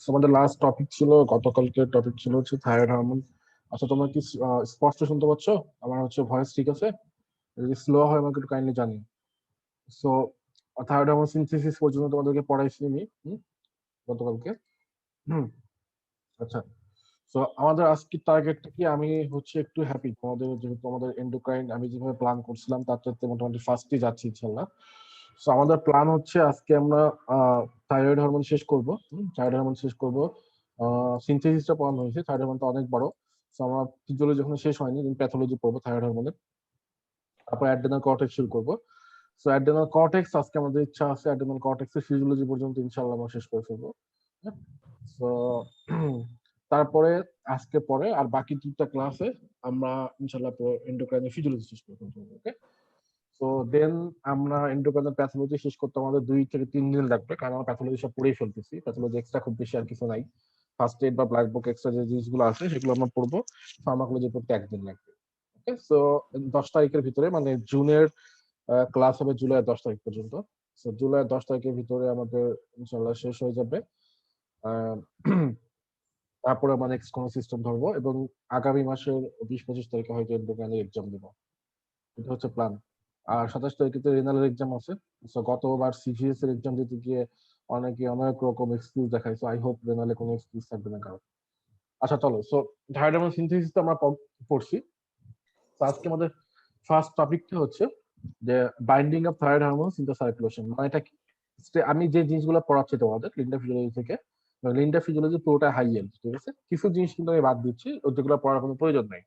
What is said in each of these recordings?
আমাদের last topic ছিল, গতকালকে টপিক ছিল হচ্ছে থাইরয়েড হরমোন। আচ্ছা, তোমরা কি স্পষ্ট শুনতে পাচ্ছ? আমার হচ্ছে ভয়েস ঠিক আছে? যদি স্লো হয় আমাকে একটু কাইন্ডলি জানি। সো থাইরয়েড হরমোন সিনথেসিস পর্যন্ত তোমাদেরকে পড়াইছি আমি গতকালকে। হুম, আচ্ছা। সো আমাদের আজকের টার্গেটটা কি, আমি হচ্ছে একটু হ্যাপি তোমাদের, যেহেতু আমাদের এন্ডোক্রাইন আমি যেভাবে প্ল্যান করছিলাম তার চাইতে মোটামুটি ফার্স্টে যাচ্ছি ইনশাল্লাহ। সো আমাদের প্ল্যান হচ্ছে আজকে আমরা থাইরয়েড হরমোন শেষ করব। থাইরয়েড হরমোন শেষ করব। সিনথেসিসটা পড়ানো হয়েছে, থাইরয়েড হরমোন তো অনেক বড়। সো আমরা ফিজিওলজি যখন শেষ হয়নি, প্যাথোলজি পড়বো থাইরয়েড হরমোনের। তারপর অ্যাডেনাল কর্টেক্স শুরু করবো। সো অ্যাডেনাল কর্টেক্স আজকে আমাদের ইচ্ছা আছে অ্যাডেনাল কর্টেক্সের ফিজিওলজি পর্যন্ত ইনশাআল্লাহ আমরা শেষ করে ফেলবো। সো তারপরে আজকে পরে আর বাকি দুটা ক্লাসে আমরা ইনশাআল্লাহ এন্ডোক্রাইনের ফিজিওলজি শেষ করে ফেলবো। ওকে। সো দেন আমরা এন্ডোক্রাইনাল প্যাথোলজি শেষ করতে আমাদের 2 থেকে 3 দিন লাগবে, কারণ আমরা প্যাথোলজি সব পড়েই ফেলতেছি। প্যাথোলজি এক্সট্রা খুব বেশি আর কিছু নাই। ফার্স্ট এড বা ব্ল্যাক বুক এক্সট্রা যে জিনিসগুলো আছে সেগুলো আমরা পড়বো। ফার্মাকোলজি পড়তে 1 দিন লাগবে। ওকে। সো 10 তারিখের ভিতরে, মানে জুনের ক্লাস হবে জুলাই 10 তারিখ পর্যন্ত। সো জুলাই 10 তারিখের ভিতরে আমাদের ইনশাল্লাহ শেষ হয়ে যাবে। আহ, তারপরে আমরা নেক্সট কোন সিস্টেম ধরবো এবং আগামী মাসের 20-25 তারিখে হয়তো এন্ডোক্রাইনের এক্সাম দেবো। এটা হচ্ছে প্ল্যান। আর 27 তারিখে তো রেনালের এক্সাম আছে। সো গতবার সিজিএস এর এক্সাম দিতে গিয়ে অনেকে অনেক রকম এক্সকিউজ দেখায়। সো আই হোপ রেনালে কোনো এক্সকিউজ থাকবে না কারো। আচ্ছা চলো, সো ডায়াডামাল সিনথেসিস তো আমরা পড়ছি। তো আজকে আমাদের ফার্স্ট টপিকটা হচ্ছে যে binding of thyroid hormones in the circulation. মানে এটা কি? আমি যে জিনিসগুলো পড়াচ্ছি তোমাদের লিন্ডা ফিজিওলজি থেকে, লিন্ডা ফিজিওলজি পুরোটা হাই এন্ড, ঠিক আছে? কিছু জিনিস কিন্তু আমি বাদ দিচ্ছি, যেগুলো পড়ার কোনো প্রয়োজন নাই।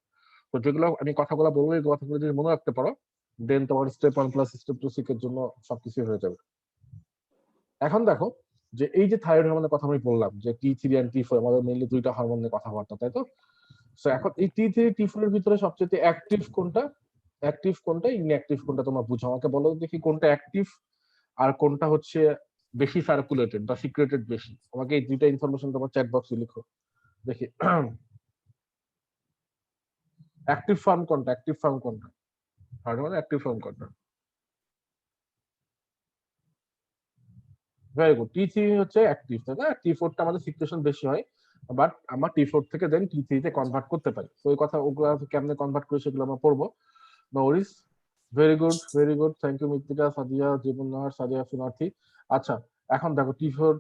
তো যেগুলো আমি কথাগুলো বলবো, এই কথাগুলো যদি মনে রাখতে পারো, দেন তোমার স্টেপ 1 প্লাস স্টেপ 2 সিকের জন্য সবকিছু হয়ে যাবে। এখন দেখো, যে এই যে থাইরয়েড হরমোনের কথা আমি বললাম, যে T3 and T4 আমাদের মেইনলি দুইটা হরমোন নিয়ে কথাবার্তা, তাই তো? সো এখন এই T3 T4 এর ভিতরে সবচেয়ে অ্যাক্টিভ কোনটা, অ্যাক্টিভ কোনটা, ইনঅ্যাক্টিভ কোনটা, তোমরা বুঝো আমাকে বলো দেখি, কোনটা অ্যাক্টিভ আর কোনটা হচ্ছে বেশি সার্কুলেটেড বা সিক্রেটেড বেশি। আমাকে এই দুইটা ইনফরমেশন তোমার চ্যাট বক্সে লিখো দেখি। অ্যাক্টিভ ফর্ম কোনটা, অ্যাক্টিভ ফর্ম কোনটা, মানে অ্যাক্টিভ ফর্ম কোনটা? ভেরি গুড, T3 হচ্ছে অ্যাক্টিভ, তাই না? T4টা আমাদের সিক্রেশন বেশি হয়, বাট আমরা T4 থেকে দেন T3 তে কনভার্ট করতে পারি। তো ওই কথা, ওগুলো কেমনে কনভার্ট করে সেগুলো আমরা পড়বো। No worries. Very good, very good, thank you Mrittika, Sadia, Jibannath, Sadia Sunarthi. আচ্ছা, এখন দেখো T4,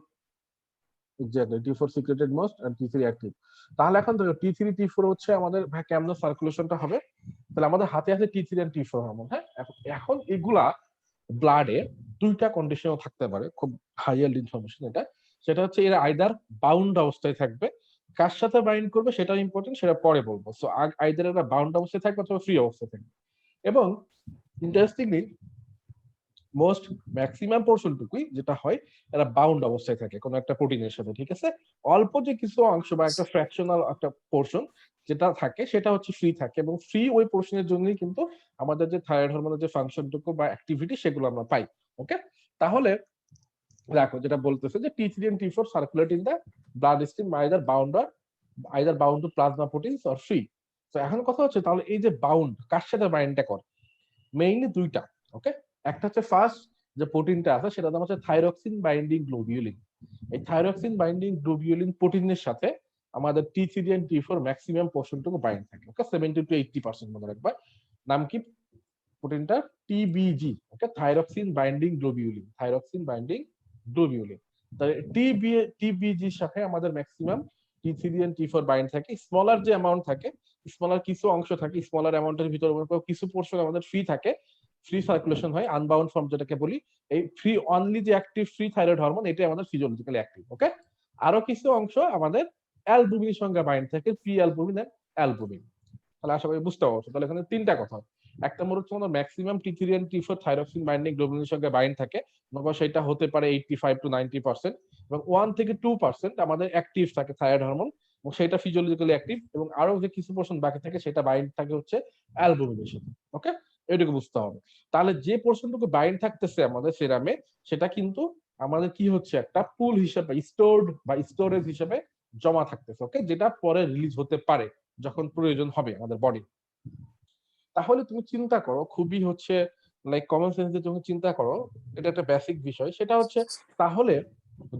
exactly T4 secreted most and T3 active. তাহলে এখন দেখো T3 T4 হচ্ছে আমাদের কেমন সার্কুলেশনটা হবে। তাহলে আমাদের হাতে আছে T3 এন্ড T4 হরমোন। হ্যাঁ, এখন এগুলা ব্লাডে দুইটা কন্ডিশনও থাকতে পারে, খুব হাইয়ার ইনফরমেশন এটা। সেটা হচ্ছে এরা আইদার বাউন্ড অবস্থায় থাকবে, কার সাথে বাইন্ড করবে সেটা ইম্পর্টেন্ট, সেটা পরে বলবো। সো আইদার এরা বাউন্ড অবস্থায় থাকবে অথবা ফ্রি অবস্থায় থাকবে। এবং ইন্টারেস্টিংলি মোস্ট ম্যাক্সিমাম পোর্শনটুকুই যেটা হয়, এরা বাউন্ড অবস্থায় থাকে কোনো একটা প্রোটিনের সাথে, ঠিক আছে? অল্প যে কিছু অংশ বা একটা ফ্র্যাকশনাল একটা পোর্শন যেটা থাকে সেটা হচ্ছে ফ্রি থাকে, এবং ফ্রি ওই পোর্শনের জন্যই কিন্তু আমাদের যে থাইরয়েড হরমোনের যে ফাংশনটুকু বা অ্যাক্টিভিটি সেগুলো আমরা পাই। ওকে। তাহলে দেখো যেটা বলতেছে যে T3 and T4 circulate in the blood stream either bound to plasma proteins or free. তো এখন কথা হচ্ছে, তাহলে এই যে বাউন্ড কার সাথে বাইন্ডটা করে, মেইনলি দুইটা। ওকে। একটা হচ্ছে ফার্স্ট যে প্রোটিনটা আছে সেটার নাম হচ্ছে থাইরক্সিন বাইন্ডিং গ্লোবিউলিন। এই থাইরক্সিন বাইন্ডিং গ্লোবিউলিন প্রোটিনের সাথে আমাদের T3 and T4 maximum পোর্শনটুকু bind থাকে। ওকে, 70 to 80% মনে রাখবা। নাম কি প্রোটিনটা? TBG. Okay, thyroxine binding globulin, thyroxine binding globulin. তাহলে টিবিজির সাথে আমাদের maximum T3 and T4 bind থাকে। স্মলার যে অ্যামাউন্ট থাকে, স্মলার কিছু অংশ থাকে, স্মলার অ্যামাউন্টের ভিতরে কিছু পোর্শন আমাদের ফ্রি থাকে, ফ্রি সার্কুলেশন হয়, আনবাউন্ড ফর্ম যেটাকে বলি। এই ফ্রি অনলি যে অ্যাক্টিভ ফ্রি থাইরয়েড হরমোন, এটাই আমাদের ফিজিওলজিক্যালি অ্যাক্টিভ। ওকে। আরো কিছু অংশ আমাদের অ্যালবুমিনের সঙ্গে বাইন্ড থাকে, প্রি অ্যালবুমিন এন্ড অ্যালবুমিন। তাহলে আশা করি বুঝতে পারছো। তাহলে এখানে তিনটা কথা, একটা মনে হচ্ছে আমাদের maximum T3 and T4 thyroxine binding গ্লোবিউলিনের সঙ্গে বাইন্ড থাকে, অথবা সেটা হতে পারে 85 to 90%, এবং 1 থেকে 2% আমাদের অ্যাক্টিভ থাকে থাইরয়েড হরমোন, এবং সেটা ফিজিওলজিক্যালি অ্যাক্টিভ, এবং আরো যে কিছু পোর্শন বাকি থাকে সেটা বাইন্ড থাকে হচ্ছে অ্যালবুমিনের সাথে। ওকে, এটুকু বুঝতে হবে। তাহলে যে পোর্শনটুকু বাইন্ড থাকতেছে আমাদের সেরামে, সেটা কিন্তু আমাদের কি হচ্ছে, একটা পুল হিসেবে স্টোরড বা স্টোরেজ হিসেবে জমা থাকতেছে। ওকে, যেটা পরে রিলিজ হতে পারে যখন প্রয়োজন হবে আমাদের বডি। তাহলে তুমি চিন্তা করো, খুবই হচ্ছে কমন সেন্স দিয়ে তুমি চিন্তা করো, এটা একটা বেসিক বিষয়। সেটা হচ্ছে, তাহলে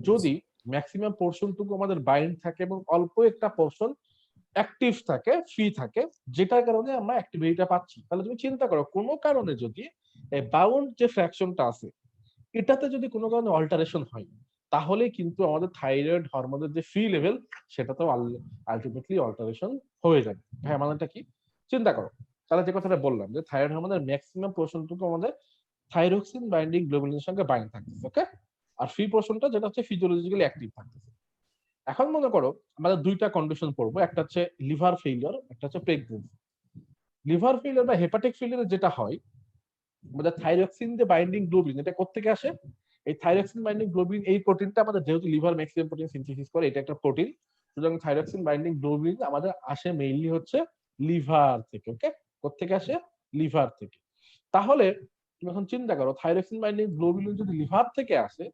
যদি ম্যাক্সিমাম পোর্শনটুকু আমাদের বাইন্ড থাকে এবং অল্প একটা পোর্শন অ্যাক্টিভ থাকে, ফ্রি থাকে, যেটার কারণে আমরা অ্যাক্টিভিটিটা পাচ্ছি। তাহলে তুমি চিন্তা করো, কোনো কারণে যদি এই বাউন্ড যে ফ্র্যাকশনটা আছে এটাতে যদি কোনো কারণে অল্টারেশন হয়, তাহলে কিন্তু আমাদের থাইরয়েড হরমোনের যে ফ্রি লেভেল সেটাতেও আলটিমেটলি অল্টারেশন হয়ে যাবে। হ্যাঁ, মানেটা কি চিন্তা করো। তাহলে যে কথাটা বললাম যে থাইরয়েড হরমোনের ম্যাক্সিমাম পোর্শনটুকু আমাদের থাইরক্সিন বাইন্ডিং গ্লোবুলিনের সঙ্গে বাইন্ড থাকতেছে, ওকে? আর ফ্রি পোর্শনটা যেটা হচ্ছে ফিজিওলজিক্যালি অ্যাক্টিভ থাকতেছে। এখন মনে করো আমাদের দুইটা কন্ডিশন পড়বো, একটা হচ্ছে লিভার ফেলিওর, একটা হচ্ছে প্রেগন্যান্সি। লিভার ফেলিওর বা হেপাটিক ফেলিওর যেটা হয়, আমাদের থাইরক্সিন যে বাইন্ডিং গ্লোবিন এটা কোত্থেকে আসে? এই থাইরক্সিন বাইন্ডিং গ্লোবিন এই প্রোটিনটা আমাদের যেহেতু লিভার ম্যাক্সিমাম প্রোটিন সিনথেসিস করে, এটা একটা প্রোটিন, সুতরাং থাইরক্সিন বাইন্ডিং গ্লোবিন আমাদের আসে মেইনলি হচ্ছে লিভার থেকে, ওকে? কোত্থেকে আসে? লিভার থেকে। তাহলে তুমি এখন চিন্তা করো, থাইরক্সিন বাইন্ডিং গ্লোবিন যদি লিভার থেকে আসে,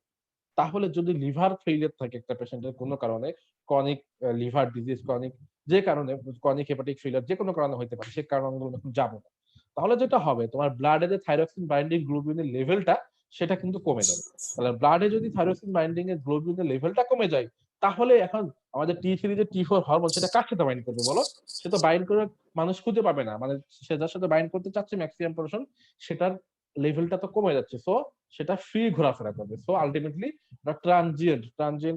তাহলে যদি লিভার ফেইলিয়ার থাকে একটা পেশেন্টের কোনো কারণে, ক্রনিক লিভার ডিজিজ, ক্রনিক যে কারণে, ক্রনিক হেপাটিক ফেইলিয়ার যে কোনো কারণে হতে পারে, সে কারণগুলো এখন যাবো না। তাহলে যেটা হবে, তোমার ব্লাডে যে থাইরক্সিন বাইন্ডিং গ্লোবিনের লেভেলটা সেটা কিন্তু কমে যাবে। তাহলে ব্লাডে যদি থাইরক্সিন বাইন্ডিং এর গ্লোবিনের লেভেলটা কমে যায়, তাহলে এখন আমাদের T3 যে T4 হরমোন সেটা কার সাথে বাইন্ড করবে বলো? সে তো বাইন্ড করে মানুষ খুঁজে পাবে না, মানে সে যার সাথে বাইন্ড করতে চাচ্ছে ম্যাক্সিমাম পোর্শন, সেটার লেভেলটা তো কমে যাচ্ছে, সো সেটা ফ্রি ঘোরাফেরা করবে। সো আলটিমেটলি ট্রানজিয়েন্ট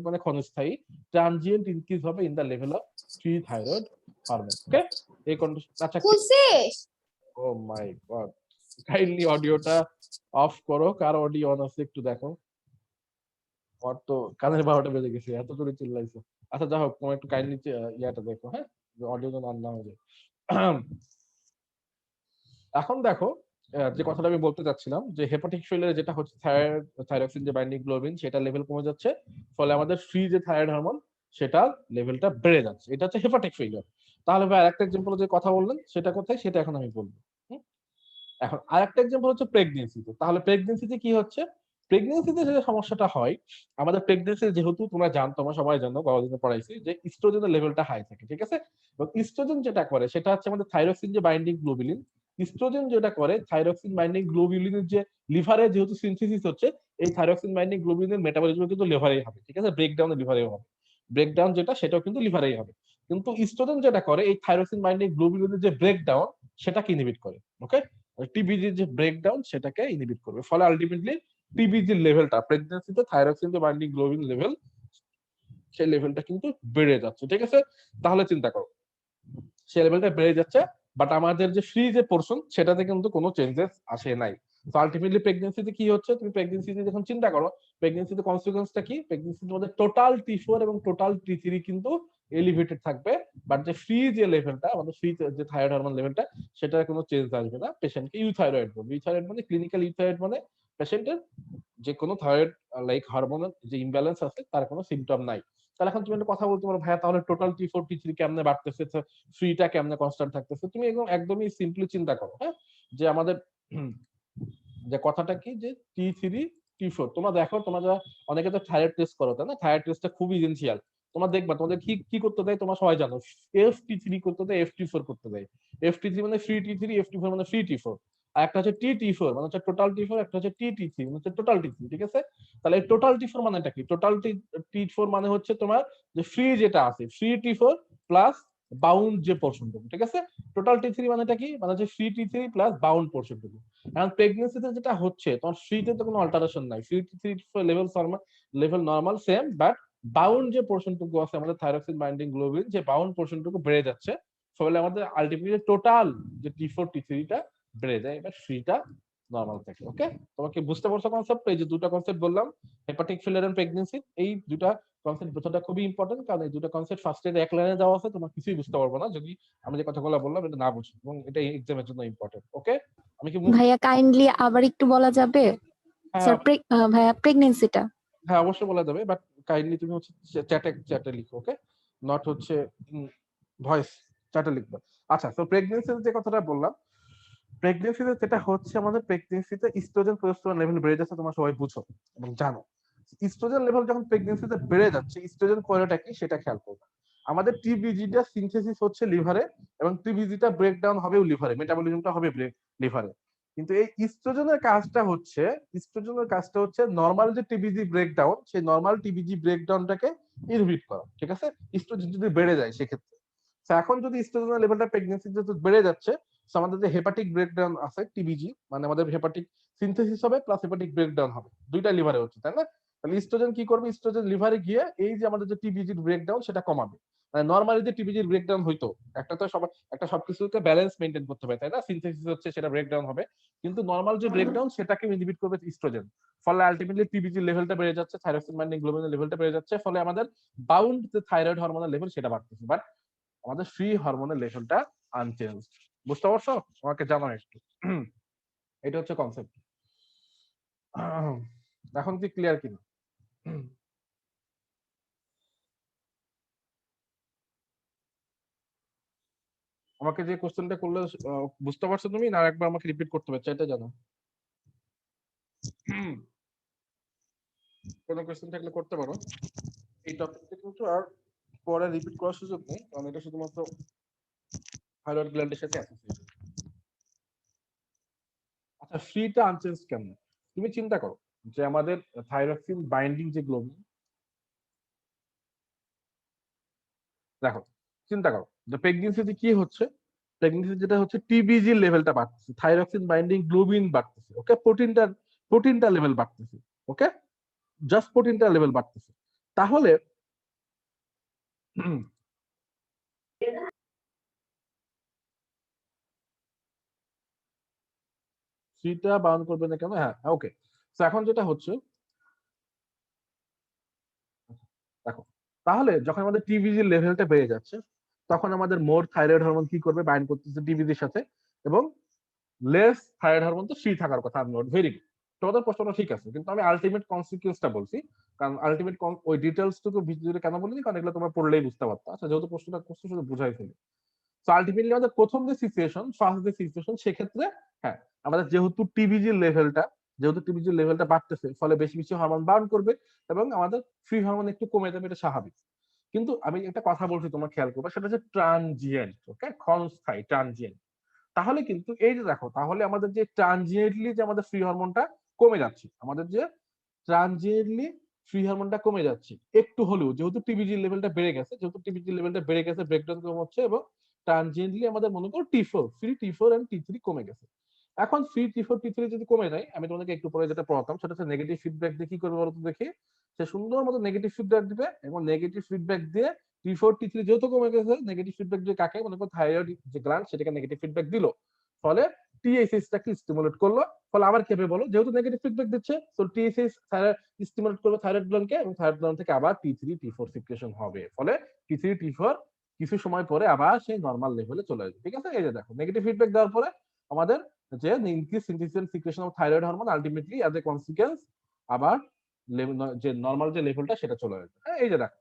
মানে ক্ষণস্থায়ী, ট্রানজিয়েন্ট ইনক্রিজ হবে in the level of free thyroid hormone, okay? এই কন্ডিশন। আচ্ছা, ও মাই গড, কাইন্ডলি অডিওটা অফ করো, কার অডিও অন আছে একটু দেখো। ওর তো কানের 12টা বেজে গেছে, এত করে চিল্লাইছো। আচ্ছা যাই হোক, তোমার একটু কাইন্ডলি ইয়াটা দেখো, হ্যাঁ, অডিও যেন অন না হয়ে যায়। এখন দেখো, যে কথাটা আমি বলতে চাচ্ছিলাম, যে হেপাটিক ফেলিয়ারে যেটা হচ্ছে থাইরক্সিন যে বাইন্ডিং গ্লোবিন সেটা লেভেল কমে যাচ্ছে, ফলে আমাদের ফ্রি যে থাইরয়েড হরমোন সেটা লেভেলটা বেড়ে যাচ্ছে, এটা হচ্ছে হেপাটিক ফেলিয়ার। তাহলে ভাই আরেকটা এক্সাম্পল যে কথা বললেন সেটা কোথায়, সেটা এখন আমি বলবো। এখন আরেকটা এক্সাম্পল হচ্ছে প্রেগনেন্সিতে। তাহলে প্রেগনেন্সিতে কি হচ্ছে? প্রেগনেন্সিতে যে সমস্যাটা হয়, আমাদের প্রেগনেন্সি যেহেতু তোমরা জানো, তোমরা সবাই জানো, গবেষণা পড়াইছি যে ইস্ট্রোজেনের লেভেলটা হাই থাকে, ঠিক আছে? এবং ইস্ট্রোজেন যেটা করে সেটা হচ্ছে আমাদের থাইরক্সিন যে বাইন্ডিং গ্লোবুলিন, ইস্ট্রোজেন যেটা করে থাইরক্সিন বাইন্ডিং গ্লোবুলিনের যে লিভারে যেহেতু সিনথেসিস হচ্ছে, এই থাইরক্সিন বাইন্ডিং গ্লোবুলিনের মেটাবলিজম কিন্তু লিভারেই হবে, ঠিক আছে? ব্রেকডাউন লিভারেই হবে, ব্রেকডাউন যেটা সেটাও কিন্তু লিভারেই হবে। কিন্তু ইস্ট্রোজেন যেটা করে এই থাইরক্সিন বাইন্ডিং গ্লোবুলিনের যে ব্রেকডাউন সেটাকে ইনহিবিট করে, ওকে? টিবিজির যে ব্রেকডাউন সেটাকে ইনহিবিট করবে, ফলে আলটিমেটলি টিবিজির লেভেলটা প্রেগন্যান্সিতে থাইরক্সিন যে বাইন্ডিং গ্লোবিন লেভেল সেই লেভেলটা কিন্তু বেড়ে যাচ্ছে, ঠিক আছে? তাহলে চিন্তা করো, সেই লেভেলটা বেড়ে যাচ্ছে, বাট আমাদের যে ফ্রি যে পোর্শন সেটাতে কিন্তু কোনো চেঞ্জেস আসে নাই। তো আলটিমেটলি প্রেগন্যান্সিতে কি হচ্ছে, তুমি প্রেগন্যান্সিতে যখন চিন্তা করো, প্রেগন্যান্সিতে কনসিকুয়েন্সটা কি? প্রেগন্যান্সিতে আমাদের টোটাল T4 এবং টোটাল T3 কিন্তু এলিভেটেড থাকবে, বাট যে ফ্রি যে লেভেলটা আমাদের ফ্রি যে থাইরয়েড হরমোন লেভেলটা সেটার কোনো চেঞ্জ আসবে না। পেশেন্টকে ইউথাইরয়েড বলবে। ইউথাইরয়েড মানে ক্লিনিক্যাল ইউথাইরয়েড মানে পেশেন্টের যে কোনো থাইরয়েড লাইক হরমোনাল যে ইমব্যালেন্স আছে তার কোনো সিমটম নাই। তাহলে এখন তুমি একটা কথা বলতে পারো, ভাইয়া তাহলে টোটাল T4 T3 কেমনে বাড়তেছে, ফ্রিটা কেমনে কনস্ট্যান্ট থাকতেছে? তুমি একদমই সিম্পলি চিন্তা করো, হ্যাঁ, যে আমাদের যে কথাটা কি, যে T3 T4 তোমরা দেখো, তোমরা যারা অনেকে তো থাইরয়েড টেস্ট করো, তাই না? থাইরয়েড টেস্টটা খুবই এসেনশিয়াল। তোমরা দেখবা তোমাদের কি কি করতে দেয়, তোমরা সবাই জানো, FT3 করতে দেয়, FT4 করতে দেয়। FT3 মানে ফ্রি T3, FT4 মানে ফ্রি T4। আর একটা হচ্ছে TT4 মানে হচ্ছে টোটাল T4, একটা হচ্ছে TT3 মানে হচ্ছে টোটাল T3, ঠিক আছে? তাহলে এই টোটাল T4 মানেটা কি? টোটাল T4 মানে হচ্ছে তোমার যে ফ্রি যেটা আছে, ফ্রি T4 প্লাস বাউন্ড যে পোর্শনটুকু, ঠিক আছে? টোটাল T3 মানেটা কি? মানে হচ্ছে ফ্রি T3 প্লাস বাউন্ড পোর্শনটুকু। এখন প্রেগন্যান্সিতে যেটা হচ্ছে, তোমার ফ্রিতে তো কোনো অল্টারেশন নাই, free T3 level normal same, but bound যে পোর্শনটুকু আছে আমাদের থাইরক্সিন বাইন্ডিং গ্লোবিন, যে বাউন্ড পোর্শনটুকু বেড়ে যাচ্ছে, ফলে আমাদের আলটিমেটলি টোটাল যে T4 T3 টা বেড়ে যায়, এবার ফ্রিটা নরমাল থাকে, ওকে? তোমাকে বুঝতে পারছো কনসেপ্ট? এই যে দুটো কনসেপ্ট বললাম, হেপাটিক ফেলিয়ার এন্ড প্রেগন্যান্সি, এই দুটো কনসেপ্ট বোঝাটা খুবই ইম্পর্টেন্ট, কারণ এই দুটো কনসেপ্ট ফার্স্ট এর এক লাইনে দেওয়া আছে, তোমার কিছুই বুঝতে পারবো না যদি আমি যে কথাগুলো বললাম এটা না বুঝি, এবং এটা এক্সামের জন্য ইম্পর্টেন্ট, ওকে? আমি কি ভাইয়া কাইন্ডলি আবার একটু বলা যাবে? হ্যাঁ, স্যার ভাইয়া প্রেগনেন্সিটা। হ্যাঁ অবশ্যই বলা যাবে, বাট কাইন্ডলি তুমি হচ্ছে চ্যাটে লিখো, ওকে? নট হচ্ছে ভয়েস, চ্যাটে লিখবে। আচ্ছা, তো প্রেগন্যান্সিতে যে কথাটা বললাম, প্রেগন্যান্সিতে যেটা হচ্ছে, আমাদের প্রেগন্যান্সিতে ইস্ট্রোজেন প্রোজেস্টেরন লেভেল বেড়ে যাচ্ছে, তোমরা সবাই বুঝো এবং জানো। ইস্ট্রোজেন লেভেল যখন প্রেগন্যান্সিতে বেড়ে যাচ্ছে, ইস্ট্রোজেন কোয়ালিটা কি সেটা খেয়াল করবে। আমাদের টিবিজিটা সিনথেসিস হচ্ছে লিভারে, এবং টিবিজিটা ব্রেকডাউন হবে লিভারে, মেটাবলিজমটা হবে লিভারে। কিন্তু এই ইস্ট্রোজেনের কাজটা হচ্ছে নর্মাল যে টিবিজি ব্রেকডাউন, সেই নর্মাল টিবিজি ব্রেকডাউনটাকে ইনহিবিট করা, ঠিক আছে? ইস্ট্রোজেন যদি বেড়ে যায় সেক্ষেত্রে, তো এখন যদি ইস্ট্রোজেনের লেভেলটা প্রেগন্যান্সি যেহেতু বেড়ে যাচ্ছে, তো আমাদের যে হেপাটিক ব্রেকডাউন আছে টিবিজি, মানে আমাদের হেপাটিক সিনথেসিস হবে প্লাস হেপাটিক ব্রেকডাউন হবে, দুইটা লিভারে হচ্ছে, তাই না? তাহলে ইস্ট্রোজেন কি করবে, ইস্ট্রোজেন লিভারে গিয়ে এই যে আমাদের যে টিবিজির ব্রেকডাউন সেটা কমাবে। মানে নর্মালি যে টিবিজির ব্রেকডাউন হইতো, একটা তো সব একটা সবকিছুতে ব্যালেন্স মেনটেন করতে হবে, তাই না? সিনথেসিস হচ্ছে, সেটা ব্রেকডাউন হবে, কিন্তু নর্মাল যে ব্রেকডাউন সেটাকে ইনহিবিট করবে ইস্ট্রোজেন। ফলে আলটিমেটলি টিবিজির লেভেলটা বেড়ে যাচ্ছে, থাইরক্সিন বাইন্ডিং গ্লোবিনের লেভেলটা বেড়ে যাচ্ছে, ফলে আমাদের বাউন্ড যে থাইরয়েড হরমোনের লেভেল সেটা বাড়তেছে, বাট আমাদের ফ্রি হরমোনের লেভেলটা আনচেঞ্জ। বুঝতে পারছো? আমাকে জানাও একটু। এটা হচ্ছে কনসেপ্ট। এখন কি ক্লিয়ার কিনা? আমাকে যে কোশ্চেনটা করলে বুঝতে পারছো তুমি, না একবার আমাকে রিপিট করতে হবে, এটা জানো? কোনো কোশ্চেন থাকলে করতে পারো। এই টপিকটা কিন্তু আর পরে রিপিট করার সুযোগ নেই, কারণ এটা শুধুমাত্র থাইরয়েড গ্ল্যান্ডের সাথে অ্যাসোসিয়েটেড। আচ্ছা, ফ্রিটা আনচেঞ্জ কেমন? তুমি চিন্তা করো যে আমাদের থাইরক্সিন বাইন্ডিং যে গ্লোবিন, দেখো চিন্তা করো যে প্রেগনেন্সিতে কি হচ্ছে, প্রেগনেন্সি যেটা হচ্ছে টিবিজি লেভেলটা বাড়তেছে, থাইরক্সিন বাইন্ডিং গ্লোবিন বাড়তেছে, ওকে? প্রোটিনটা লেভেল বাড়তেছে, ওকে? জাস্ট প্রোটিনটা লেভেল বাড়তেছে। তাহলে ফ্রিটা বাউন্ড করবে না কেন? হ্যাঁ, ওকে। তো এখন যেটা হচ্ছে, দেখো, তাহলে যখন আমাদের টিবিজি লেভেলটা বেড়ে যাচ্ছে, তখন আমাদের মোর থাইরয়েড হরমোন কি করবে, বাইন্ড করতেছে টিবিজির সাথে, এবং লেস থাইরয়েড হরমোন তো ফ্রি থাকার কথা। আমি ভেরি গুড, তোমাদের প্রশ্নটা ঠিক আছে, কিন্তু আমি আলটিমেট কনসিকুয়েন্সটা বলছি। কারণ আলটিমেট ওই ডিটেলস টুকু ভিডিওতে কেন বলিনি, কারণ এগুলো তোমরা পড়লেই বুঝতে পারতো। আচ্ছা, যেহেতু প্রশ্নটা করছো শুধু বুঝাই ফেলি। তো আলটিমেটলি আমাদের প্রথম যে সিচুয়েশন, ফার্স্ট যে সিচুয়েশন, সেক্ষেত্রে হ্যাঁ, আমাদের যেহেতু টিবিজির লেভেলটা বাড়তেছে, ফলে বেশি বেশি হরমোন বার্ন করবে, এবং আমাদের ফ্রি হরমোন একটু কমে যাবে, এটা স্বাভাবিক। কিন্তু আমি একটা কথা বলছি, তোমার খেয়াল করবে, সেটা হচ্ছে ট্রানজিয়েন্ট, ওকে? ক্ষণস্থায়ী, ট্রানজিয়েন্ট। তাহলে কিন্তু এই যে দেখো, তাহলে আমাদের যে ট্রানজিয়েন্টলি যে আমাদের ফ্রি হরমোনটা কমে যাচ্ছে, আমাদের যে ট্রানজিয়েন্টলি ফ্রি হরমোনটা কমে যাচ্ছে একটু হলেও, যেহেতু টিবিজি লেভেলটা বেড়ে গেছে, ব্রেকডাউন কম হচ্ছে, এবং ট্রানজিয়েন্টলি আমাদের মনে করো টি4 এন্ড টি3 কমে গেছে। এখন টি4 টি3 যদি কমে যায়, আমি তোমাকে একটু পরে যেটা পড়াতাম সেটা হচ্ছে নেগেটিভ ফিডব্যাক দিয়ে কি করবে বলতো দেখি। সে সুন্দর মতো নেগেটিভ ফিডব্যাক দিবে, এবং নেগেটিভ ফিডব্যাক দিয়ে টি4 টি3 যেহেতু কমে গেছে, নেগেটিভ ফিডব্যাক দিয়ে কাকে মনে করো, থাইরয়েড যে গ্ল্যান্ড সেটাকে নেগেটিভ ফিডব্যাক দিল, ফলে টিএসএইচটাকে স্টিমুলেট করলো। ফলে আবার কেবে বলো, যেহেতু নেগেটিভ ফিডব্যাক দিচ্ছে, তো টিএসএইচ স্টিমুলেট করবে থাইরয়েড গ্ল্যান্ডকে, এবং থাইরয়েড গ্ল্যান্ড থেকে আবার টি3 টি4 সিক্রেশন হবে, ফলে টি3 টি4 কিছু সময় পরে আবার সেই নরমাল লেভেলে চলে আসবে, ঠিক আছে? এই যে দেখো, নেগেটিভ ফিডব্যাক দেওয়ার পরে আমাদের যে increase synthesis and secretion of thyroid hormone, ultimately as a consequence আবার যে নরমাল যে লেভেলটা সেটা চলে আসবে। হ্যাঁ, এই যে দেখো,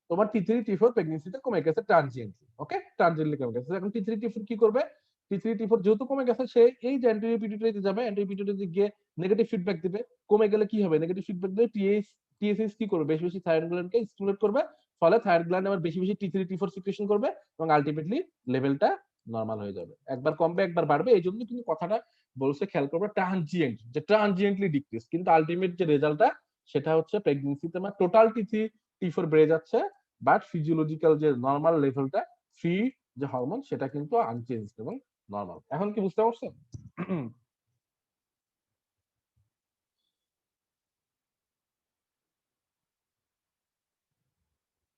তোমার টি3 টি4 প্রেগনেন্সিতে কমে গেছে ট্রানজিয়েন্টলি, ওকে? ট্রানজিয়েন্টলি কমে গেছে। এখন টি3 টি4 কি করবে, টি3 টি4 যেহেতু কমে গেছে, সে এই যে অ্যান্টেরিয়র পিটুইটারিতে যাবে, অ্যান্টেরিয়র পিটুইটারিতে গিয়ে নেগেটিভ ফিডব্যাক দিবে। কমে গেলে কি হবে, নেগেটিভ ফিডব্যাক দিলে টিএসএইচ কি করবে, বেশি বেশি থাইরয়েড গ্ল্যান্ডকে স্টিমুলেট করবে, ফলে থাইরয়েড গ্ল্যান্ড আবার বেশি বেশি টি3 টি4 সিক্রেশন করবে, এবং আলটিমেটলি লেভেলটা নরমাল হয়ে যাবে। একবার কমবে একবার বাড়বে, এই জন্য তুমি কথাটা বলছে খেয়াল করবে, ট্রানজিয়েন্ট, যে ট্রানজিয়েন্টলি ডিক্রিজ, কিন্তু আলটিমেট যে রেজাল্টটা সেটা হচ্ছে প্রেগনেন্সিতে আমার টোটাল টি3 টি4 বেড়ে যাচ্ছে, বাট ফিজিওলজিক্যাল যে নর্মাল লেভেলটা, ফ্রি যে হরমোন, সেটা কিন্তু আনচেঞ্জ এবং নর্মাল। এখন কি বুঝতে পারছো?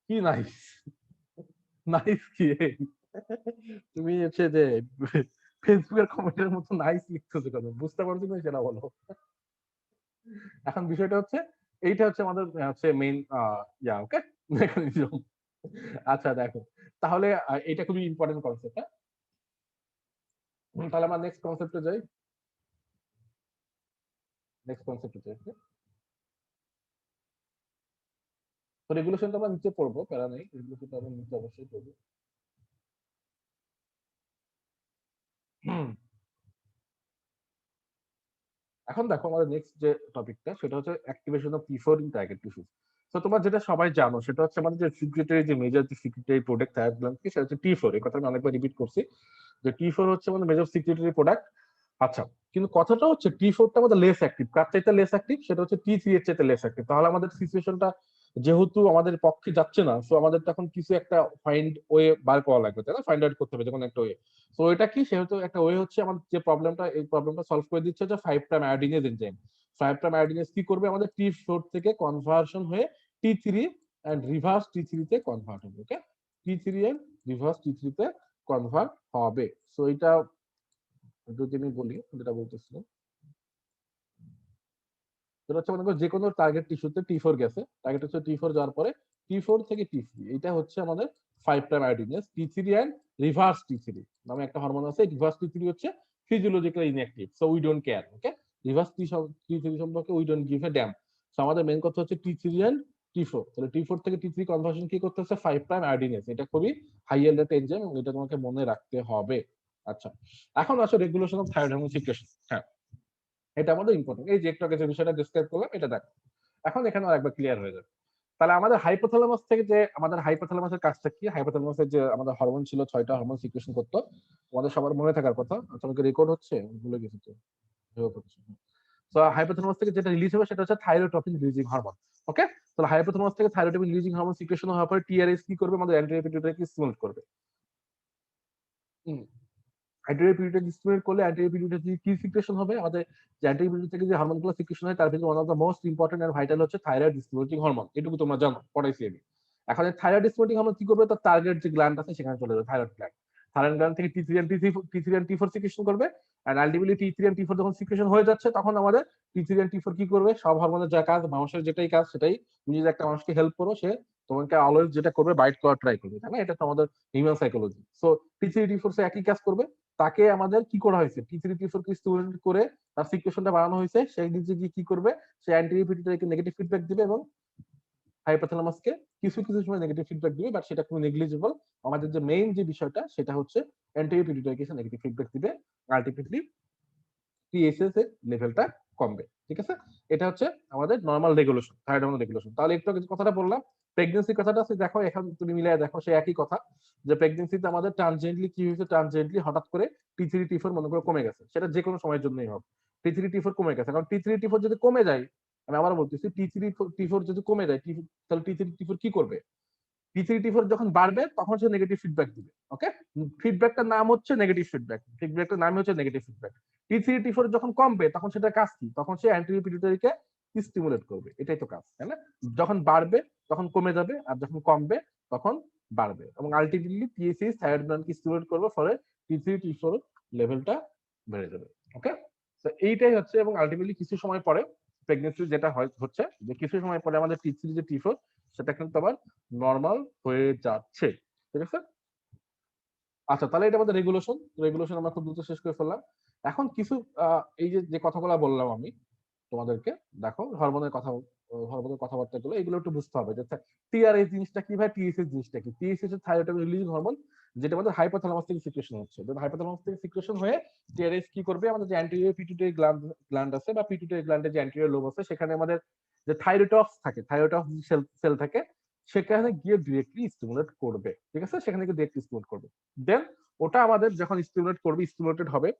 কি নাইস, নাইস কি তুমি হচ্ছে যে ফেসবুকের কমেন্টের মতো নাইস লিখতেছো কেন? বুঝতে পারছো না সেটা বলো। এখন বিষয়টা হচ্ছে, এইটা হচ্ছে আমাদের হচ্ছে মেইন ওকে, মেকানিজম। আচ্ছা দেখো, তাহলে এটা খুবই ইম্পর্টেন্ট কনসেপ্ট। হ্যাঁ, তাহলে আমরা নেক্সট কনসেপ্টে যাই। তো রেগুলেশন তো আমরা নিচে পড়বো, প্যারা নেই, রেগুলেশন তো আমরা নিচে অবশ্যই পড়বো। এখন দেখো, আমাদের নেক্সট যে টপিকটা সেটা হচ্ছে অ্যাক্টিভেশন অফ টি4 ইন টার্গেট টিস্যুস। তো তোমরা যেটা সবাই জানো, সেটা হচ্ছে আমাদের যে সিক্রেটারি, যে মেজর যে সিক্রেটারি প্রোডাক্ট থাইরয়েড গ্ল্যান্ড, সেটা হচ্ছে টি4। এই কথা আমি অনেকবার রিপিট করছি, যে টি4 হচ্ছে আমাদের মেজর সিক্রেটারি প্রোডাক্ট। আচ্ছা, কিন্তু কথাটা হচ্ছে T4টা আমাদের লেস অ্যাক্টিভ, কার চাইতে লেস অ্যাক্টিভ, সেটা হচ্ছে T3 এর চাইতে লেস অ্যাক্টিভ। তাহলে আমাদের সিচুয়েশনটা যেহেতু আমাদের পক্ষে যাচ্ছে না, সো আমাদের তখন কিছু একটা ফাইন্ড ওয়ে বার করা লাগবে, তাই না? ফাইন্ড আউট করতে হবে যখন একটা ওয়ে। সো এটা কি, সেহেতু একটা ওয়ে হচ্ছে আমাদের যে প্রবলেমটা, এই প্রবলেমটা সলভ করে দিচ্ছে যে 5 প্রাইম আয়োডিনেজ এনজাইম। 5 প্রাইম আয়োডিনেজ কি করবে, আমাদের T4 থেকে কনভার্সন হয়ে T3 এন্ড রিভার্স T3 তে কনভার্ট হবে। ওকে, T3 এন্ড রিভার্স T3 তে কনভার্ট হবে। সো এটা যদি আমি বলি, যেটা বলতেছিলাম, যেটা হচ্ছে মনে করো যে কোনো টার্গেট টিস্যুতে T4 গেছে, টার্গেট হচ্ছে T4 যাওয়ার পরে T4 থেকে T3, এটা হচ্ছে আমাদের 5 prime আয়োডিনেজ। T3 and reverse T3 নামে একটা হরমোন আছে। রিভার্স T3 হচ্ছে physiologically inactive, so we don't care. Okay, reverse T3 সম্পর্কে we don't give a damn. So আমাদের মেইন কথা হচ্ছে T3 এন্ড T4। তাহলে T4 থেকে T3 কনভার্সন কি করতে হচ্ছে, 5 প্রাইম আয়োডিনেজ। এটা খুবই হাই এন্ডেড এনজাইম এবং এটা তোমাকে মনে রাখতে হবে। আচ্ছা, এখন আসলে regulation of thyroid hormone secretion. হ্যাঁ, এটা আমাদের ইম্পর্টেন্ট। এই যে একটু আগে যে বিষয়টা ডিসক্রাইব করলাম, এটা দেখো এখন এখানে আরেকবার ক্লিয়ার হয়ে যাবে। তাহলে আমাদের হাইপোথ্যালামাস থেকে, যে আমাদের হাইপোথ্যালামাসের কাজটা কি, হাইপোথ্যালামাসের যে আমাদের হরমোন ছিল 6টা হরমোন সিক্রেশন করতো, আমাদের সবার মনে থাকার কথা। আচ্ছা, আমাকে রেকর্ড হচ্ছে, ভুলে গেছি তো, হচ্ছে। তো হাইপোথ্যালামাস থেকে যেটা রিলিজ হবে সেটা হচ্ছে থাইরোট্রপিন রিলিজিং হরমোন। ওকে, তাহলে হাইপোথ্যালামাস থেকে থাইরোট্রপিন রিলিজিং হরমোন সিক্রেশন হওয়ার পরে টিআরএস কি করবে, আমাদের অ্যান্টি পিটুইটারিকে স্টিমুলেট করবে। অ্যান্টি স্টিমুলেট করলে অ্যান্টি কি সিক্রেশন হবে, আমাদের যে অ্যান্টি থেকে যে হরমোনগুলো সিক্রেশন হয় তার ভিতরে one of the most important and vital হচ্ছে থাইরয়েড স্টিমুলেটিং হরমোন। এটুকু তোমরা জানো, পড়াইছি আমি। এখন থাইরয়েড স্টিমুলেটিং হরমোন কি করবে, তার টার্গেট যে গ্ল্যান্ড আছে সেখানে চলে যাবে, থাইরয়েড গ্ল্যান্ড। থাইরয়েড গ্ল্যান্ড থেকে T3 and T4 সিক্রেশন করবে, and ultimately T3 and T4 যখন সিক্রেশন হয়ে যাচ্ছে, তখন আমাদের T3 and T4 কি করবে, সব হরমোনের যা কাজ, মানুষের যেটাই কাজ সেটাই। তুমি যদি একটা মানুষকে হেল্প করো, সে তোমাকে অলওয়েজ যেটা করবে, বাইট করার ট্রাই করবে, তাই না? এটা তো আমাদের human psychology. So T3 T4 একই কাজ করবে। তাকে আমাদের কি করা হয়েছে, T3 T4 কে স্টিমুলেট করে তার সিক্রেশনটা বাড়ানো হয়েছে। সেই নিজে গিয়ে কি করবে, সে অ্যান্টি নেগেটিভ ফিডব্যাক দিবে এবং হাইপোথ্যালামাসকে কিছু কিছু সময় নেগেটিভ ফিডব্যাক দিবে, বাট সেটা খুব নেগলিজিবল। আমাদের যে মেইন যে বিষয়টা সেটা হচ্ছে অ্যান্টি নেগেটিভ ফিডব্যাক দিবে, আলটিমেটলি টিএসএস এর লেভেলটা কমবে। ঠিক আছে, এটা হচ্ছে আমাদের normal regulation, thyroid hormone regulation. তাহলে একটু আগে যে কথাটা বললাম, প্রেগন্যান্সির কথাটা আছে, দেখো এখন তুমি মিলিয়ে দেখো, সেই একই কথা, যে প্রেগন্যান্সিতে আমাদের ট্রানজিয়েন্টলি কি হয়েছে, ট্রানজিয়েন্টলি হঠাৎ করে T3 T4 মনে করে কমে গেছে, সেটা যে কোনো সময়ের জন্যই হোক। T3 T4 কমে গেছে, কারণ T3 T4 যদি কমে যায়, আমি আবার বলতেছি, T3 T4 যদি কমে যায়, তাহলে T3 T4 কি করবে, T3 T4 যখন বাড়বে তখন সে নেগেটিভ ফিডব্যাক দিবে। ওকে, ফিডব্যাকটার নাম হচ্ছে নেগেটিভ ফিডব্যাক, ফিডব্যাকটার নাম হচ্ছে নেগেটিভ ফিডব্যাক। T3 T4 যখন কমবে তখন সেটা কাজ কি, তখন সে অ্যান্টি স্টিমুলেট করবে, এটাই তো কাজ, তাই না? যখন বাড়বে তখন কমে যাবে, আর যখন কমবে তখন বাড়বে, এবং আলটিমেটলি টিএসএইচ থাইরয়েড গ্ল্যান্ডকে স্টিমুলেট করবে, ফলে T3 T4 লেভেলটা বেড়ে যাবে। ওকে, তো এইটাই হচ্ছে, এবং আলটিমেটলি কিছু সময় পরে প্রেগনেন্সি যেটা হচ্ছে, যে কিছু সময় পরে আমাদের T3 T4 সেটা কিন্তু আবার নরমাল হয়ে যাচ্ছে। ঠিক আছে, আচ্ছা, তাহলে এটা আমাদের রেগুলেশন। রেগুলেশন আমরা খুব দ্রুত শেষ করে ফেললাম। এখন কিছু এই যে যে কথাগুলো বললাম আমি তোমাদেরকে, দেখো হরমোনের কথা, হরমোনের কথাবার্তা গুলো, এগুলো একটু বুঝতে হবে যে টিআরএস জিনিসটা কি, ভাই টিএসএস জিনিসটা কি। টিএসএস হচ্ছে থাইরয়েড রিলিজিং হরমোন, যেটা আমাদের হাইপোথ্যালামাস থেকে সিক্রেশন হচ্ছে। হাইপোথ্যালামাস থেকে সিক্রেশন হয়ে টিআরএস কি করবে, আমাদের যে অ্যান্টেরিয়র পিটুইটারি গ্ল্যান্ড আছে, বা পিটুইটারি গ্ল্যান্ডের যে অ্যান্টেরিয়র লোব আছে, সেখানে আমাদের যে থাইরয়েডক্স থাকে, থাইরয়েডক্স সেল থাকে, সেখানে গিয়ে ডিরেক্টলি স্টিমুলেট করবে। ঠিক আছে, সেখানে গিয়ে ডিরেক্টলি স্টিমুলেট করবে। দেন ওটা আমাদের যখন স্টিমুলেট করবে, স্টিমুলেটেড হবে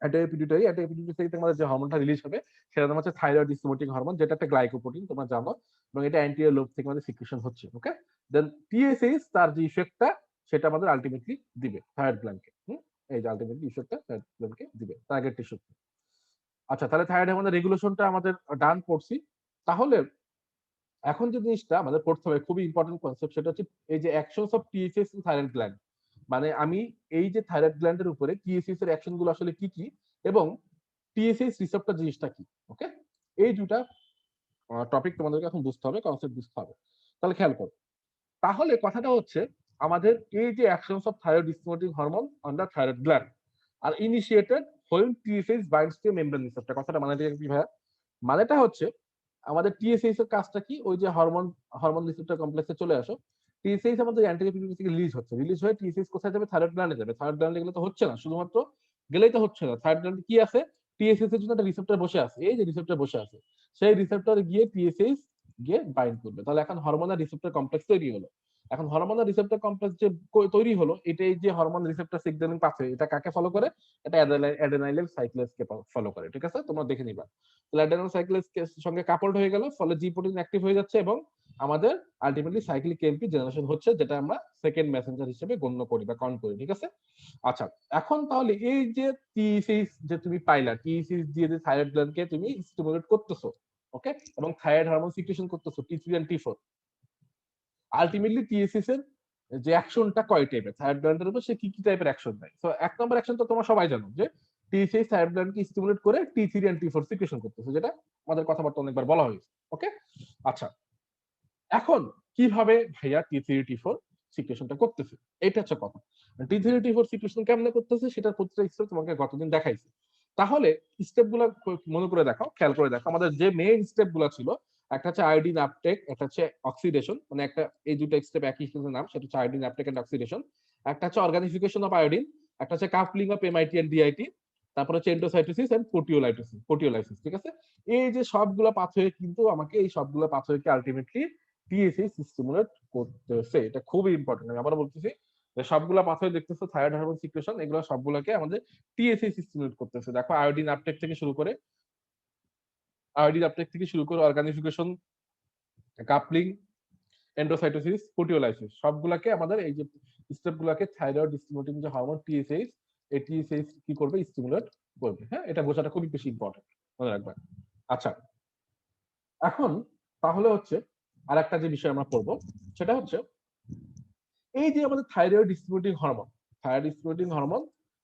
অ্যান্টিপিটিউটারি থেকে আমাদের যে হরমোনটা রিলিজ হবে, সেটা নাম হচ্ছে থাইরয়েড স্টিমুলেটিং হরমোন, যেটা একটা গ্লাইকোপ্রোটিন, তোমরা জানো, এবং এটা অ্যান্টিরিয়র লোব থেকে আমাদের সিক্রেশন হচ্ছে। ওকে, দেন টিএসএইচ তার যে ইফেক্টটা সেটা আমাদের আলটিমেটলি দিবে থাইরয়েড গ্ল্যান্ডকে। এই যে আলটিমেটলি ইফেক্টটা থাইরয়েড গ্ল্যান্ডকে দিবে, টার্গেট টিস্যু। আচ্ছা, তাহলে থাইরয়েড হরমোনের রেগুলেশনটা আমাদের ডান করছি। তাহলে এখন যে জিনিসটা আমাদের পড়তে হবে, খুবই ইম্পর্টেন্ট কনসেপ্ট, সেটা হচ্ছে এই যে actions of TSS in thyroid gland. মানে আমি এই যে থাইরয়েড গ্ল্যান্ডের উপরে টিএসএস এর অ্যাকশন গুলো আসলে কি কি, এবং টিএসএস রিসেপ্টর জিনিসটা কি। ওকে, এই দুটা টপিক তোমাদেরকে এখন বুঝতে হবে, কনসেপ্ট বুঝতে হবে। তাহলে খেয়াল করো, তাহলে কথাটা হচ্ছে, আমাদের এই যে actions of thyroid stimulating hormone on the thyroid gland are initiated when TSS binds to membrane receptor. কথাটা মানে কি ভাইয়া? মানেটা হচ্ছে, আমাদের টিএসএইচ এর কাজটা কি, ওই যে হরমোন রিসেপ্টর কমপ্লেক্সে চলে আসো, টিএসএইচ আমাদের অ্যান্টিপিটিউটারি থেকে রিলিজ হচ্ছে, রিলিজ হয়ে টিএসএইচ কোথায় যাবে, থাইরয়েড গ্ল্যান্ডে যাবে। থাইরয়েড গ্ল্যান্ডে গেলে তো হচ্ছে না, শুধুমাত্র গেলেই তো হচ্ছে না, থাইরয়েড গ্ল্যান্ডে কি আছে, টিএসএইচ এর জন্য একটা রিসেপ্টর বসে আছে, এই যে রিসেপ্টর বসে আছে, সেই রিসেপ্টরে গিয়ে টিএসএইচ গিয়ে বাইন্ড করবে। তাহলে এখন হরমোনাল রিসেপ্টর কমপ্লেক্স তৈরি হলো। এখন হরমোনাল রিসেপ্টর কমপ্লেক্স যে তৈরি হলো, এটাই যে হরমোন রিসেপ্টর সিগন্যালিং পাথওয়ে, এটা কাকে ফলো করে? এটা অ্যাডেনাইল সাইক্লেসকে ফলো করে। ঠিক আছে, তোমরা দেখে নিবা। তাহলে অ্যাডেনাইল সাইক্লেসের সঙ্গে কাপলড হয়ে গেল, ফলে জি প্রোটিন অ্যাক্টিভ হয়ে যাচ্ছে এবং আমাদের আলটিমেটলি সাইক্লিক এমপি জেনারেশন হচ্ছে, যেটা আমরা সেকেন্ড মেসেঞ্জার হিসেবে গণ্য করি বা কাউন্ট করি। ঠিক আছে, আচ্ছা এখন তাহলে এই যে টি6 যে তুমি পাইলা, টি6 দিয়ে যে থাইরয়েড গ্ল্যান্ডকে তুমি স্টিমুলেট করতেছো, ওকে, এবং থাইরয়েড হরমোন সিক্রেশন করতেছো টি3 এন্ড টি4, আলটিমেটলি টিএসএস এর যে অ্যাকশনটা কয় টাইপের থাইরয়েড গ্ল্যান্ডের উপর, সে কি কি টাইপের অ্যাকশন দেয়। সো এক নম্বর অ্যাকশন তো তোমরা সবাই জানো, যে টি6 থাইরয়েড গ্ল্যান্ডকে স্টিমুলেট করে টি3 এন্ড টি4 সিক্রেশন করতেছে, যেটা আমাদের কথাবার্তা অনেকবার বলা হয়েছে। ওকে, আচ্ছা এখন কিভাবে ভাইয়া টি3 টি4 সিক্রেশনটা করতেছে, এটা হচ্ছে কথা। টি3 টি4 সিক্রেশন কেমনে করতেছে সেটার প্রত্যেকটা স্টেপ তোমাকে গতদিন দেখাইছি। তাহলে স্টেপ গুলো মনে করে দেখো, খেয়াল করে দেখো, আমাদের যে মেইন স্টেপ গুলো ছিল, একটা হচ্ছে আয়োডিন আপটেক, একটা হচ্ছে অক্সিডেশন, মানে একটা এই দুটো স্টেপ একই নাম, সেটা হচ্ছে আয়োডিন আপটেক এন্ড অক্সিডেশন। একটা হচ্ছে অর্গানিফিকেশন অফ আয়োডিন, একটা হচ্ছে coupling of MIT and DIT, তারপর হচ্ছে এন্ডোসাইটোসিস এন্ড প্রোটিওলাইসিস। ঠিক আছে, এই যে সবগুলো পাথওয়ে কিন্তু আমাকে এই সবগুলো পাথওয়েকে আলটিমেটলি টিএসএইচ স্টিমুলেট করতেছে। এটা খুবই ইম্পর্টেন্ট, আমি আবার বলতেছি যে সবগুলা পাথওয়ে দেখতেছো থাইরয়েড হরমোন সিক্রেশন, এগুলো সবগুলোকে আমাদের টিএসএইচ স্টিমুলেট করতেছে। দেখো আয়োডিন আপটেক থেকে শুরু করে অর্গানিফিকেশন, কাপলিং, এন্ডোসাইটোসিস, প্রোটিওলাইসিস, সবগুলাকে আমাদের এই যে স্টেপ গুলাকে থাইরয়েড স্টিমুলেটিং যে হরমোন টিএসএইচ, এই টিএসএইচ কি করবে? স্টিমুলেট করবে। হ্যাঁ, এটা বোঝাটা খুবই বেশি ইম্পর্টেন্ট, মনে রাখবা। আচ্ছা এখন তাহলে হচ্ছে আর একটা যে বিষয় আমরা পড়বো, সেটা হচ্ছে এই যে আমাদের থাইরয়েড স্টিমুলেটিং হরমোন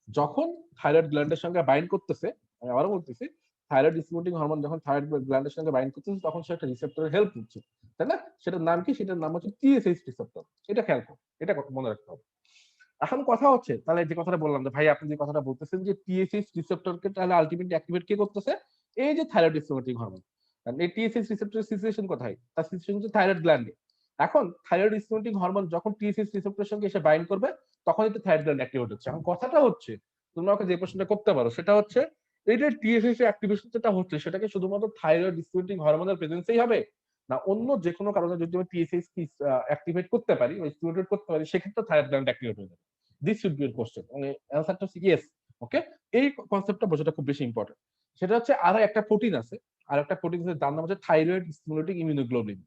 যখন থাইরয়েড গ্ল্যান্ডের সঙ্গে বাইন্ড করতেছে, আমি আবারও বলতেছি, থাইরয়েড স্টিমুলেটিং হরমোন যখন থাইরয়েড গ্ল্যান্ডের সঙ্গে বাইন্ড করতেছে, তখন সে একটা রিসেপ্টরের হেল্প নিচ্ছে, তাই না? সেটার নাম কি? সেটার নাম হচ্ছে টিএসএইচ রিসেপ্টর। এটা খেয়াল করো, এটা মনে রাখতে হবে। এখন কথা হচ্ছে, তাহলে যে কথাটা বললাম, যে ভাই আপনি যে কথাটা বলতেছেন যে টিএসএইচ রিসেপ্টরকে তাহলে আলটিমেটলি অ্যাক্টিভেট কে করতেছে? এই যে থাইরয়েড স্টিমুলেটিং হরমোন। কারণ এই টিএসএইচ রিসেপ্টরের সিচুয়েশন কোথায়? তার সিচুয়েশন হচ্ছে থাইরয়েড গ্ল্যান্ডে। এখন থাইরয়েড স্টিমুলেটিং হরমোন যখন টিএসএইচ রিসেপ্টরের সঙ্গে এসে বাইন্ড করবে, তখন এটা থাইরয়েড গ্ল্যান্ড অ্যাক্টিভেট হচ্ছে। এখন কথাটা হচ্ছে, তোমরা আমাকে যে প্রশ্নটা করতে পারো সেটা হচ্ছে, এই যে টিএসএইচ অ্যাক্টিভেশন যেটা হচ্ছে, সেটাকে শুধুমাত্র থাইরয়েড স্টিমুলেটিং হরমোনের প্রেজেন্সেই হবে, না অন্য যে কোনো কারণে যদি আমি টিএসএইচ কি অ্যাক্টিভেট করতে পারি বা স্টিমুলেট করতে পারি, সেক্ষেত্রে থাইরয়েড গ্ল্যান্ড অ্যাক্টিভেট হয়ে যাবে? দিস শুড বি এর কোশ্চেন, মানে অ্যানসারটা হচ্ছে ইয়েস। ওকে, এই কনসেপ্টটা বোঝাটা খুব বেশি ইম্পর্টেন্ট। সেটা হচ্ছে আরো একটা প্রোটিন আছে, যার নাম হচ্ছে thyroid stimulating immunoglobulin.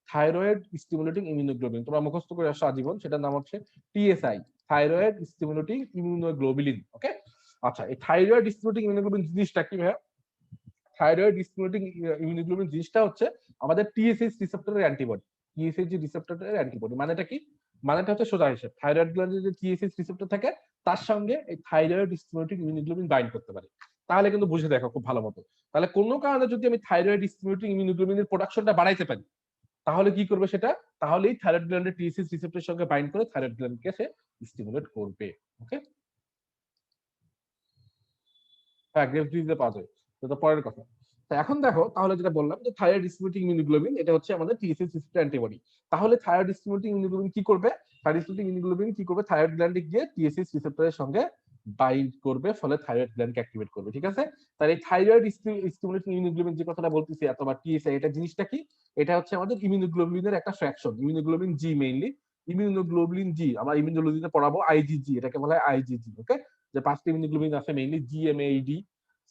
Thyroid stimulating immunoglobulin তোমরা মুখস্থ করে আসছো আজীবন, সেটার নাম হচ্ছে টিএসআই, থাইরয়েড স্টিমুলেটিং ইমিউনোগ্লোবিলিন। ওকে, আচ্ছা এই থাইরয়েড স্টিমুলেটিং ইমিউনোগ্লোবিন জিনিসটা কি ভাইয়া? থাইরয়েড স্টিমুলেটিং ইমিউনোগ্লোবিন জিনিসটা হচ্ছে আমাদের টিএসএইচ রিসেপ্টরের অ্যান্টিবডি। টিএসএইচ রিসেপ্টরের অ্যান্টিবডি মানেটা কি? মানেটা হচ্ছে সোজা হিসেব, থাইরয়েড গ্ল্যান্ডে যে টিএসএইচ রিসেপ্টর থাকে, তার সঙ্গে এই থাইরয়েড স্টিমুলেটিং ইমিউনোগ্লোবিন বাইন্ড করতে পারে। তাহলে কিন্তু বুঝে দেখো খুব ভালো মতো, তাহলে কোনো কারণে যদি আমি থাইরয়েড স্টিমুলেটিং ইমিউনোগ্লোবিনের প্রোডাকশনটা বাড়াইতে পারি, তাহলে কি করবে সেটা? তাহলেই থাইরয়েড গ্ল্যান্ডের টিএসএইচ রিসেপ্টরের সঙ্গে বাইন্ড করে থাইরয়েড গ্ল্যান্ডকে সে স্টিমুলেট করবে। ওকে, হ্যাঁ গ্রেভ ডিজিজে পাওয়া যায়, তো পরের কথা। তো এখন দেখো, তাহলে যেটা বললাম যে থাইরয়েড স্টিমুলেটিং ইমিউনোগ্লোবিন, এটা হচ্ছে আমাদের টিএসএইচ রিসেপ্টর অ্যান্টিবডি। তাহলে থাইরয়েড স্টিমুলেটিং ইমিউনোগ্লোবিন কি করবে? থাইরয়েড স্টিমুলেটিং ইমিউনোগ্লোবিন কি করবে? থাইরয়েড গ্ল্যান্ডে গিয়ে টিএসএইচ রিসেপ্টরের সঙ্গে বাইন্ড করবে, ফলে থাইরয়েড গ্ল্যান্ডকে অ্যাক্টিভেট করবে। ঠিক আছে, তাহলে এই থাইরয়েড স্টিমুলেটিং ইমিউনোগ্লোবিন যে কথাটা বলতেছি অথবা টিএসআই, এটা জিনিসটা কি? এটা হচ্ছে আমাদের ইমিউনোগ্লোবিনের একটা ফ্র্যাকশন, ইমিউনোগ্লোবিন জি মেইনলি। ইমিউনোগ্লোবিন জি আমরা ইমিউনোলজিতে পড়াবো আইজিজি, এটাকে বলা হয় আইজিজি। ওকে, যে পাঁচটা ইমিউনোগ্লোবিন আছে মেইনলি জিএমএইডি।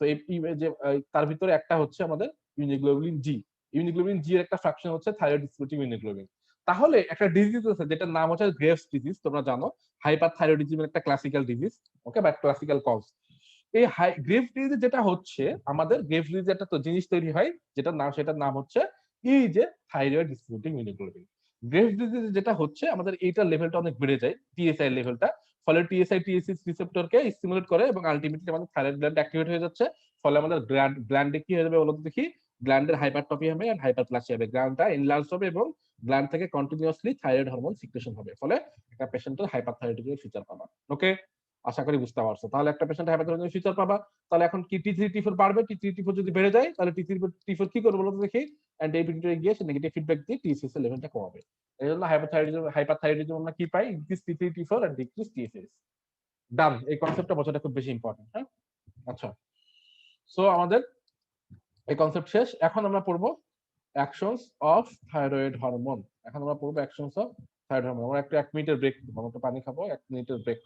তো এই যে তার ভিতরে একটা হচ্ছে আমাদের ইমিউনোগ্লোবিন জি। ইমিউনোগ্লোবিন জি এর একটা ফ্র্যাকশন হচ্ছে থাইরয়েড স্টিমুলেটিং ইমিউনোগ্লোবিন। তাহলে একটা ডিজিজ আছে যেটার নাম হচ্ছে গ্রেভস ডিজিজ, তোমরা জানো হাইপারথাইরয়েডিজম একটা ক্লাসিক্যাল ডিজিজ। ওকে, বা ক্লাসিক্যাল কজ। এই গ্রেভ ডিজিজ যেটা হচ্ছে, আমাদের গ্রেভ ডিজিজ একটা তো জিনিস তৈরি হয়, যেটার নাম, সেটার নাম হচ্ছে এই যে thyroid stimulating immunoglobulin. Grave disease যেটা হচ্ছে আমাদের এইটার লেভেলটা অনেক বেড়ে যায়, টিএসআই লেভেলটা, ফলে টিএসআই টিএসএইচ রিসেপ্টরকে স্টিমুলেট করে এবং আলটিমেটলি আমাদের থাইরয়েড গ্ল্যান্ড অ্যাক্টিভেট হয়ে যাচ্ছে। ফলে আমাদের গ্ল্যান্ডে কি হয়ে যাবে বলতো দেখি? গ্ল্যান্ডের হাইপারট্রফি হবে এন্ড হাইপারপ্লাসিয়া হবে, গ্ল্যান্ডটা এনলার্জ হবে এবং গ্ল্যান্ড থেকে কন্টিনিউয়াসলি থাইরয়েড হরমোন সিক্রেশন হবে, ফলে একটা পেশেন্টের হাইপারথাইরয়েডিজমের ফিচার পাবা। ওকে, আশা করি বুঝতে পারছো। তাহলে একটা পেশেন্ট হাইপারথাইরয়েডিজমের ফিচার পাবা, তাহলে এখন কি টি3 টি4 বাড়বে? টি3 টি4 যদি বেড়ে যায়, তাহলে টি3 টি4 কি করবে বলতো দেখি? অ্যান্টিবায়োটিকে গিয়ে সে নেগেটিভ ফিডব্যাক দিয়ে টিএসএইচ এর লেভেলটা কমাবে। এই জন্য হাইপারথাইরয়েডিজম আমরা কি পাই? ইনক্রিজ টি3 টি4 এন্ড ডিক্রিজ টিএসএইচ। ডান, এই কনসেপ্টটা বোঝাটা খুব বেশি ইম্পর্টেন্ট। হ্যাঁ, আচ্ছা, সো আমাদের এই কনসেপ্ট শেষ। এখন আমরা পড়বো অ্যাকশনস অফ থাইরয়েড হরমোন। এখন আমরা পড়বো অ্যাকশনস অফ থাইরয়েড হরমোন। আমরা একটা 1 মিনিটের ব্রেক দিব, আমরা পানি খাবো, 1 মিনিটের ব্রেক।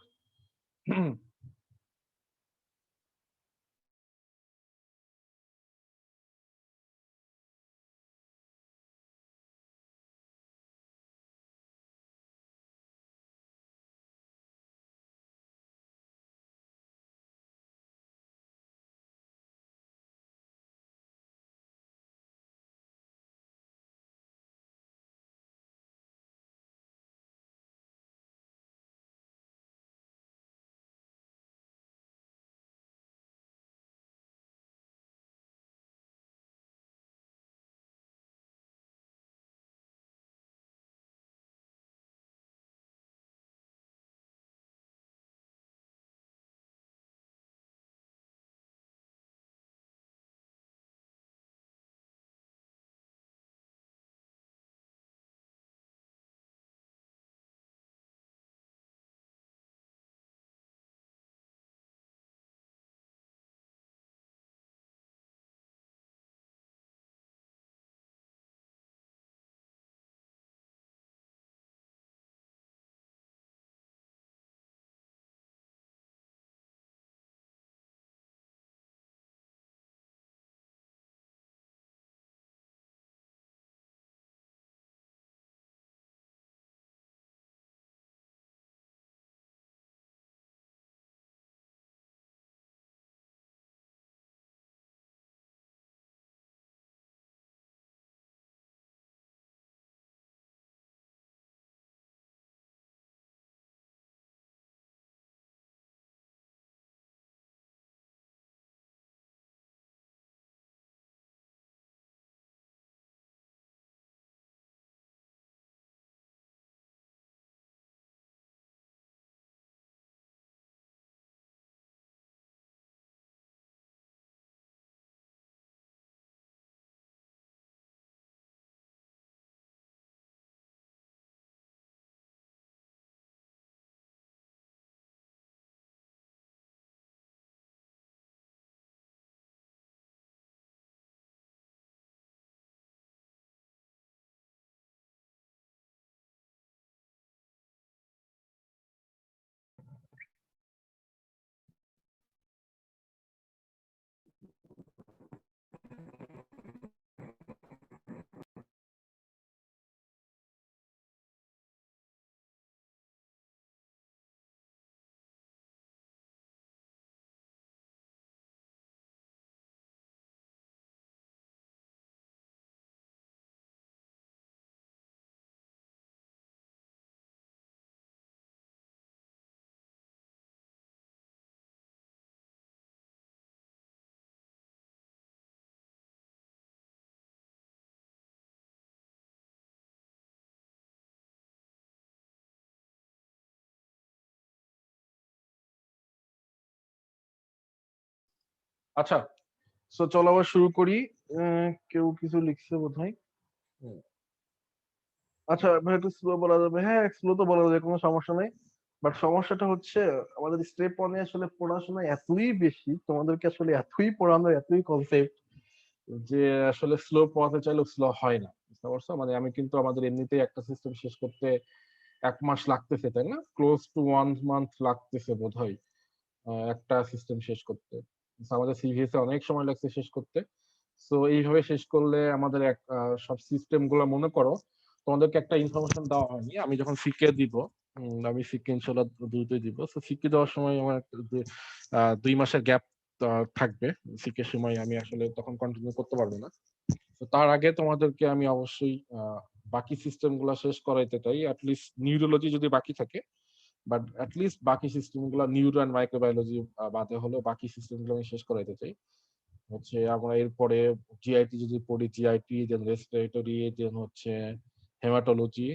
আচ্ছা, সো চলো আবার শুরু করি। কেউ কিছু লিখছে বোধহয়। আচ্ছা ভাই, একটু স্লো বলা যাবে? হ্যাঁ, স্লো তো বলা যাবে, কোনো সমস্যা নেই। বাট সমস্যাটা হচ্ছে আমাদের স্টেপ ওয়ানে আসলে পড়াশোনা এতই বেশি, তোমাদেরকে আসলে এতই পড়ানো, এতই কনসেপ্ট, যে আসলে স্লো পড়াতে চাইলেও স্লো হয় না, বুঝতে পারছো? মানে আমি কিন্তু আমাদের এমনিতেই একটা সিস্টেম শেষ করতে 1 মাস লাগতেছে, তাই না? ক্লোজ টু 1 মান্থ লাগতেছে বোধহয় একটা সিস্টেম শেষ করতে। So, আমাদের সিভিএস এ অনেক সময় লাগছে শেষ করতে। সো এইভাবে শেষ করলে আমাদের সব সিস্টেম গুলো, মনে করো তোমাদেরকে একটা ইনফরমেশন দেওয়া হয়নি, আমি যখন সিকে দিব, আমি সিকে ইনশাল্লাহ দ্রুতই দিব। তো সিকে দেওয়ার সময় আমার 2 মাসের গ্যাপ থাকবে। সিকে সময় আমি আসলে তখন কন্টিনিউ করতে পারবো না। তো তার আগে তোমাদেরকে আমি অবশ্যই বাকি সিস্টেম গুলা শেষ করাইতে চাই, অ্যাটলিস্ট নিউরোলজি যদি বাকি থাকে, বাট অ্যাটলিস্ট বাকি সিস্টেম গুলো, নিউরো অ্যান্ড মাইক্রোবায়োলজি বাদে হলেও বাকি সিস্টেম গুলো আমি শেষ করাইতে চাই। হচ্ছে আমরা এরপরে জিআইটি যদি পড়ি, জিআইটি, দেন রেসপিরেটরি, দেন হচ্ছে haematology,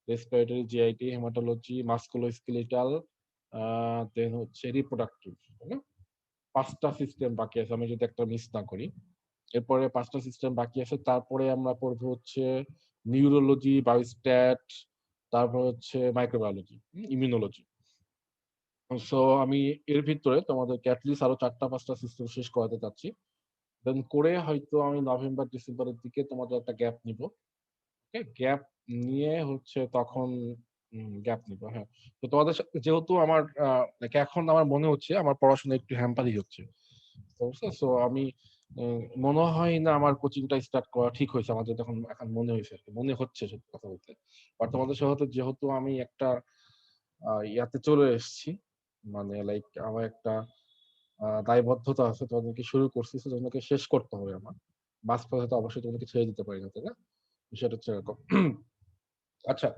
respiratory, GIT, haematology, musculoskeletal, then হচ্ছে রিপ্রোডাক্টিভ, তাই না? 5টা সিস্টেম বাকি আছে, আমি যদি একটা মিস না করি। এরপরে 5টা সিস্টেম বাকি আছে, তারপরে আমরা পড়বো হচ্ছে নিউরোলজি, বায়োস্ট্যাট, তারপর হচ্ছে মাইক্রোবায়োলজি, ইমিউনোলজি। সো আমি এর ভিতরে তোমাদেরকে অ্যাটলিস্ট আরো 4টা 5টা সিস্টেম শেষ করাতে চাচ্ছি। দেন করে হয়তো আমি নভেম্বর ডিসেম্বরের দিকে তোমাদের একটা গ্যাপ নিব। ওকে, গ্যাপ নিয়ে হচ্ছে তখন গ্যাপ নিব। হ্যাঁ, তো তোমাদের সাথে যেহেতু আমার এখন আমার মনে হচ্ছে আমার পড়াশোনা একটু হ্যাম্পারই হচ্ছে, বুঝছো? সো আমি মনে হয় না আমার কোচিংটা স্টার্ট করা ঠিক হয়েছে। আমার যেটা এখন এখন মনে হয়েছে আর কি, মনে হচ্ছে সত্যি কথা বলতে। আর তোমাদের সাথে যেহেতু আমি একটা ইয়াতে চলে এসেছি, মানে লাইক আমার একটা দায়বদ্ধতা আছে, তোমাদেরকে শুরু করছি, তো তোমাদেরকে শেষ করতে হবে আমার। মাঝপথে তো অবশ্যই তোমাদেরকে ছেড়ে দিতে পারি না, তাই না? বিষয়টা হচ্ছে এরকম। আচ্ছা,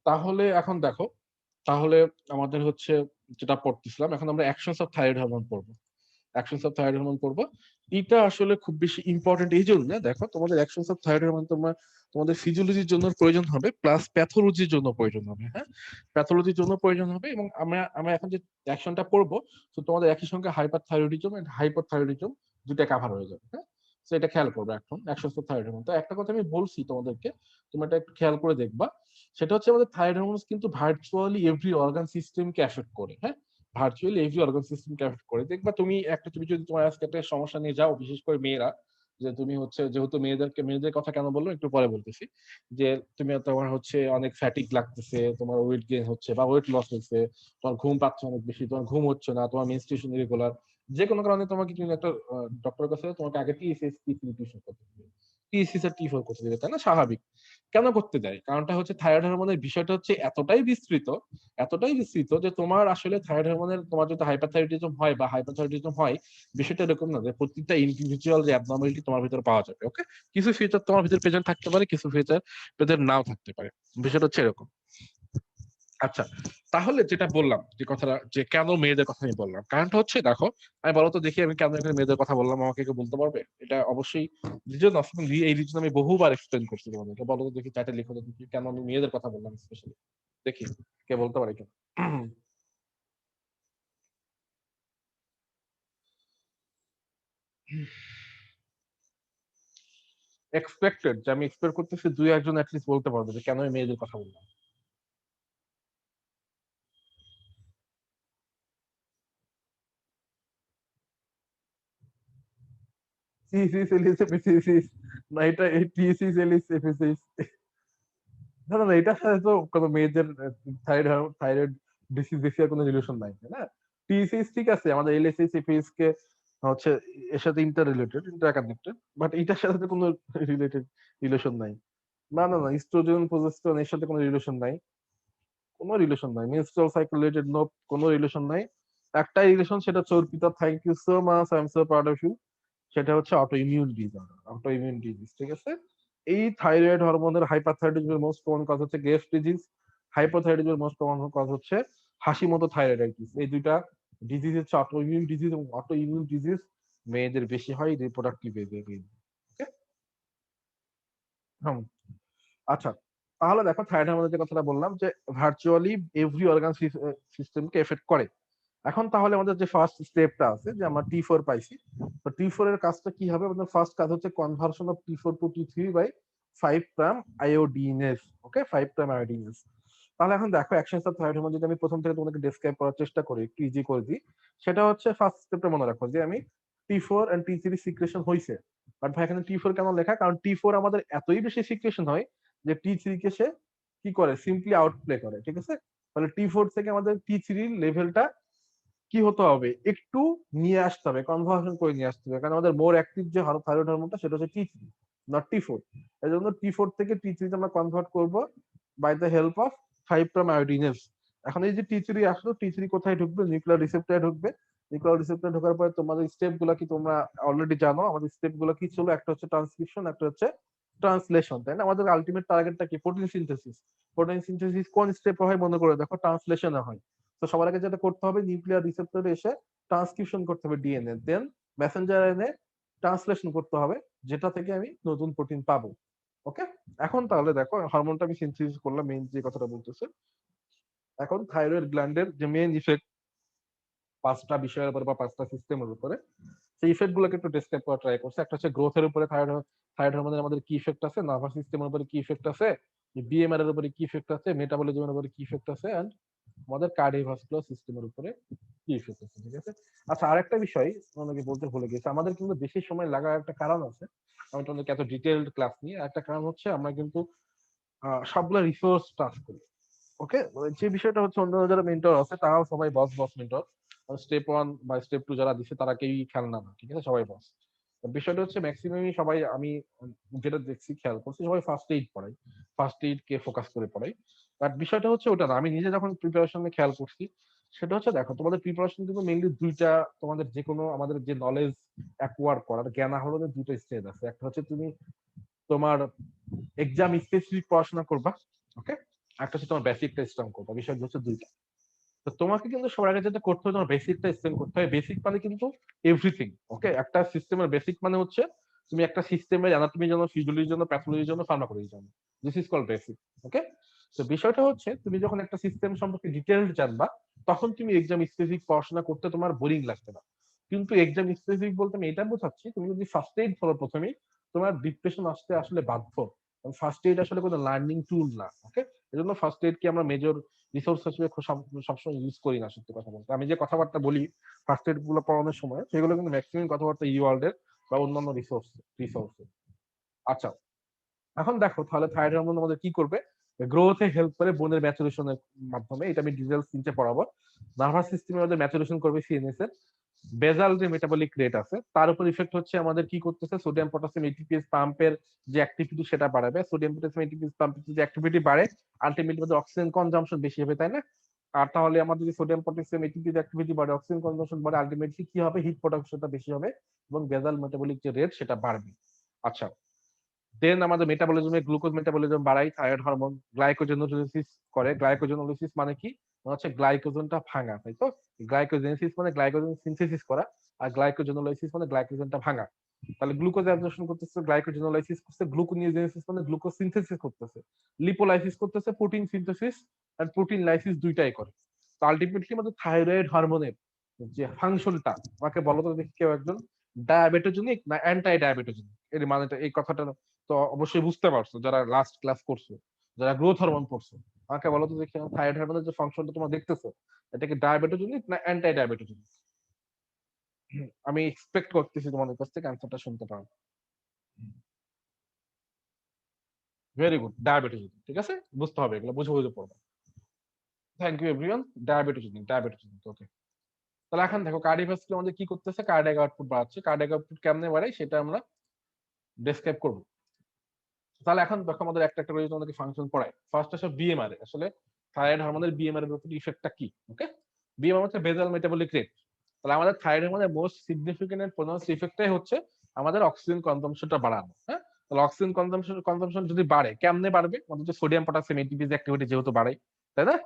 তাহলে এখন দেখো, তাহলে আমাদের হচ্ছে যেটা পড়তেছিলাম, এখন আমরা অ্যাকশনস অফ থাইরয়েড হরমোন পড়বো। অ্যাকশনস অফ থাইরয়েড হরমোন পড়বো। এটা আসলে খুব বেশি ইম্পর্টেন্ট এই জন্য, দেখো তোমাদের অ্যাকশনস অফ থাইরয়েড হরমোন তোমাদের ফিজিওলজির জন্য প্রয়োজন হবে, প্লাস প্যাথোলজির জন্য প্রয়োজন হবে। হ্যাঁ, প্যাথোলজির জন্য প্রয়োজন হবে। এবং আমরা আমরা এখন যে অ্যাকশনটা পড়বো, তো তোমাদের একই সঙ্গে হাইপার থাইরয়েডিজম এন্ড হাইপোথাইরয়েডিজম দুটা কভার হয়ে যাবে। হ্যাঁ, তো এটা খেয়াল করবে এখন অ্যাকশনস অফ থাইরয়েড হরমোন। তো একটা কথা আমি বলছি তোমাদেরকে, তুমি এটা একটু খেয়াল করে দেখবা। সেটা হচ্ছে আমাদের থাইরয়েড হরমোনস কিন্তু ভার্চুয়ালি এভরি অর্গান সিস্টেমকে এফেক্ট করে। হ্যাঁ, ভার্চুয়ালি এভরি অর্গান সিস্টেমকে এফেক্ট করে। দেখবা তুমি যদি তোমার আজকে একটা সমস্যা নিয়ে যাও, বিশেষ করে মেয়েরা, যে তুমি হচ্ছে, যেহেতু মেয়েদের কথা কেন বললো একটু পরে বলতেছি, যে তোমার হচ্ছে অনেক ফ্যাটিক লাগতেছে, তোমার ওয়েট গেইন হচ্ছে বা ওয়েট লস হচ্ছে, তোমার ঘুম পাচ্ছে অনেক বেশি, তোমার ঘুম হচ্ছে না, তোমার মেনস্ট্রুয়েশন ইরেগুলার, যে কোনো কারণে তোমাকে কিন্তু একটা ডক্টরের কাছে তোমাকে আগে টিএসএস টি3 টিউশন করতে হবে, টিএসএস আর টি4 করতে দেবে, তাই না? স্বাভাবিক। কেন করতে দেয়? কারণটা হচ্ছে থাইরয়েড হরমোনের বিষয়টা হচ্ছে এতটাই বিস্তৃত যে তোমার আসলে থাইরয়েড হরমোনের, তোমার যদি হাইপারথাইরয়েডিজম হয় বা হাইপারথাইরয়েডিজম হয়, বিষয়টা এরকম না যে প্রত্যেকটা ইন্ডিভিজুয়াল যে অ্যাবনর্মালিটি তোমার ভিতরে পাওয়া যাবে। ওকে, কিছু ফিচার তোমার ভিতরে প্রেজেন্ট থাকতে পারে, কিছু ফিচার প্রেজেন্ট নাও থাকতে পারে। বিষয়টা হচ্ছে এরকম। আচ্ছা, তাহলে যেটা বললাম, যে কথাটা, যে কেন মেয়েদের কথা আমি বললাম, কারণটা হচ্ছে দেখো, আমি বলো তো দেখি, আমি কেন এখানে মেয়েদের কথা বললাম, আমাকে কেউ বলতে পারবে? এটা অবশ্যই রিজন আছে, এই রিজন আমি বহুবার এক্সপ্লেন করছি তোমাদেরকে। বলো তো দেখি, চাইটা লিখো তো দেখি কেন আমি মেয়েদের কথা বললাম স্পেশালি, দেখি কে বলতে পারে কেন। এক্সপেক্টেড, যে আমি এক্সপেক্ট করতেছি দুই একজন অ্যাটলিস্ট বলতে পারবে যে কেন আমি মেয়েদের কথা বললাম। সি সি সেলিস এপিসিস, না এটা এই টি সি সেলিস এপিসিস। না না না, এটার সাথে তো কোনো মেয়েদের থাইরয়েড ডিসিজ ডিসির কোনো রিলেশন নাই, তাই না? টিসিস ঠিক আছে, আমাদের এলএসএস সিপিএস কে হচ্ছে এর সাথে inter related, inter connected, but এটার সাথে তো কোনো রিলেশন নাই। না না না, ইস্ট্রোজেন প্রজেস্টেরন এর সাথে কোনো রিলেশন নাই, কোনো রিলেশন নাই। মেনস্ট্রুয়াল সাইকেল রিলেটেড নো, কোনো রিলেশন নাই। একটাই রিলেশন, সেটা হচ্ছে Arpita, thank you so much, I am so proud of you. সেটা হচ্ছে auto immune disorder, auto immune disease, ঠিক আছে? এই থাইরয়েড হরমোনের হাইপারথাইরয়েডিজমের মোস্ট কমন কজ হচ্ছে গ্যাস ডিজিজ, হাইপোথাইরয়েডিজমের মোস্ট কমন কজ হচ্ছে হাসিমতো থাইরয়েডাইটিস। এই দুইটা ডিজিজ হচ্ছে অটো ইমিউন ডিজিজ, এবং অটো ইমিউন ডিজিজ মেয়েদের বেশি হয় রিপ্রোডাক্টিভ এজে। ওকে, হুম, আচ্ছা, তাহলে দেখো থাইরয়েড হরমোনের যে কথাটা বললাম, যে ভার্চুয়ালি এভরি অর্গান সিস্টেমকে এফেক্ট করে। এখন তাহলে আমাদের যে ফার্স্ট স্টেপটা আছে, যে আমরা টি4 পাইছি, তো টি4 এর কাজটা কি হবে? আমাদের ফার্স্ট কাজ হচ্ছে কনভার্সন অফ টি4 to T three by 5 prime iodinase. Okay, 5 prime iodinase. তাহলে এখন দেখো অ্যাকশনস অফ থাইরয়েড হরমোন যদি আমি প্রথম থেকে তোমাদেরকে ডেসক্রাইব করার চেষ্টা করি, একটু ইজি করে দিই। সেটা হচ্ছে ফার্স্ট স্টেপটা মনে রাখো, যে আমি টি4 এন্ড টি3 সিক্রেশন হইছে, বাট ভাই এখানে টি4 কেন লেখা? কারণ টি4 আমাদের এতই বেশি সিক্রেশন হয় যে টি3 কে সে কি করে, সিম্পলি আউটপ্লে করে, ঠিক আছে? তাহলে টি4 থেকে আমাদের টি3 লেভেলটা কি হতে হবে, একটু নিয়ে আসতে হবে, কনভার্সন করে নিয়ে আসতে হবে। কারণ আমাদের মোর অ্যাক্টিভ যে থাইরয়েড হরমোনটা, সেটা হচ্ছে টি3, নট টি4। এই জন্য টি4 থেকে টি3 তে আমরা কনভার্ট করব by the help of 5 prime iodinase. এখন এই যে টি3 আসলো, টি3 কোথায় ঢুকবে? নিউক্লিয়ার রিসেপ্টরে ঢুকবে। নিউক্লিয়ার রিসেপ্টরে ঢোকার পরে তোমাদের স্টেপ গুলা কি তোমরা অলরেডি জানো? আমাদের স্টেপ গুলো কি ছিল? একটা হচ্ছে ট্রান্সক্রিপশন, একটা হচ্ছে ট্রান্সলেশন, তাই না? আমাদের আলটিমেট টার্গেটটা কি? Protein synthesis. প্রোটিন সিনথেসিস কোন স্টেপে হয় মনে করে দেখো? ট্রান্সলেশনে হয়। তো সবার আগে যেটা করতে হবে, নিউক্লিয়ার রিসেপ্টরে এসে ট্রান্সক্রিপশন করতে হবে ডিএনএ, দেন মেসেঞ্জার এনে ট্রান্সলেশন করতে হবে, যেটা থেকে আমি নতুন প্রোটিন পাবো। ওকে, এখন তাহলে দেখো হরমোনটা আমি সিনথেসিস করলাম, মেইন যে কথাটা বলতেছে। এখন থাইরয়েড গ্ল্যান্ডের যে মেইন ইফেক্ট পাঁচটা বিষয়ের উপর বা পাঁচটা সিস্টেমের উপরে, সেই ইফেক্ট গুলোকে একটু ডেসক্রাইব করা ট্রাই করছে। একটা হচ্ছে গ্রোথের উপরে থাইরয়েড হরমোনের আমাদের কি ইফেক্ট আছে, নার্ভাস সিস্টেমের উপরে কি ইফেক্ট আছে, বিএমআর এর উপরে কি ইফেক্ট আছে, মেটাবলিজমের উপরে কি ইফেক্ট আছে, এন্ড আমাদের কার্ডিওভাস্কুলার সিস্টেমের উপরে কি ইফেক্ট আছে, ঠিক আছে। আচ্ছা, আরেকটা বিষয় অনেকে বলতে ভুলে গেছে, আমাদের কিন্তু বেশি সময় লাগার একটা কারণ আছে। আমি তোমাদেরকে এত ডিটেইলড ক্লাস নিয়ে একটা কারণ হচ্ছে আমরা কিন্তু সবগুলো রিসোর্স টাচ করি। ওকে, যে বিষয়টা হচ্ছে অন্য যারা মেন্টর আছে তারাও সবাই বস বস মেন্টর। স্টেপ 1 বা স্টেপ 2 যারা দিচ্ছে তারা কেউই খেয়াল না, ঠিক আছে, সবাই বস। বিষয়টা হচ্ছে ম্যাক্সিমামই সবাই, আমি যেটা দেখছি খেয়াল করছি, সবাই ফার্স্ট এইড পড়াই, ফার্স্ট এইড কে ফোকাস করে পড়াই। বাট বিষয়টা হচ্ছে ওটা না, আমি নিজে যখন প্রিপারেশনে খেয়াল করছি সেটা হচ্ছে, দেখো তোমাদের প্রিপারেশন কিন্তু মেইনলি দুইটা, তোমাদের যে কোনো আমাদের যে নলেজ অ্যাকোয়ার করার জ্ঞান আহরণের দুটো স্টেজ আছে। একটা হচ্ছে তুমি তোমার এক্সাম স্পেসিফিক পড়াশোনা করবা, ওকে, একটা হচ্ছে তোমার বেসিকটা স্ট্রং করবা। বিষয় হচ্ছে দুইটা। তো তোমাকে কিন্তু সবার আগে যেটা করতে হবে, তোমার বেসিকটা স্ট্রং করতে হবে। বেসিক মানে কিন্তু এভরিথিং, ওকে। একটা সিস্টেমের বেসিক মানে হচ্ছে তুমি একটা সিস্টেমের অ্যানাটমির জন্য, ফিজিওলজির জন্য, প্যাথোলজির জন্য, ফার্মাকোলজির জন্য, দিস ইজ কল্ড বেসিক, ওকে। তো বিষয়টা হচ্ছে তুমি যখন একটা সিস্টেম সম্পর্কে ডিটেইলড জানবা তখন তুমি এক্সাম স্পেসিফিক পড়াশোনা করতে তোমার বোরিং লাগবে না। কিন্তু এক্সাম স্পেসিফিক বলতে আমি এটা বোঝাচ্ছি, তুমি যদি ফার্স্ট এইড ধরো প্রথমেই, তোমার ডিপ্রেশন আসতে আসলে বাধ্য। ফার্স্ট এইড আসলে কোনো লার্নিং টুল না, ওকে। এজন্য ফার্স্ট এইড কি আমরা মেজর রিসোর্স হিসেবে সবসময় ইউজ করি না, সত্যি কথা বলতে। আমি যে কথাবার্তা বলি ফার্স্ট এইড গুলো পড়ানোর সময়, সেগুলো কিন্তু ম্যাক্সিমাম কথাবার্তা ই ওয়ার্ল্ড এর বা অন্যান্য রিসোর্স। আচ্ছা, এখন দেখো তাহলে থাইরয়েড হরমোন আমাদের কি করবে, গ্রোথে হেল্প করে, বোনের ম্যাচুরেশনের মাধ্যমে। এটা আমি ডিটেইলস নিচে পড়াবো। নার্ভাস সিস্টেমে আমাদের ম্যাচুরেশন করবে সিএনএস এর। বেজাল যে মেটাবলিক রেট আছে তার উপর ইফেক্ট হচ্ছে আমাদের কি করতেছে, সোডিয়াম পটাসিয়াম এটিপিএস পাম্পের যে অ্যাক্টিভিটি সেটা বাড়াবে। সোডিয়াম পটাসিয়াম এটিপিএস পাম্পের যে অ্যাক্টিভিটি বাড়ে, আলটিমেটলি আমাদের অক্সিজেন কনজাম্পশন বেশি হবে, তাই না? আর তাহলে আমাদের যদি সোডিয়াম পটাসিয়াম এটিপিএস অ্যাক্টিভিটি বাড়ে, অক্সিজেন কনজাম্পশন বাড়ে, আলটিমেটলি কি হবে, হিট প্রোডাকশনটা বেশি হবে এবং বেজাল মেটাবলিক যে রেট সেটা বাড়বে। আচ্ছা, দেন আমাদের মেটাবলিজমে গ্লুকোজ মেটাবলিজম বাড়ায়, থাইরয়েড হরমোন গ্লাইকোজেনোলিসিস করে। গ্লাইকোজেনোলিসিস মানে কি, মানে হচ্ছে গ্লাইকোজেনটা ভাঙা, তাই তো। গ্লাইকোজেনেসিস মানে গ্লাইকোজেন সিনথেসিস করা, আর গ্লাইকোজেনোলাইসিস মানে গ্লাইকোজেনটা ভাঙা। তাহলে গ্লুকোজ অ্যাবজর্পশন করতেছে, গ্লাইকোজেনোলাইসিস করতেছে, গ্লুকোনিওজেনেসিস মানে গ্লুকোজ সিনথেসিস করতেছে, লিপোলাইসিস করতেছে, প্রোটিন সিনথেসিস আর প্রোটিন লাইসিস দুইটাই করে। তো আলটিমেটলি আমাদের থাইরয়েড হরমোনের যে ফাংশনটা, আমাকে বলো তো দেখি কেউ একজন ডায়াবেটোজেনিক না অ্যান্টাই ডায়াবেটোজেনিক, এর মানেটা এই কথাটা তো অবশ্যই বুঝতে পারছো যারা লাস্ট ক্লাস করছো, যারা গ্রোথ হরমোন পড়ছো। আমাকে বলো তো দেখি, থাইরয়েড হরমোনের যে ফাংশনটা তোমরা দেখতেছো, এটা কি ডায়াবেটোজেনিক না অ্যান্টাই ডায়াবেটোজেনিক? আমি এক্সপেক্ট করতেছি তোমাদের কাছ থেকে অ্যান্সারটা শুনতে পারো। ভেরি গুড, ডায়াবেটোজেনিক, ঠিক আছে। বুঝতে হবে, এগুলো বুঝে বুঝে পড়বে। Thank you everyone. Diabetogenic, okay. তাহলে এখন দেখো কার্ডিওভাস্কুলার আমাদের কি করতেছে, কার্ডিয়াক আউটপুট বাড়াচ্ছে। কার্ডিয়াক আউটপুট কেমনে বাড়ে সেটা আমরা ডেসক্রাইব করবো। তাহলে এখন দেখো আমাদের একটা একটা করে তোমাদেরকে ফাংশন পড়ায়। ফার্স্ট আসলে বিএমআর, আসলে থাইরয়েড হরমোনের বিএমআর এর উপর ইফেক্টটা কি, ওকে। বিএমআর হচ্ছে বেজাল মেটাবলিক রেট। তাহলে আমাদের থাইরয়েড হরমোনের মোস্ট সিগনিফিকেন্ট এন্ড প্রোনাউন্সড ইফেক্টটাই হচ্ছে আমাদের অক্সিজেন কনজাম্পশনটা বাড়ানো, হ্যাঁ। তাহলে অক্সিজেন কনজাম্পশন যদি বাড়ে, কেমনে বাড়বে, আমাদের যে সোডিয়াম পটাসিয়াম এটিপিজ অ্যাক্টিভিটি যেহেতু বাড়ে, তাই না।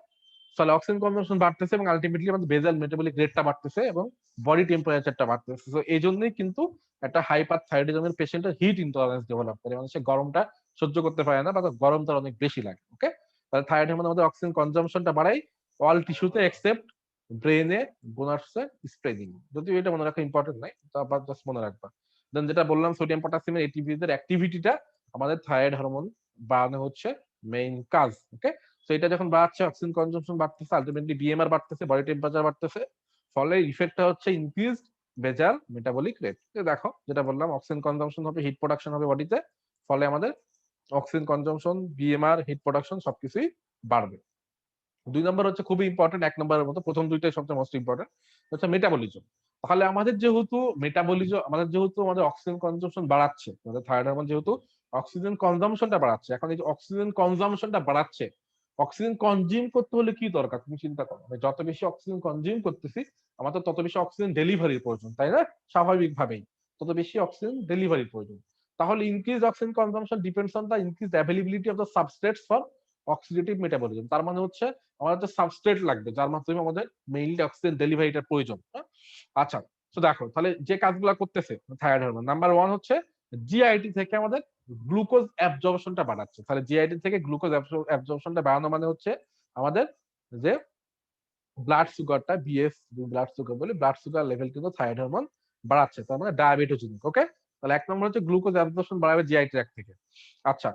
তাহলে অক্সিজেন কনজাম্পশন বাড়তেছে এবং আলটিমেটলি আমাদের বেজাল মেটাবলিক রেটটা বাড়তেছে এবং বডি টেম্পারেচারটা বাড়তেছে। তো এই জন্যই কিন্তু একটা হাইপার থাইরয়েডিজমের পেশেন্টের হিট ইনটলারেন্স ডেভেলপ করে, মানে সে গরমটা সহ্য করতে পারে না বা গরম তার অনেক বেশি লাগে, ওকে। তাহলে থাইরয়েড হরমোন আমাদের অক্সিজেন কনজাম্পশনটা বাড়ায় অল টিস্যুতে এক্সেপ্ট ব্রেনে, বোনাসে, স্প্রেডিং। যদিও এটা মনে রাখা ইম্পর্টেন্ট নাই, তা আবার জাস্ট মনে রাখবা। দেন যেটা বললাম, সোডিয়াম পটাসিয়ামের এটিপিজ এর অ্যাক্টিভিটিটা আমাদের থাইরয়েড হরমোন বাড়ানো হচ্ছে মেইন কাজ, ওকে। তো এটা যখন বাড়ছে, অক্সিজেন কনজাম্পশন বাড়তেছে, আলটিমেটলি বিএমআর বাড়তেছে, বডি টেম্পারেচার বাড়তেছে। ফলে ইফেক্টটা হচ্ছে ইনক্রিজড বেজাল মেটাবলিক রেট। দেখো যেটা বললাম, অক্সিজেন কনজাম্পশন হবে, হিট প্রোডাকশন হবে বডিতে, ফলে আমাদের oxygen consumption, BMR, heat production সবকিছুই বাড়বে। 2 নম্বর হচ্ছে খুবই ইম্পর্টেন্ট, 1 নম্বরের মতো প্রথম দুইটাই সবচেয়ে মোস্ট ইম্পর্টেন্ট, হচ্ছে মেটাবলিজম। তাহলে আমাদের যেহেতু আমাদের অক্সিজেন কনজাম্পশন বাড়াচ্ছে, আমাদের থাইরয়েড হরমোন যেহেতু অক্সিজেন কনজাম্পশনটা বাড়াচ্ছে, এখন এই যে অক্সিজেন কনজাম্পশনটা বাড়াচ্ছে, অক্সিজেন কনজিউম করতে হলে কি দরকার তুমি চিন্তা করো। আমি যত বেশি অক্সিজেন কনজিউম করতেছি, আমাদের তত বেশি অক্সিজেন ডেলিভারির প্রয়োজন, তাই না। স্বাভাবিকভাবেই তত বেশি অক্সিজেন ডেলিভারির প্রয়োজন। তাহলে increase oxygen consumption depends on the increase availability of the substrates for oxidative metabolism. তার মানে হচ্ছে আমাদের তো সাবস্ট্রেট লাগবে যার মাধ্যমে আমাদের মেইনলি অক্সিজেন ডেলিভারিটার প্রয়োজন, হ্যাঁ? আচ্ছা, তো দেখো তাহলে যে কাজগুলো করতেছে থাইরয়েড হরমোন, নাম্বার 1 হচ্ছে জিআইটি থেকে আমাদের গ্লুকোজ অ্যাবজর্পশনটা বাড়াচ্ছে। তাহলে জিআইটি থেকে গ্লুকোজ অ্যাবজর্পশনটা বাড়ানো মানে হচ্ছে আমাদের যে ব্লাড সুগারটা, বিএস ব্লাড সুগার বলে, ব্লাড সুগার লেভেল কিন্তু থাইরয়েড হরমোন বাড়াচ্ছে, তার মানে ডায়াবেটোজেনিক, ওকে। তাহলে 1 নম্বর হচ্ছে গ্লুকোজ অ্যাবজর্পশন বাড়াবে জিআই ট্র্যাক্ট থেকে। আচ্ছা,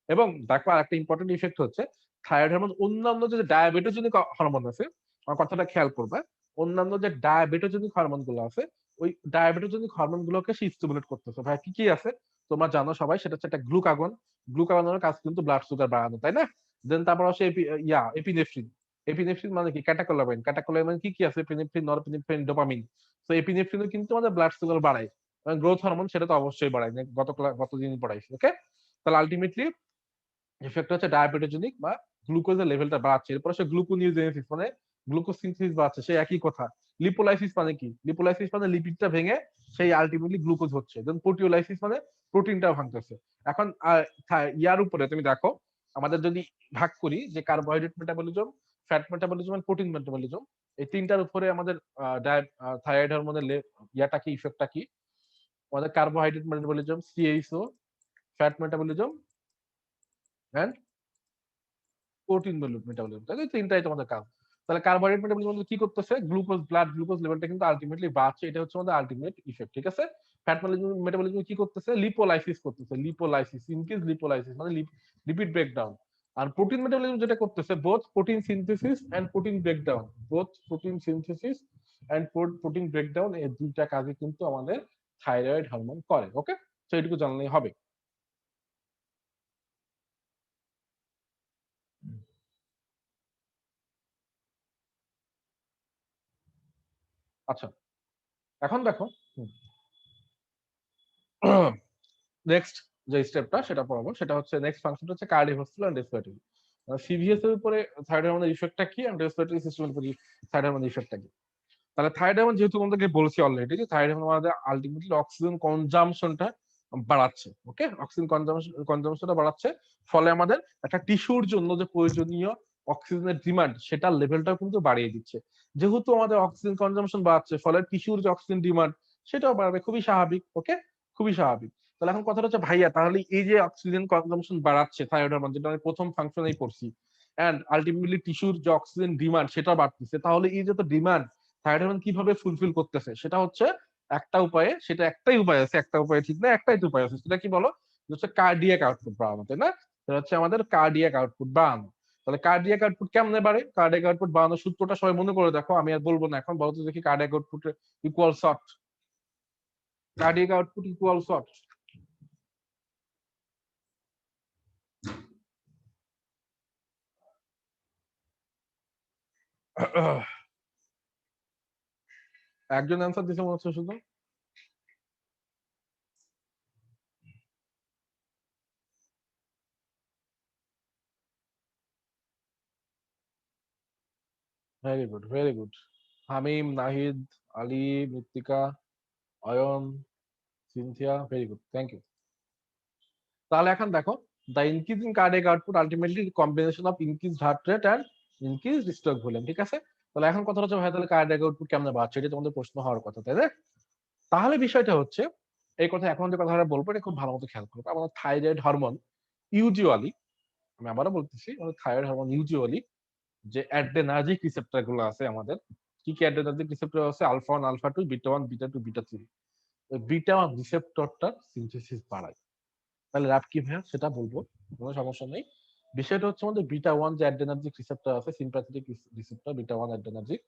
এবং দেখো আরেকটা ইম্পর্টেন্ট ইফেক্ট হচ্ছে থাইরয়েড হরমোন অন্যান্য যে ডায়াবেটোজেনিক হরমোন আছে, আমার কথাটা খেয়াল করবে, অন্যান্য যে ডায়াবেটোজেনিক হরমোন গুলো আছে ওই ডায়াবেটোজেনিক হরমোন গুলোকে সে স্টিমুলেট করতেছে। ভাই কি কি আছে তোমরা জানো সবাই, সেটা হচ্ছে একটা গ্লুকাগন। গ্লুকাগনের কাজ কিন্তু ব্লাড সুগার বাড়ানো, তাই না? দেন তারপর আসে এপিনেফ্রিন। এপিনেফ্রিন মানে কি? ক্যাটাকোলামাইন। ক্যাটাকোলামাইন কি কি আছে? Epinephrine, norepinephrine, dopamine. তো এপিনেফ্রিনও কিন্তু আমাদের ব্লাড সুগার বাড়ায়। গ্রোথ হরমোন সেটা তো অবশ্যই বাড়ায়, গত দিন পড়াইছি। ওকে, তাহলে আলটিমেটলি ইফেক্ট হচ্ছে ডায়াবেটোজেনিক বা গ্লুকোজের লেভেলটা বাড়াচ্ছে। এরপর সে গ্লুকোনিওজেনেসিস মানে গ্লুকোজ সিনথেসিস বাড়াচ্ছে, সেই একই কথা। লিপোলাইসিস মানে কি? লিপোলাইসিস মানে লিপিডটা ভেঙে সেই আলটিমেটলি গ্লুকোজ হচ্ছে। দেন প্রোটিওলাইসিস মানে প্রোটিনটাও ভাঙতেছে। এখন ইয়ার উপরে তুমি দেখো, আমাদের যদি ভাগ করি যে carbohydrate metabolism, fat metabolism and protein metabolism, এই তিনটার উপরে আমাদের থাইরয়েড হরমোনের ইয়াটা কি, ইফেক্টটা কি? আমাদের carbohydrate metabolism, CHO, fat metabolism and protein metabolism, তাই তো? তিনটাই তোমাদের কাজ। তাহলে কার্বোহাইড্রেট মেটাবলিজম কি করতেছে? গ্লুকোজ, ব্লাড গ্লুকোজ লেভেলটা কিন্তু আলটিমেটলি বাড়ছে, এটা হচ্ছে আমাদের আলটিমেট ইফেক্ট, ঠিক আছে? ফ্যাট মেটাবলিজম কি করতেছে? লিপোলাইসিস করতেছে। লিপোলাইসিস, ইনক্রিজ লিপোলাইসিস মানে লিপিড ব্রেকডাউন। আর প্রোটিন মেটাবলিজম যেটা করতেছে, both protein synthesis and protein breakdown, both protein synthesis and protein breakdown, এই দুইটা কাজে কিন্তু আমাদের থাইরয়েড হরমোন করে। ওকে, তো এইটুকু জানলেই হবে। আচ্ছা, এখন দেখো নেক্সট যে স্টেপটা সেটা পড়াবো, সেটা হচ্ছে নেক্সট ফাংশনটা হচ্ছে কার্ডিওভাস্কুলার এন্ড রেসপিরেটরি। সিভিএস এর উপরে থাইরয়েড হরমোনের ইফেক্টটা কি, এন্ড রেসপিরেটরি সিস্টেমের উপরে থাইরয়েড হরমোনের ইফেক্টটা কি? তাহলে থাইরয়েড হরমোন যেহেতু তোমাদেরকে বলছি অলরেডি যে থাইরয়েড হরমোন আমাদের আলটিমেটলি অক্সিজেন কনজাম্পশনটা বাড়াচ্ছে। ওকে, অক্সিজেন কনজাম্পশনটা বাড়াচ্ছে, ফলে আমাদের একটা টিস্যুর জন্য যে প্রয়োজনীয় অক্সিজেনের ডিমান্ড সেটার লেভেলটাও কিন্তু বাড়িয়ে দিচ্ছে। যেহেতু আমাদের অক্সিজেন কনজাম্পশন বাড়ছে, ফলে টিস্যুর যে অক্সিজেন ডিমান্ড সেটাও বাড়বে, খুবই স্বাভাবিক। ওকে, খুবই স্বাভাবিক। তাহলে এখন কথাটা হচ্ছে ভাইয়া, তাহলে এই যে অক্সিজেন কনজাম্পশন বাড়াচ্ছে থাইরয়েড হরমোন, যেটা আমি প্রথম ফাংশনেই পড়ছি, এন্ড আলটিমেটলি টিস্যুর যে অক্সিজেন ডিমান্ড সেটা বাড়তেছে, তাহলে এই যে তো ডিমান্ড থাইরয়েড হরমোন কিভাবে ফুলফিল করতেছে? সেটা হচ্ছে একটা উপায়ে, সেটা একটাই উপায় আছে, একটা উপায় ঠিক না, একটাই তো উপায় আছে। সেটা কি বলো? হচ্ছে কার্ডিয়াক আউটপুট বাড়ানো, তাই না? সেটা হচ্ছে আমাদের কার্ডিয়াক আউটপুট বাড়ানো। তাহলে কার্ডিয়াক আউটপুট কেমনে বাড়ে? কার্ডিয়াক আউটপুট বাড়ানোর সূত্রটা সবাই মনে করে দেখো, আমি আর বলবো না, এখন বলো তো দেখি। Cardiac output equal shot, cardiac output equal shot. একজন অ্যান্সার দিছে মনে হচ্ছে শুধু। Very good, very good. Hamim, Nahid, Ali, Mrittika, Ayon, Sinthia, very good, thank you. তাহলে এখন দেখো, the increase in cardiac output ultimately combination of increase heart rate and increase stroke volume, ঠিক আছে? তাহলে এখন কথা হচ্ছে ভাই, তাহলে কার্ডিয়াক আউটপুট কেমনে বাড়ছে? এটা তোমাদের প্রশ্ন হওয়ার কথা, তাই না? তাহলে বিষয়টা হচ্ছে এই কথা, এখন যে কথাটা বলবো এটা খুব ভালো মতো খেয়াল করবো। আমাদের থাইরয়েড হরমোন ইউজুয়ালি, আমি আবারও বলতেছি, আমাদের থাইরয়েড হরমোন ইউজুয়ালি যে অ্যাড্রেনার্জিক রিসেপ্টর গুলো আছে আমাদের, কি কি অ্যাড্রেনার্জিক রিসেপ্টর আছে? Alpha 1, alpha 2, beta 1, beta 2, beta 3। ওই বিটা 1 রিসেপ্টরটার সিনথেসিস বাড়ায়। তাহলে র্যাপ কি ভাইয়া? সেটা বলবো, কোনো সমস্যা নেই। বিষয়টা হচ্ছে আমাদের বিটা 1 যে অ্যাড্রেনার্জিক রিসেপ্টর আছে, সিম্প্যাথেটিক রিসেপ্টর বিটা 1 অ্যাড্রেনার্জিক,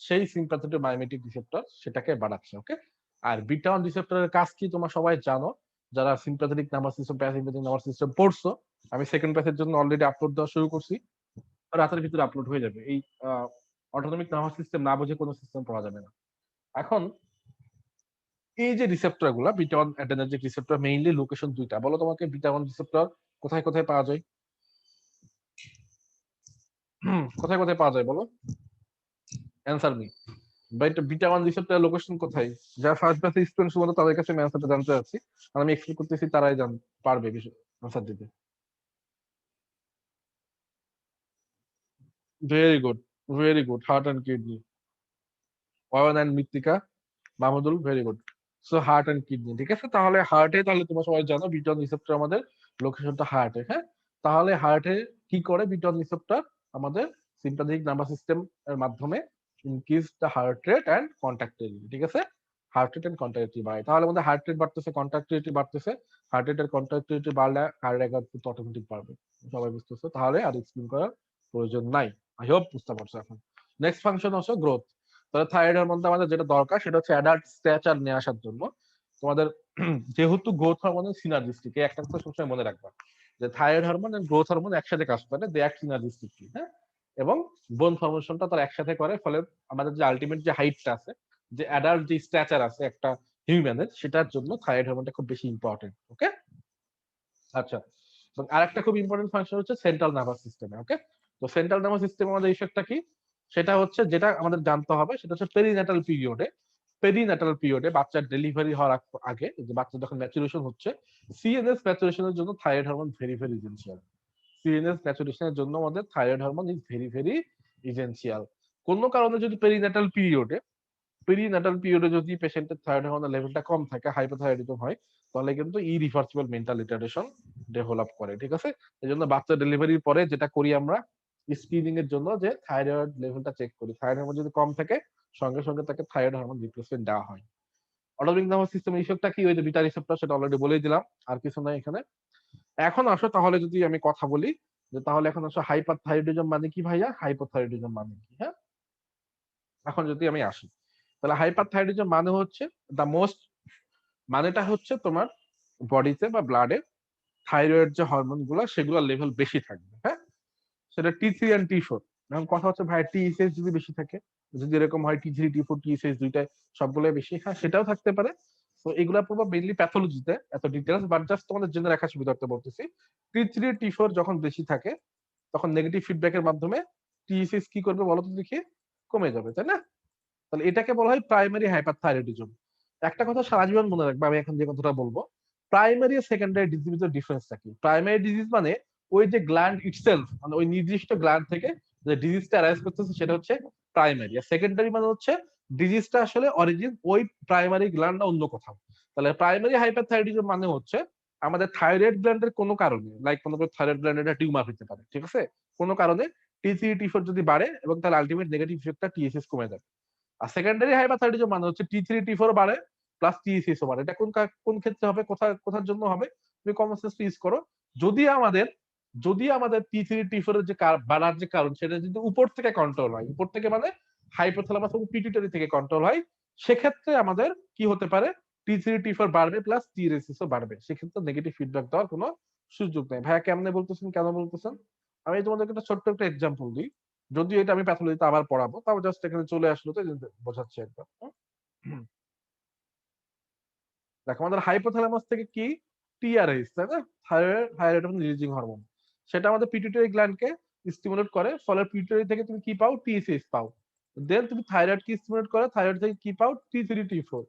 সেই সিম্প্যাথেটিক মাইমেটিক রিসেপ্টর সেটাকে বাড়াচ্ছে। ওকে, আর বিটা 1 রিসেপ্টরের কাজ কি তোমরা সবাই জানো, যারা sympathetic nervous system, parasympathetic nervous system পড়ছো। আমি সেকেন্ড ব্যাচের জন্য অলরেডি আপলোড দেওয়া শুরু করছি, রাতের ভিতরে আপলোড হয়ে যাবে। এই অটোনমিক নার্ভাস সিস্টেম না বুঝে কোনো সিস্টেম পড়া যাবে না। এখন এই যে রিসেপ্টর গুলা, beta 1 adrenergic receptor mainly location দুইটা, বলো তোমাকে বিটা 1 রিসেপ্টর কোথায় কোথায় পাওয়া যায়? কোথায় কোথায় পাওয়া যায় বলো? Answer me. But beta 1 receptor location কোথায়? যারা ফার্স্ট ব্যাচের স্টুডেন্ট শুধু তাদের কাছে আমি অ্যান্সারটা জানতে চাচ্ছি, আর আমি এক্সপেক্ট করতেছি তারাই পারবে বিষয় অ্যান্সার দিতে। Very good, very good, heart and kidney. Ayon and Mrittika, Mahmudul, very good. So heart and kidney, ঠিক আছে? তাহলে হার্টে, তাহলে তোমরা সবাই জানো বিটন রিসেপ্টর আমাদের লোকেশনটা হার্টে, হ্যাঁ? তাহলে হার্টে কি করে বিটন রিসেপ্টর? আমাদের সিম্প্যাথেটিক নার্ভাস সিস্টেম এর মাধ্যমে increase the heart rate and contractility, ঠিক আছে? হার্ট রেট এন্ড কন্ট্রাক্টিলিটি বাড়ে। তাহলে আমাদের হার্ট রেট বাড়তেছে, কন্ট্রাক্টিলিটি বাড়তেছে, হার্ট রেটের কন্ট্রাক্টিভিটি বাড়লে কার্ডিয়াক আউটপুট অটোমেটিক বাড়বে। সবাই বুঝতেছো? তাহলে আর এক্সপ্লেন করার প্রয়োজন নাই। আই হোপ বুঝতে পারছো এখন। নেক্সট ফাংশন হচ্ছে গ্রোথ। তাহলে থাইরয়েডের মধ্যে আমাদের যেটা দরকার সেটা হচ্ছে অ্যাডাল্ট স্ট্যাচার নিয়ে আসার জন্য তোমাদের যেহেতু গ্রোথ হরমোনের সিনার্জিস্টিক, এই একটা কথা সবসময় মনে রাখবা যে থাইরয়েড হরমোন এবং গ্রোথ হরমোন একসাথে কাজ করে, দে অ্যাক্ট সিনার্জিস্টিকলি, হ্যাঁ। এবং বোন ফর্মেশনটা তারা একসাথে করে, ফলে আমাদের যে আলটিমেট যে হাইটটা আছে, যে অ্যাডাল্ট যে স্ট্যাচার আছে একটা হিউম্যানের, সেটার জন্য থাইরয়েড হরমোনটা খুব বেশি ইম্পর্টেন্ট। ওকে, আচ্ছা। এবং আরেকটা খুব ইম্পর্টেন্ট ফাংশন হচ্ছে সেন্ট্রাল নার্ভাস সিস্টেমে। ওকে, তো সেন্ট্রাল নার্ভাস সিস্টেমে আমাদের ইফেক্টটা কি, সেটা হচ্ছে যেটা আমাদের জানতে হবে সেটা হচ্ছে পেরিন্যাটাল পিরিয়ডে, পেরিন্যাটাল পিরিয়ডে বাচ্চার ডেলিভারি হওয়ার আগে যে বাচ্চা যখন ম্যাচুরেশন হচ্ছে, সিএনএস ম্যাচুরেশনের জন্য thyroid hormone very very essential. CNS ম্যাচুরেশনের জন্য আমাদের thyroid hormone is very very essential. কোনো কারণে যদি পেরিন্যাটাল পিরিয়ডে যদি পেশেন্টের থাইরয়েড হরমোনের লেভেলটা কম থাকে, হাইপোথাইরয়েডিজম হয়, তাহলে কিন্তু ইরিভার্সিবল মেন্টাল রিটার্ডেশন ডেভেলপ করে। ঠিক আছে, এই জন্য বাচ্চা ডেলিভারির পরে যেটা করি আমরা স্ক্রিনিং এর জন্য, যে থাইরয়েড লেভেলটা চেক করি, থাইরয়েড হরমোন যদি কম থাকে সঙ্গে সঙ্গে তাকে থাইরয়েড হরমোন রিপ্লেসমেন্ট দেওয়া হয়। অটোনমিক নার্ভাস সিস্টেমের ইফেক্টটা কি, ওই যে বিটা রিসেপ্টর, সেটা অলরেডি বলেই দিলাম, আর কিছু নাই এখানে। এখন আসো তাহলে যদি আমি কথা বলি যে তাহলে এখন আসো হাইপারথাইরয়েডিজম মানে কি ভাইয়া, হাইপোথাইরয়েডিজম মানে কি, হ্যাঁ। এখন যদি আমি আসি, তাহলে হাইপারথাইরয়েডিজম মানে হচ্ছে দা মোস্ট, মানেটা হচ্ছে তোমার বডিতে বা ব্লাডে থাইরয়েড যে হরমোন গুলো সেগুলোর লেভেল বেশি থাকবে, হ্যাঁ। সেটা T3 এন্ড T4। এখন কথা হচ্ছে ভাই TSH যদি বেশি থাকে, যদি এরকম হয় T3 T4 TSH দুইটাই সবগুলোই বেশি, হ্যাঁ সেটাও থাকতে পারে। তো এগুলা পুরো মেইনলি প্যাথোলজিতে, এত ডিটেইলস বাট জাস্ট তোমাদের জেনে রাখার সুবিধার্থে বলতেছি। T3 T4 যখন বেশি থাকে তখন নেগেটিভ ফিডব্যাকের মাধ্যমে TSH কি করবে বলো তো দেখি, কমে যাবে, তাই না? তাহলে এটাকে বলা হয় প্রাইমারি হাইপারথাইরয়েডিজম। একটা কথা সারা জীবন মনে রাখবে, আমি এখন যে কথাটা বলবো, প্রাইমারি আর সেকেন্ডারি ডিজিজের ডিফারেন্সটা কি। প্রাইমারি ডিজিজ মানে ওই যে গ্ল্যান্ড ইটসেলফ, মানে ওই নির্দিষ্ট গ্ল্যান্ড থেকে যে ডিজিজটা অ্যারাইজ করতেছে সেটা হচ্ছে প্রাইমারি। আর সেকেন্ডারি মানে হচ্ছে ডিজিজটা আসলে অরিজিন ওই প্রাইমারি গ্ল্যান্ড না অন্য কোথাও। তাহলে প্রাইমারি হাইপারথাইরয়েডিজম মানে হচ্ছে আমাদের থাইরয়েড গ্ল্যান্ডের কোনো কারণে, লাইক কোনো থাইরয়েড গ্ল্যান্ডের টিউমার হতে পারে, ঠিক আছে, কোনো কারণে T3 T4 যদি বাড়ে এবং তার আলটিমেট নেগেটিভ ইফেক্টটা TSH কমে যাবে। আর সেকেন্ডারি হাইপারথাইরয়েডিজম মানে হচ্ছে T3 T4 বাড়ে প্লাস TSH ও বাড়ে। এটা কোন ক্ষেত্রে হবে, কোথার জন্য হবে, তুমি কমন সেন্স ইউজ করো। যদি আমাদের T3 T4 এর যে বাড়ার যে কারণ সেটা যদি উপর থেকে কন্ট্রোল হয়, উপর থেকে মানে হাইপোথ্যালামাস এবং পিটুইটারি থেকে কন্ট্রোল হয়, সেক্ষেত্রে আমাদের কি হতে পারে, T3 T4 বাড়বে প্লাস TSH ও বাড়বে। সেক্ষেত্রে নেগেটিভ ফিডব্যাক দেওয়ার কোনো সুযোগ নেই। ভাইয়া কেমনে বলতেছেন, কেন বলতেছেন? আমি তোমাদেরকে একটা ছোট্ট একটা এক্সাম্পল দিই, যদিও এটা আমি প্যাথোলজিতে আবার পড়াবো, তাও জাস্ট এখানে চলে আসলো তো বোঝাচ্ছি একবার। দেখো আমাদের হাইপোথ্যালামাস থেকে কি টিআরএইচ, তাই না, থাইরয়েড রিলিজিং হরমোন, সেটা আমাদের পিটুইটারি গ্ল্যান্ডকে স্টিমুলেট করে, ফলে পিটুইটারি থেকে তুমি কি পাও, TSH পাও। দেন তুমি থাইরয়েড কি স্টিমুলেট করে, থাইরয়েড থেকে কি পাও, T3 T4।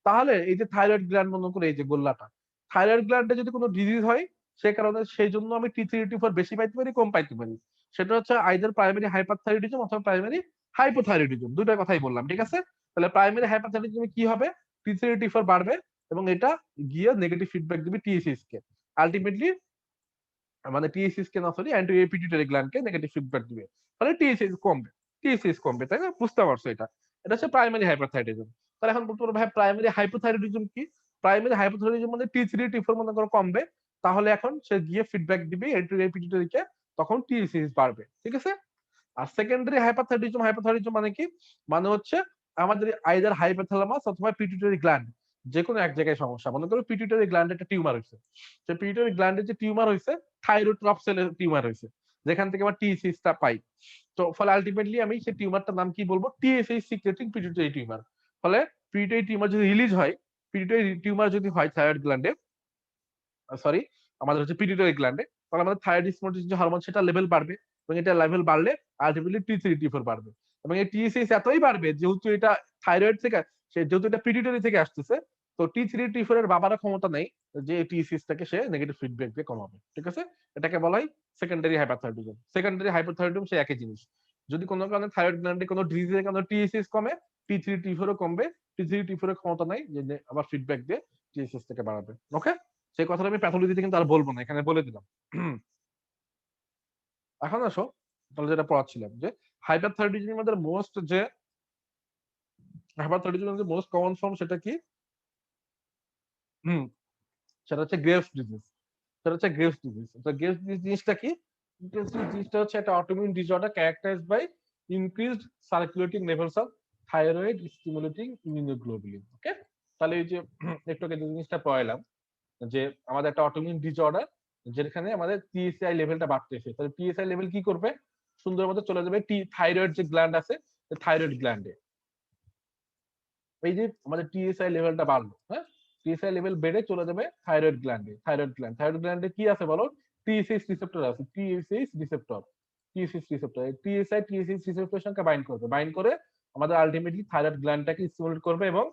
তাহলে এই যে থাইরয়েড গ্ল্যান্ড মনে করে এই যে গোল্লাটা, থাইরয়েড গ্ল্যান্ডে যদি কোনো ডিজিজ হয় সে কারণে সেই জন্য আমি T3 T4 বেশি পাইতে পারি, কম পাইতে পারি। সেটা হচ্ছে আইদার প্রাইমারি হাইপারথাইরয়েডিজম অথবা প্রাইমারি হাইপোথাইরয়েডিজম, দুইটার কথাই বললাম, ঠিক আছে। তাহলে প্রাইমারি হাইপারথাইরয়েডিজমে কি হবে, T3 T4 বাড়বে এবং এটা গিয়ে নেগেটিভ ফিডব্যাক দিবে TSH কে, আলটিমেটলি মানে TSH কে না, সরি, অ্যান্টি পিটুইটারি গ্ল্যান্ডকে নেগেটিভ ফিডব্যাক দিবে, ফলে TSH কমবে, তাই না? বুঝতে পারছো? এটা এটা হচ্ছে প্রাইমারি হাইপারথাইরয়েডিজম। তাহলে এখন বলতে পারো ভাই প্রাইমারি হাইপোথাইরয়েডিজম কি? প্রাইমারি হাইপোথাইরয়েডিজম মানে T3 T4 মনে করো কমবে, তাহলে এখন সে গিয়ে ফিডব্যাক দিবে অ্যান্টি পিটুইটারি কে, তখন TSH বাড়বে, ঠিক আছে। আর সেকেন্ডারি হাইপোথাইরয়েডিজম মানে কি, মানে হচ্ছে আমাদের আইদার হাইপোথ্যালামাস অথবা পিটুইটারি গ্ল্যান্ড, যে কোনো এক জায়গায় সমস্যা। মনে করো পিটুইটারি গ্ল্যান্ডে একটা টিউমার হয়েছে, সেই পিটুইটারি গ্ল্যান্ডে যে টিউমার হয়েছে থাইরয়েড ট্রপ সেলের টিউমার হয়েছে, যেখান থেকে আমরা TSH টা পাই। তো ফলে আলটিমেটলি আমি সেই টিউমারটার নাম কি বলবো, TSH সিক্রেটিং পিটুইটারি টিউমার। ফলে পিটুইটারি টিউমার যদি রিলিজ হয়, পিটুইটারি টিউমার যদি হয় থাইরয়েড গ্ল্যান্ডে, সরি, আমাদের হচ্ছে পিটুইটারি গ্ল্যান্ডে, তাহলে আমাদের থাইরয়েড যে হরমোন সেটা লেভেল বাড়বে, এবং এটা লেভেল বাড়লে আলটিমেটলি T3 T4 বাড়বে, এবং এই TSH এতই বাড়বে যেহেতু এটা থাইরয়েড থেকে, যেহেতু এটা পিটুইটারি থেকে আসতেছে, তো T3 T4 এর বাবারও ক্ষমতা নেই যে TSH টাকে সে নেগেটিভ ফিডব্যাক দিয়ে কমাবে, ঠিক আছে। এটাকে বলা হয় সেকেন্ডারি হাইপারথাইরয়েডিজম। সেকেন্ডারি হাইপারথাইরয়েডিজম সে একই জিনিস, যদি কোনো কারণে থাইরয়েড গ্ল্যান্ডে কোনো ডিজিজের কারণে TSH কমে, T3 T4 ও কমবে, T3 T4 এর ক্ষমতা নাই যে আবার ফিডব্যাক দিয়ে TSH থেকে বাড়াবে। ওকে, সেই কথাটা আমি প্যাথোলজিতে কিন্তু আর বলবো না, এখানে বলে দিলাম। এখন আসো তাহলে যেটা পড়াচ্ছিলাম, যে হাইপারথাইরয়েডিজমের মধ্যে মোস্ট কমন ফর্ম সেটা কি, হুম সেটা হচ্ছে গ্রেভস ডিজিজ। সেটা হচ্ছে গ্রেভস ডিজিজ। তো গ্রেভস ডিজিজ জিনিসটা কি? গ্রেভস ডিজিজটা হচ্ছে একটা autoimmune disorder characterised by increased circulating levels of thyroid stimulating immunoglobulin. Okay, তাহলে এই যে একটু আগে যে জিনিসটা পড়াইলাম যে আমাদের একটা অটোইমিউন ডিসঅর্ডার যেখানে আমাদের টিএসআই লেভেলটা বাড়তেছে, তাহলে টিএসআই লেভেল কি করবে? সুন্দর মতো চলে যাবে থাইরয়েড যে গ্ল্যান্ড আছে থাইরয়েড গ্ল্যান্ডে। এই যে আমাদের টিএসআই লেভেলটা বাড়লো, হ্যাঁ, টিএসআই লেভেল বেড়ে চলে যাবে থাইরয়েড গ্ল্যান্ডে। থাইরয়েড গ্ল্যান্ডে কি আছে বলো? টিএসএইচ রিসেপ্টর আছে, TSH receptor, TSH receptor. TSI TSH রিসেপ্টরের সঙ্গে বাইন্ড করবে, বাইন্ড করে আমাদের আলটিমেটলি থাইরয়েড গ্ল্যান্ডটাকে স্টিমুলেট করবে এবং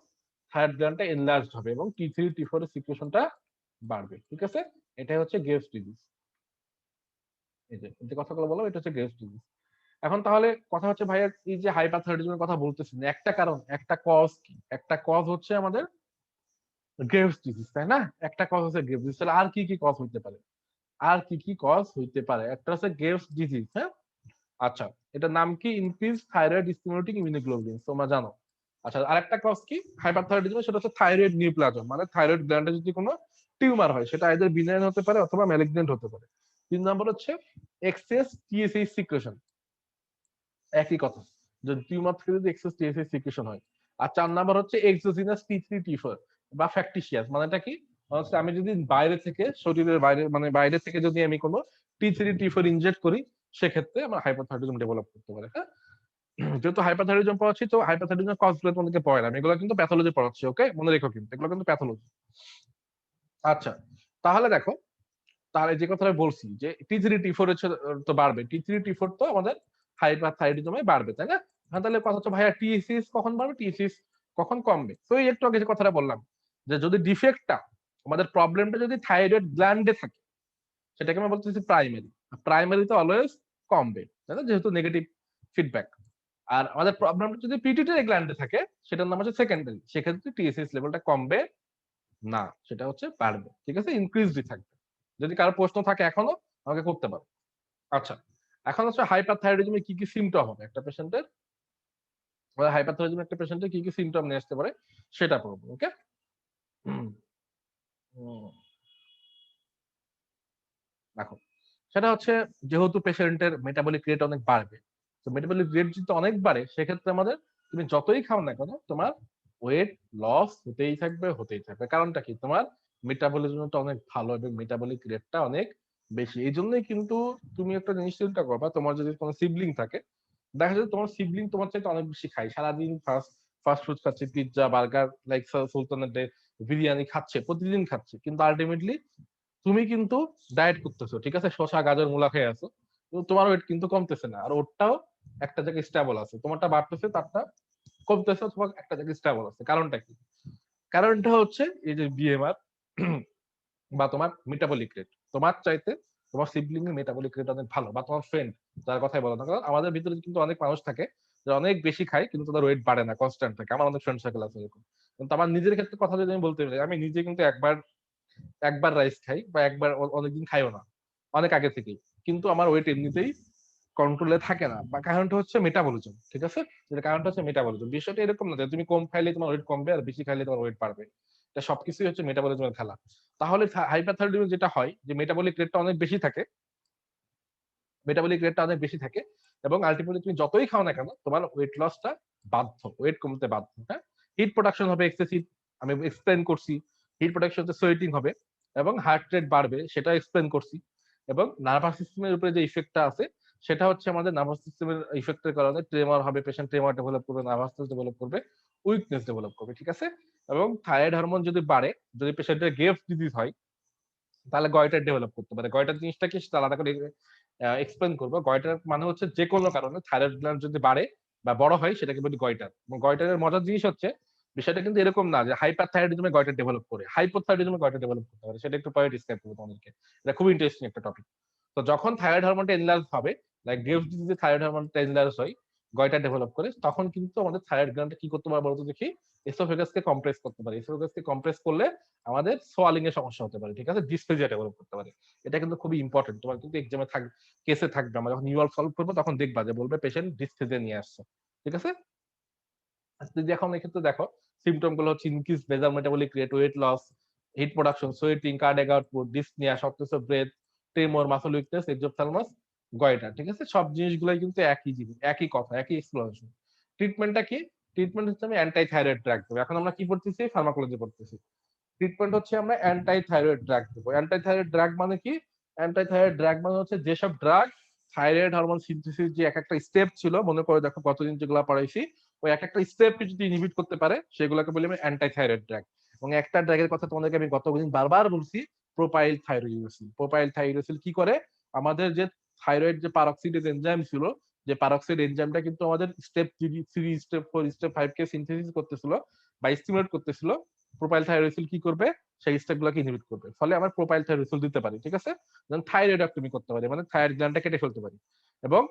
থাইরয়েড গ্ল্যান্ডটা এনলার্জড হবে এবং টি3 টি4 এর সিক্রেশনটা বাড়বে। ঠিক আছে, এটাই হচ্ছে গ্রেভস ডিজিজ। এই যে কথাগুলো বললাম এটা হচ্ছে গ্রেভস ডিজিজ। এখন তাহলে কথা হচ্ছে ভাইয়া, এই যে হাইপারথাইরয়েডিজমের কথা বলতেছেন, একটা কারণ, একটা কজ কি? একটা কজ হচ্ছে আমাদের গ্রেভস ডিজিজ, তাই না? একটা কজ হচ্ছে গ্রেভস ডিজিজ। তাহলে আর কি কি কজ হইতে পারে? আর কি কি কজ হইতে পারে? একটা হচ্ছে গ্রেভস ডিজিজ, হ্যাঁ। আচ্ছা, এটার নাম কি? ইনক্রিজ থাইরয়েড স্টিমুলেটিং ইমিউনোগ্লোবুলিন, তোমরা জানো। আচ্ছা, আরেকটা কজ কি হাইপারথাইরয়েডিজমের? সেটা হচ্ছে থাইরয়েড নিউপ্লাজম, মানে থাইরয়েড গ্ল্যান্ডে যদি কোনো টিউমার হয় সেটা আইদার বিনাইন হতে পারে অথবা ম্যালিগন্যান্ট হতে পারে। 3 নম্বর হচ্ছে এক্সেস টিএসএইচ সিক্রেশন, একই কথা, যদি টিউমার থেকে যদি এক্সেস টিএসএইচ সিক্রেশন হয়। আর 4 নম্বর হচ্ছে এক্সোজিনাস টি3 টি4 বা ফ্যাকটিশিয়াস, মানেটা কি? হচ্ছে আমি যদি বাইরে থেকে, শরীরের বাইরে, মানে বাইরে থেকে যদি আমি কোনো টি3 টি4 ইনজেক্ট করি, সেক্ষেত্রে আমার হাইপারথাইরয়েডিজম ডেভেলপ করতে পারে, হ্যাঁ। যেহেতু হাইপারথাইরয়েডিজম পড়াচ্ছি, তো হাইপারথাইরয়েডিজম কজগুলো তোমাদেরকে পড়ালাম, এগুলো কিন্তু প্যাথোলজি পড়াচ্ছি, ওকে, মনে রেখো কিন্তু এগুলো কিন্তু প্যাথোলজি। আচ্ছা, তাহলে দেখো, তাহলে যে কথাটা বলছি যে টি3 টি4 তো বাড়বে, টি3 টি4 তো আমাদের হাইপারথাইরয়েডিজমে বাড়বে, তাই না? হ্যাঁ, তাহলে কথা হচ্ছে ভাইয়া টিএসএইচ কখন বাড়বে, টিএসএইচ কখন কমবে? তো এই একটু আগে যে কথাটা বললাম যে যদি ডিফেক্টটা, আমাদের প্রবলেমটা যদি থাইরয়েড গ্ল্যান্ডে থাকে, সেটাকে আমরা বলতেছি প্রাইমারি। প্রাইমারি তো অলওয়েজ কমবে, তাই না, যেহেতু নেগেটিভ ফিডব্যাক। আর আমাদের প্রবলেমটা যদি পিটিউটারি গ্ল্যান্ডে থাকে, সেটার নাম হচ্ছে সেকেন্ডারি, সেক্ষেত্রে টিএসএইচ লেভেলটা কমবে না, সেটা হচ্ছে বাড়বে। ঠিক আছে, ইনক্রিজডই থাকবে। যদি কারো প্রশ্ন থাকে এখনো, আমাকে করতে পারো। আচ্ছা, এখন হচ্ছে হাইপারথাইরয়েডিজমে কি কি সিমটম হবে একটা পেশেন্টের, হাইপারথাইরয়েডিজম একটা পেশেন্টের কি কি সিমটম নিয়ে আসতে পারে সেটা পড়বো, ওকে। দেখো, সেটা হচ্ছে যেহেতু পেশেন্টের মেটাবলিক রেট অনেক বাড়বে, তো মেটাবলিক রেট যদি অনেক বাড়ে, সেক্ষেত্রে আমাদের তুমি যতই খাও না কেন, তোমার ওয়েট লস হতেই থাকবে, হতেই থাকবে। কারণটা কি? তোমার মেটাবলিজমটা অনেক ভালো এবং মেটাবলিক রেটটা অনেক বেশি। এই জন্যই কিন্তু তুমি একটা জিনিস চিন্তা করবা, তোমার যদি কোনো সিবলিং থাকে, দেখা যায় তোমার সিবলিং তোমার চাইতে অনেক বেশি খায়, সারাদিন ফাস্ট ফাস্ট ফুড খাচ্ছে, পিৎজা বার্গার, লাইক সুলতানের ডে বিরিয়ানি খাচ্ছে, প্রতিদিন খাচ্ছে, কিন্তু আলটিমেটলি তুমি কিন্তু ডায়েট করতেছো, ঠিক আছে, শসা গাজর মূলা খেয়ে আছো, কিন্তু তোমার ওয়েট কিন্তু কমতেছে না, আর ওটাও একটা জায়গায় স্টেবল আছে, তোমারটা বাড়তেছে, তারটা কমতেছে, তোমার একটা জায়গায় স্টেবল আছে। কারণটা কি? কারণটা হচ্ছে এই যে বিএমআর বা তোমার মেটাবলিক রেট, তোমার চাইতে তোমার সিবলিং এর মেটাবলিক রেট অনেক ভালো, বা তোমার ফ্রেন্ড যার কথাই বলো না, কারণ আমাদের ভিতরে কিন্তু অনেক মানুষ থাকে যারা অনেক বেশি খায় কিন্তু তাদের ওয়েট বাড়ে না, কনস্ট্যান্ট থাকে। আমার অনেক ফ্রেন্ড সার্কেল আছে এরকম। কিন্তু আমার নিজের ক্ষেত্রে কথা যদি আমি বলতে পারি, আমি নিজে কিন্তু একবার একবার রাইস খাই বা একবার অনেকদিন খাইও না, অনেক আগে থেকেই, কিন্তু আমার ওয়েট এমনিতেই কন্ট্রোলে থাকে না, বা কারণটা হচ্ছে মেটাবলিজম। ঠিক আছে, যেটা কারণটা হচ্ছে মেটাবলিজম। বিষয়টা এরকম না যে তুমি কম খাইলে তোমার ওয়েট কমবে আর বেশি খাইলে তোমার ওয়েট বাড়বে, এটা সবকিছুই হচ্ছে মেটাবলিজমের খেলা। তাহলে হাইপারথাইরয়েডিজম যেটা হয় যে মেটাবলিক রেটটা অনেক বেশি থাকে, মেটাবলিক রেটটা অনেক বেশি থাকে, এবং আলটিমেটলি তুমি যতই খাও না কেন, তোমার ওয়েট লসটা বাধ্য, ওয়েট কমতে বাধ্য, হ্যাঁ। হিট প্রোডাকশন হবে এক্সেসিভ, আমি এক্সপ্লেন করছি। হিট প্রোডাকশন হচ্ছে সোয়েটিং হবে এবং হার্ট রেট বাড়বে, সেটা এক্সপ্লেন করছি। এবং নার্ভাস সিস্টেমের উপরে যে ইফেক্টটা আছে, সেটা হচ্ছে আমাদের নার্ভাস সিস্টেমের ইফেক্টের কারণে ট্রেমর হবে, পেশেন্ট ট্রেমর ডেভেলপ করবে, নার্ভাসনেস ডেভেলপ করবে, উইকনেস ডেভেলপ করবে, ঠিক আছে। এবং থাইরয়েড হরমোন যদি বাড়ে, যদি পেশেন্টের গ্রেভস ডিজিজ হয়, তাহলে গয়টার ডেভেলপ করতে পারে। গয়টার জিনিসটা কি সেটা আলাদা করে এক্সপ্লেন করবো। গয়টার মানে হচ্ছে যে কোনো কারণে থাইরয়েড গ্ল্যান্ড যদি বাড়ে বা বড় হয়, সেটাকে বলি গয়টার। এবং গয়টারের মজার জিনিস হচ্ছে, বিষয়টা কিন্তু এরকম না যে হাইপার থাইরয়েডিজমে গয়টার ডেভেলপ করে, হাইপোথাইরয়েডিজমে গয়টার ডেভেলপ করতে পারে। সেটা একটু পরে ডিসক্রাইব করবো তোমাদেরকে, এটা খুব ইন্টারেস্টিং একটা টপিক। তো যখন থাইরয়েড হরমোনটা এনলার্জ হবে, লাইক গ্রেভস ডিজিজে থাইরয়েড হরমোনটা এনলার্জ হয়, গয়টার ডেভেলপ করে, তখন কিন্তু আমাদের থাইরয়েড গ্ল্যান্ডটা কি করতে পারে বলতো দেখি? এসোফেগাসকে কম্প্রেস করতে পারে। এসোফেগাসকে কম্প্রেস করলে আমাদের সোয়ালিং এর সমস্যা হতে পারে, ঠিক আছে, ডিসফেজিয়া ডেভেলপ করতে পারে। এটা কিন্তু খুবই ইম্পর্টেন্ট, তোমার কিন্তু এক্সামে কেসে থাকবে, আমরা যখন নিউরাল সলভ করবো তখন দেখবা যে বলবে পেশেন্ট ডিসফেজিয়া নিয়ে আসছে, ঠিক আছে। আচ্ছা, যদি এখন এক্ষেত্রে দেখো সিমটম গুলো হচ্ছে increase basal metabolic rate, weight loss, heat production, sweating, cardiac output, dyspnoea, shortness of breath, tremor, muscle weakness, exophthalmos, goitre. ঠিক আছে, সব জিনিসগুলোই কিন্তু একই জিনিস, একই কথা, একই এক্সপ্লেনেশন। ট্রিটমেন্টটা কি? ট্রিটমেন্ট হচ্ছে আমি অ্যান্টি থাইরয়েড ড্রাগ দেবো। এখন আমরা কি পড়তেছি? ফার্মাকোলজি পড়তেছি। ট্রিটমেন্ট হচ্ছে আমরা অ্যান্টি থাইরয়েড ড্রাগ দেবো। অ্যান্টি থাইরয়েড ড্রাগ মানে কি? অ্যান্টি থাইরয়েড ড্রাগ মানে হচ্ছে যেসব ড্রাগ থাইরয়েড হরমোন সিনথেসিস যে এক একটা স্টেপ ছিল, মনে করে দেখো কতদিন যেগুলো পড়াইছি, ওই এক একটা স্টেপকে যদি ইনহিবিট করতে পারে সেগুলোকে বলি আমি অ্যান্টি থাইরয়েড ড্রাগ। এবং একটা ড্রাগের কথা তোমাদেরকে আমি গতদিন বারবার বলছি, প্রোপাইল থাইরোইউরেসিল। প্রোপাইল থাইরোইউরেসিল কি করে? আমাদের যে থাইরয়েড যে পারক্সিডেজ এনজাইম ছিল, যে পারক্সাইড এনজাইমটা কিন্তু আমাদের স্টেপ 3, স্টেপ 4, স্টেপ 5 কে সিনথেসিস করতেছিল বা স্টিমুলেট করতেছিল। প্রোপাইল থাইরোইসিল কি করবে? সেই স্টেপগুলোকে ইনহিবিট করবে, ফলে আমরা প্রোপাইল থাইরোইসিল দিতে পারি। ঠিক আছে, যেমন থাইরয়েডক্টমি করতে পারি, মানে থাইরয়েড গ্ল্যান্ডটা কেটে ফেলতে পারি। এবং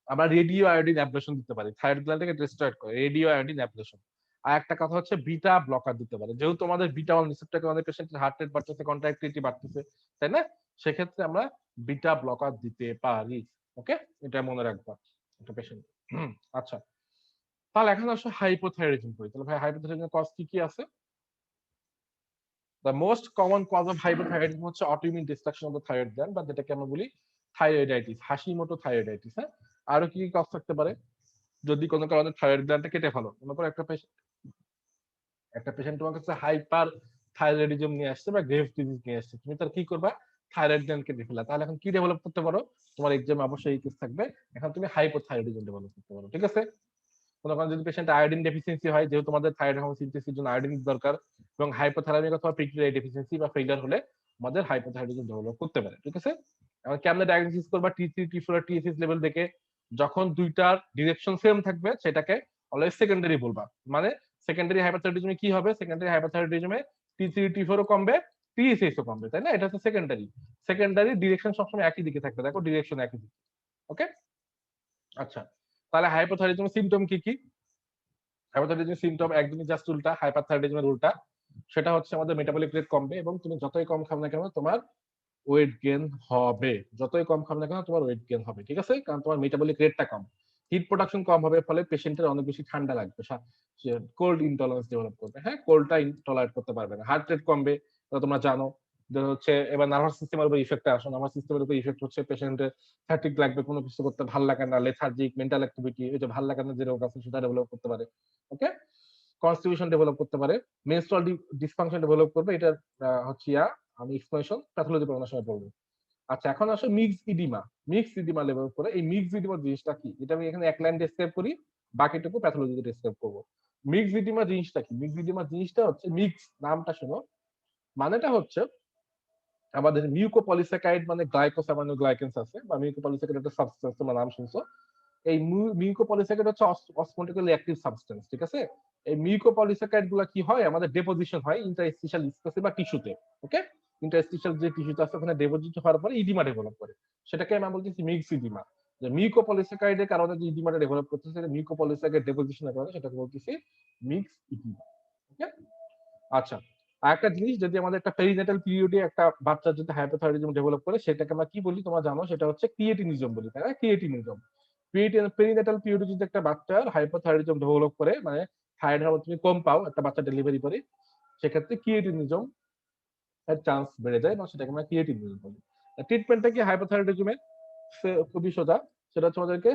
আমরা রেডিও আয়োডিন অ্যাবলেশন দিতে পারি, থাইরয়েড গ্ল্যান্ডটাকে ডিস্ট্রয় করে রেডিও আয়োডিন অ্যাবলেশন। আর একটা কথা হচ্ছে বিটা ব্লকার দিতে পারে, যেহেতু আমাদের বিটা 1 রিসেপ্টরকে আমাদের পেশেন্টের হার্ট রেট বাড়তেছে, কন্ট্রাক্টিলিটি বাড়তেছে, তাই না? সেক্ষেত্রে আমরা বিটা ব্লকার দিতে পারি। ওকে, এটা মনে রাখবা একটা পেশেন্ট। আচ্ছা, তাহলে এখন আসলে হাইপোথাইরয়েডিজম করি। তাহলে ভাই হাইপোথাইরয়েডিজমের কজ কি কি আছে? The most common cause of hypothyroidism হচ্ছে autoimmune destruction of the thyroid gland, বা যেটাকে আমরা বলি থাইরয়েডাইটিস, হাসিমোটো থাইরয়েডাইটিস। হ্যাঁ, আরো কি কি কজ থাকতে পারে? যদি কোনো কারণে থাইরয়েড গ্ল্যান্ডটা কেটে ফেলো, মনে করো একটা পেশেন্ট তোমার কাছে হাইপার থাইরয়েডিজম নিয়ে আসছে বা গ্রেভস ডিজিজ নিয়ে আসছে, তুমি তার কি করবা? থাইরয়েড গ্ল্যান্ড কেটে ফেলা। তাহলে এখন কি ডেভেলপ করতে পারো? তোমার এক্সামে অবশ্যই এই কেস থাকবে, এখন তুমি হাইপোথাইরয়েডিজম ডেভেলপ করতে পারো। ঠিক আছে, কোনো কারণে যদি পেশেন্ট আয়োডিন ডেফিসিয়েন্সি হয়, যেহেতু তোমাদের থাইরয়েড হরমোন সিনথেসিসের জন্য আয়োডিন দরকার, এবং হাইপোথ্যালামিক অথবা পিটুইটারি ডেফিসিয়েন্সি বা ফেইলিয়ার হলে আমাদের হাইপোথাইরয়েডিজম ডেভেলপ করতে পারে। ঠিক আছে, এখন কেমনে ডায়াগনোসিস করবা? T3, T4 আর T6 লেভেল দেখে, যখন দুইটার ডিরেকশন সেম থাকবে সেটাকে অলওয়েজ সেকেন্ডারি বলবা। মানে সেকেন্ডারি হাইপোথাইরয়েডিজমে কি হবে? সেকেন্ডারি হাইপোথাইরয়েডিজমে T3, T4 ও কমবে, T6 ও কমবে, তাই না? এটা হচ্ছে সেকেন্ডারি। সেকেন্ডারি ডিরেকশন সবসময় একই দিকে থাকবে, দেখো ডিরেকশন একই দিকে। ওকে, আচ্ছা, তাহলে হাইপোথাইরয়েডিজমের সিম্পটম কি কি? হাইপোথাইরয়েডিজমের সিম্পটম একদমই জাস্ট উল্টা হাইপারথাইরয়েডিজমের উল্টা। সেটা হচ্ছে আমাদের মেটাবলিক রেট কমবে, এবং তুমি যতই কম খাবে না কেন তোমার ওয়েট গেইন হবে। যতই কম খাবে না কেন তোমার ওয়েট গেইন হবে। ঠিক আছে, কারণ তোমার মেটাবলিক রেটটা কম, হিট প্রোডাকশন কম হবে, ফলে পেশেন্টের অনেক বেশি ঠান্ডা লাগবে, কোল্ড ইনটলারেন্স ডেভেলপ করবে। হ্যাঁ, কোল্ডটা টলারেট করতে পারবে না। হার্ট রেট কমবে, তোমরা জানো। হচ্ছে এবার নার্ভাস সিস্টেমের উপর ইফেক্টটা আসে। নার্ভাস সিস্টেমের উপর ইফেক্ট হচ্ছে পেশেন্টের ফ্যাটিক লাগবে, কোনো কিছু করতে ভালো লাগে না, লেথার্জিক, মেন্টাল অ্যাক্টিভিটি, ওই যে ভালো লাগে না যে রোগ আছে সেটা ডেভেলপ করতে পারে। ওকে, কনস্টিটিউশন ডেভেলপ করতে পারে, মেনস্ট্রুয়াল ডিসফাংশন ডেভেলপ করবে। এটা হচ্ছে আমি এক্সপ্লেনেশন প্যাথোলজি পড়ানোর সময় বলবো। আচ্ছা, এখন আসো myxoedema. Myxoedema level করে, এই মিক্স ইডিমা জিনিসটা কি এটা আমি এখানে এক লাইন ডেসক্রাইব করি, বাকিটুকু প্যাথোলজিতে ডেসক্রাইব করবো। মিক্স ইডিমা জিনিসটা কি? মিক্স ইডিমা জিনিসটা হচ্ছে, মিক্স নামটা শোনো, মানেটা হচ্ছে আমাদের মিউকোপলিস্যাকারাইড, মানে গ্লাইকোসামাইনোগ্লাইকেন্স আছে, বা মিউকোপলিস্যাকারাইড একটা সাবস্টেন্স, তোমার নাম শুনছো। এই মিউকোপলিস্যাকারাইড হচ্ছে অসমোটিক্যালি অ্যাক্টিভ সাবস্টেন্স। ঠিক আছে, এই মিউকোপলিস্যাকারাইড গুলা কি হয়? আমাদের ডেপোজিশন হয় ইন্টারস্টিশিয়াল স্পেসে বা টিস্যুতে। ওকে, ইন্টারস্টিশিয়াল যে টিস্যুতে আছে ওখানে ডেপোজিট হওয়ার পরে ইডিমা ডেভেলপ করে, সেটাকে আমরা বলতেছি মিক্স ইডিমা। যে মিউকোপলিস্যাকারাইডের কারণে যে ইডিমাটা ডেভেলপ করতেছে, মিউকোপলিস্যাকারাইড ডেপোজিশনের কারণে, সেটাকে বলতেছি মিক্স ইডিমা। ওকে, আচ্ছা, আর একটা জিনিস, যদি আমাদের একটা পেরিনেটাল পিরিয়ডে একটা বাচ্চা যদি হাইপোথাইরয়েডিজম ডেভেলপ করে, সেটাকে আমরা কি বলি তোমরা জানো? সেটা হচ্ছে ক্রিয়েটিনিজম বলি, তাই না? ক্রিয়েটিনিজম। পেরিনেটাল পিরিয়ডে যদি একটা বাচ্চার হাইপোথাইরয়েডিজম ডেভেলপ করে, মানে থাইরয়েড হরমোন তুমি কম পাও একটা বাচ্চা ডেলিভারি পরে, সেক্ষেত্রে ক্রিয়েটিনিজম এর চান্স বেড়ে যায়, এবং সেটাকে আমরা ক্রিয়েটিনিজম বলি। ট্রিটমেন্টটা কি হাইপোথাইরয়েডিজমে? খুবই সোজা, সেটা হচ্ছে আমাদেরকে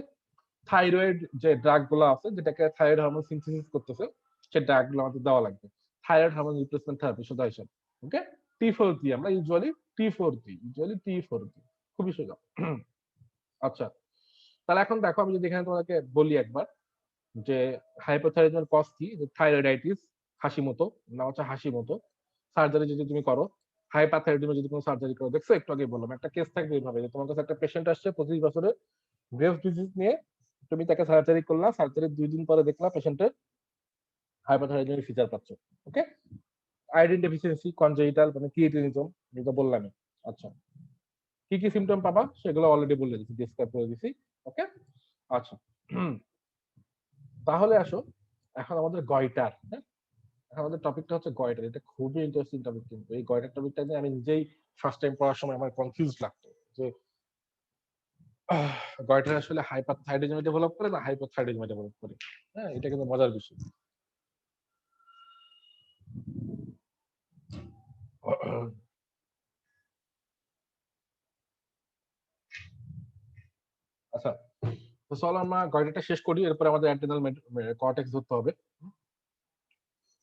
থাইরয়েড যে ড্রাগ গুলো আছে, যেটাকে থাইরয়েড হরমোন সিনথেসিস করতেছে, সেই ড্রাগ গুলো আমাদের দেওয়া লাগবে। থাইরয়েড হরমোন রিপ্লেসমেন্ট থেরাপি, সোজা হিসাব। ওকে, T4 দিই আমরা, ইউজুয়ালি T4 দিই, খুবই সোজা। আচ্ছা, তাহলে এখন দেখো, আমি যদি এখানে তোমাকে বলি একবার যে হাইপোথাইরয়েডিজমের কজ কি, থাইরয়েডাইটিস, হাসি মতো, নাম হচ্ছে হাসি মতো। সার্জারি যদি তুমি করো, হাইপারথাইরয়েডিজমে যদি কোনো সার্জারি করো, দেখছো একটু আগে বললাম একটা কেস থাকবে এইভাবে, যে তোমার কাছে একটা পেশেন্ট আসছে 25 বছরের, গ্রেভস ডিজিজ নিয়ে, তুমি তাকে সার্জারি করলা, সার্জারির 2 দিন পরে দেখলা পেশেন্টের হাইপোথাইরয়েডিজমের ফিচার পাচ্ছ। ওকে, আয়োডিন ডেফিসিয়েন্সি, কনজেনিটাল, মানে ক্রিয়েটিনিজম, যেটা বললামই। আচ্ছা, কি কি সিমটম পাবা সেগুলো অলরেডি বলে দিচ্ছি, ডিসক্রাইব করে দিছি। ওকে, আচ্ছা, তাহলে আসো এখন আমাদের গয়টার। হ্যাঁ, এখন আমাদের টপিকটা হচ্ছে গয়টার। এটা খুবই ইন্টারেস্টিং টপিক, কিন্তু এই গয়টার টপিকটা নিয়ে আমি নিজেই ফার্স্ট টাইম পড়ার সময় আমার কনফিউজ লাগতো যে গয়টার আসলে হাইপারথাইরয়েডিজমে ডেভেলপ করে না হাইপোথাইরয়েডিজমে ডেভেলপ করে। হ্যাঁ, এটা কিন্তু মজার বিষয়। আচ্ছা, তো চলো আমরা গয়টাটা শেষ করি, এরপর আমাদের অ্যাড্রেনাল কর্টেক্স ধরতে হবে।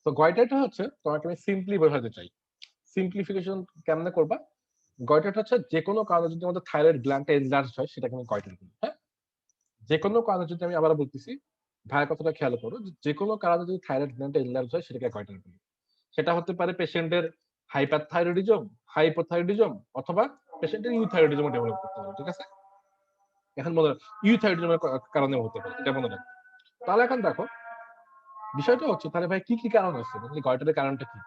তো গয়টাটা হচ্ছে, তোমাকে আমি সিম্পলি বোঝাতে চাই। সিম্পলিফিকেশন কেমনে করবা? গয়টাটা হচ্ছে যে কোনো কারণে যদি আমাদের থাইরয়েড গ্ল্যান্ডটা এনলার্জ হয় সেটাকে আমি গয়টার বলি। হ্যাঁ, যে কোনো কারণে যদি, আমি আবার বলতেছি, ভাইয়ের কথাটা খেয়াল করো, যে কোনো কারণে যদি থাইরয়েড গ্ল্যান্ডটা এনলার্জ হয় সেটাকে গয়টার বলি। সেটা হতে পারে পেশেন্টের হাইপারথাইরয়েডিজম, হাইপোথাইরয়েডিজম, অথবা পেশেন্টের ইউথাইরয়েডিজম ডেভেলপ করতে পারে। ঠিক আছে, এখন মনে ইউথাইরয়েডিজমের কারণে হতে পারে, এটা মনে রাখো। তাহলে এখন দেখো, বিষয়টা হচ্ছে তাহলে ভাই কি কি কারণ আছে, গয়টারের কারণটা কি?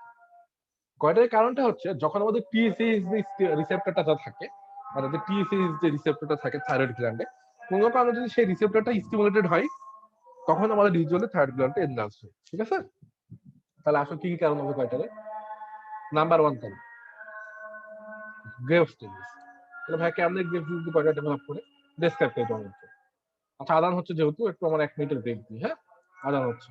গয়টারের কারণটা হচ্ছে যখন আমাদের টিএসএইচ রিসেপ্টরটা থাকে, মানে যে টিএসএইচ যে রিসেপ্টরটা থাকে থাইরয়েড গ্ল্যান্ডে, কোনো কারণে যদি সেই রিসেপ্টরটা স্টিমুলেটেড হয়, তখন আমাদের ইউজুয়ালি থাইরয়েড গ্ল্যান্ডটা এনলার্জ হয়। ঠিক আছে, তাহলে আসলে কি কি কারণ হবে গয়টারে? নাম্বার 1 কারণ গ্রেভস ডিজিজ। তাহলে ভাই কেমনে গ্রেভস ডিজিজ গয়টার ডেভেলপ করে, ডেসক্রাইব করে দেওয়া হচ্ছে। আচ্ছা, আদান হচ্ছে যেহেতু, একটু আমার 1 মিনিটের ব্রেক দিই। হ্যাঁ, আদান হচ্ছে।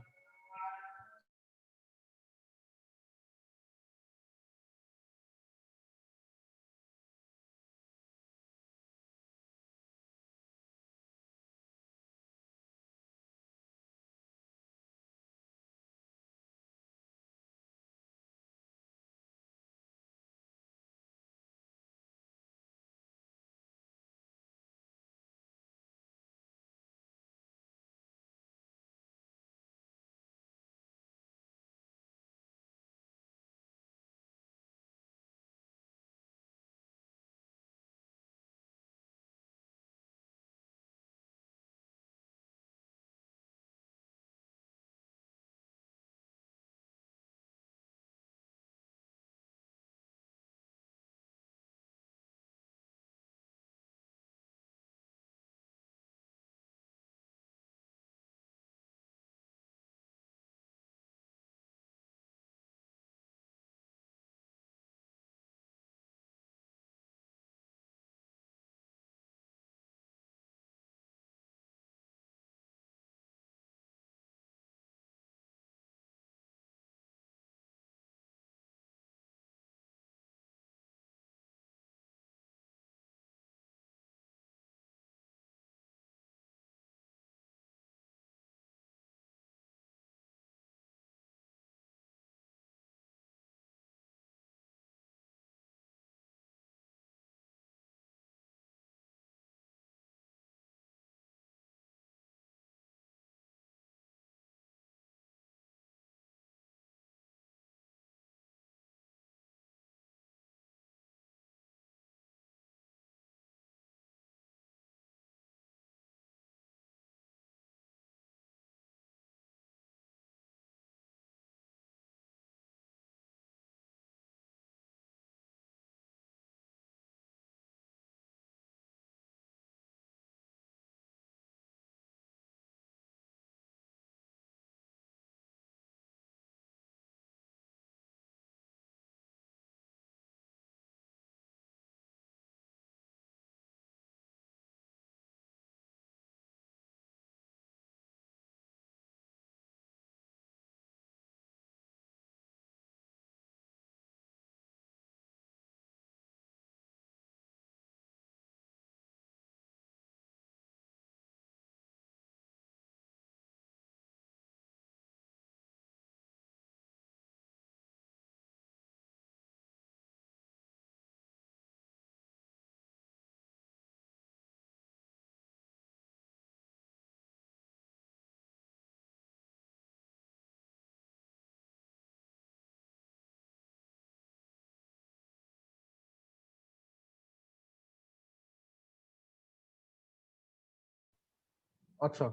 আচ্ছা,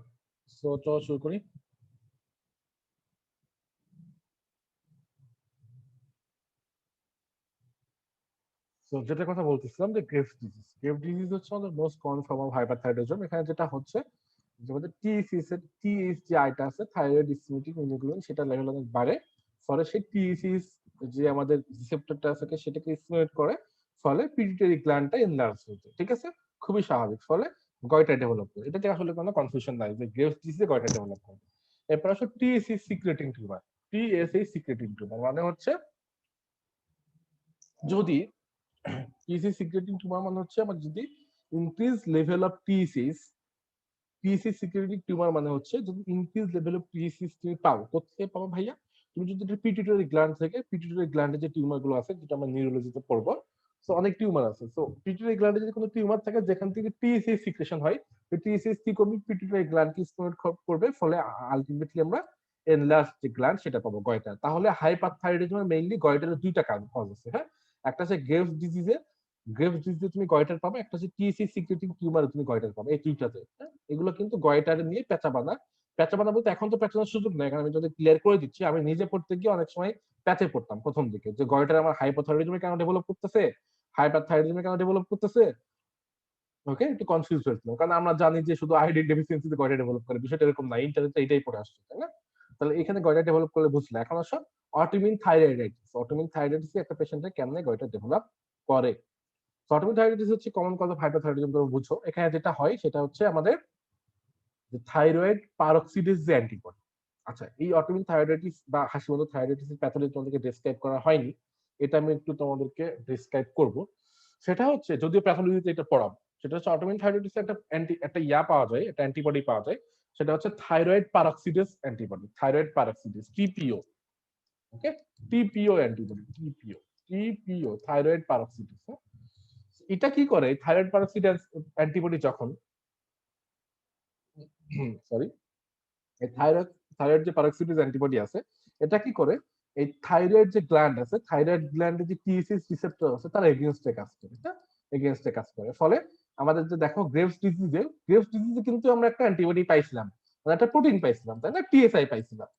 তো চলো শুরু করি। তো যেটা কথা বলতেছিলাম, যে গ্রেভ ডিজিজ হচ্ছে আমাদের most common form of hyperthyroidism. এখানে যেটা হচ্ছে, যে আমাদের টিএসএইচ যে আইটা আছে, থাইরয়েড স্টিমুলেটিং ইমিউনোগ্লোবিন, সেটা লেভেল অনেক বাড়ে। ফলে সেই টিএসএইচ যে আমাদের রিসেপ্টরটা আছে সেটাকে স্টিমুলেট করে, ফলে পিটুইটারি গ্ল্যান্ডটা এনলার্জ হয়েছে। ঠিক আছে, খুবই স্বাভাবিক। ফলে গয়টা ডেভেলপ করে, এটাতে আসলে কোনো কনফিউশন নাই যে গ্রেভ ডিজিজে গয়টা ডেভেলপ করে। এরপর আসলে TSH secreting tumour. TSH secreting tumour মানে হচ্ছে যদি টিএসসি সিক্রেটিং টিউমার মানে হচ্ছে আমার যদি increase level of TSCs, TSC secreting tumour মানে হচ্ছে যদি ইনক্রিজ লেভেল অফ টিএসসিস তুমি পাও, কোথায় পাবো ভাইয়া? তুমি যদি পিটুইটারি গ্ল্যান্ড থেকে, পিটুইটারি গ্ল্যান্ডে যে টিউমার গুলো আছে যেটা আমরা নিউরোলজিতে পড়বো, সো অনেক টিউমার আছে। সো পিটুইটারি গ্ল্যান্ডে যদি কোনো টিউমার থাকে যেখান থেকে টিএসসি সিক্রেশন হয়, টিএসসি কি করবে? পিটুইটারি গ্ল্যান্ডকে স্টিমুলেট করবে, ফলে আলটিমেটলি আমরা এনলার্জ যে গ্ল্যান্ড সেটা পাবো, গয়টার। তাহলে হাইপারথাইরয়েডিজমের মেইনলি গয়টারের দুইটা কজ আছে, হ্যাঁ। একটা হচ্ছে গ্রেভস ডিজিজে, গ্রেভস ডিজিজে তুমি গয়টার পাবে, একটা হচ্ছে টিএসসি সিক্রেটিং টিউমারে তুমি গয়টার পাবে, এই দুইটাতে, হ্যাঁ। এগুলো কিন্তু গয়টারে নিয়ে পেঁচাবানা, পেঁচাবানা বলতে এখন তো পেঁচানোর সুযোগ নেই, কারণ আমি যদি ক্লিয়ার করে দিচ্ছি, আমি নিজে পড়তে গিয়ে অনেক সময় প্যাচে পড়তাম প্রথম দিকে, যে গয়টার আমার হাইপোথাইরয়েডিজমে কেন ডেভেলপ করতেছে, হাইপারথাইরয়েডিজমে কেন ডেভেলপ করতেছে, ওকে, একটু কনফিউজ হয়েছিলাম, কারণ আমরা জানি যে শুধু আয়োডিন ডেফিসিয়েন্সিতে গয়টা ডেভেলপ করে, বিষয়টা এরকম না, ইন্টারনেটে এটাই পড়ে আসছে, তাই না? তাহলে এখানে গয়টা ডেভেলপ করলে বুঝলে। এখন আসো অটোইমিউন থাইরয়েডাইটিস, অটোইমিউন থাইরয়েডাইটিস একটা পেশেন্টের কেমনে গয়টা ডেভেলপ করে। অটোইমিউন থাইরয়েডাইটিস হচ্ছে কমন কজ অফ হাইপারথাইরয়েডিজম, তুমি বুঝো। এখানে যেটা হয় সেটা হচ্ছে আমাদের যে থাইরয়েড পারক্সিডেজ যে অ্যান্টিবডি। আচ্ছা, এই অটোইমিউন থাইরয়েডাইটিস বা হাসিমতো থাইরয়েডাইটিসের প্যাথোলজি তোমাদেরকে ডেসক্রাইব করা হয়নি, এটা আমি একটু তোমাদেরকে ডেসক্রাইব করব। সেটা হচ্ছে, যদিও প্যাথোলজিতে এটা পড়াবো, সেটা হচ্ছে অটোইমিউন থাইরয়েডাইটিসের একটা পাওয়া যায়, একটা অ্যান্টিবডি পাওয়া যায়, সেটা হচ্ছে thyroid peroxidase antibody, thyroid peroxidase, TPO. Okay, TPO antibody, TPO, TPO thyroid peroxidase. এটা কি করে? থাইরয়েড পারক্সিডেজ অ্যান্টিবডি যখন, সরি, এই থাইরয়েড, থাইরয়েড যে পারক্সিডেজ অ্যান্টিবডি আছে, এটা কি করে? এই থাইরয়েড যে গ্ল্যান্ড আছে, থাইরয়েড গ্ল্যান্ডে যে টিএসএস রিসেপ্টর আছে তার এগেইনস্টে কাজ করে, হ্যাঁ, এগেইনস্টে কাজ করে। ফলে আমাদের যে দেখো গ্রেভস ডিজিজে, গ্রেভস ডিজিজে কিন্তু আমরা একটা অ্যান্টিবডি পাইছিলাম, মানে একটা প্রোটিন পাইছিলাম, তাই না? টিএসআই পাইছিলাম।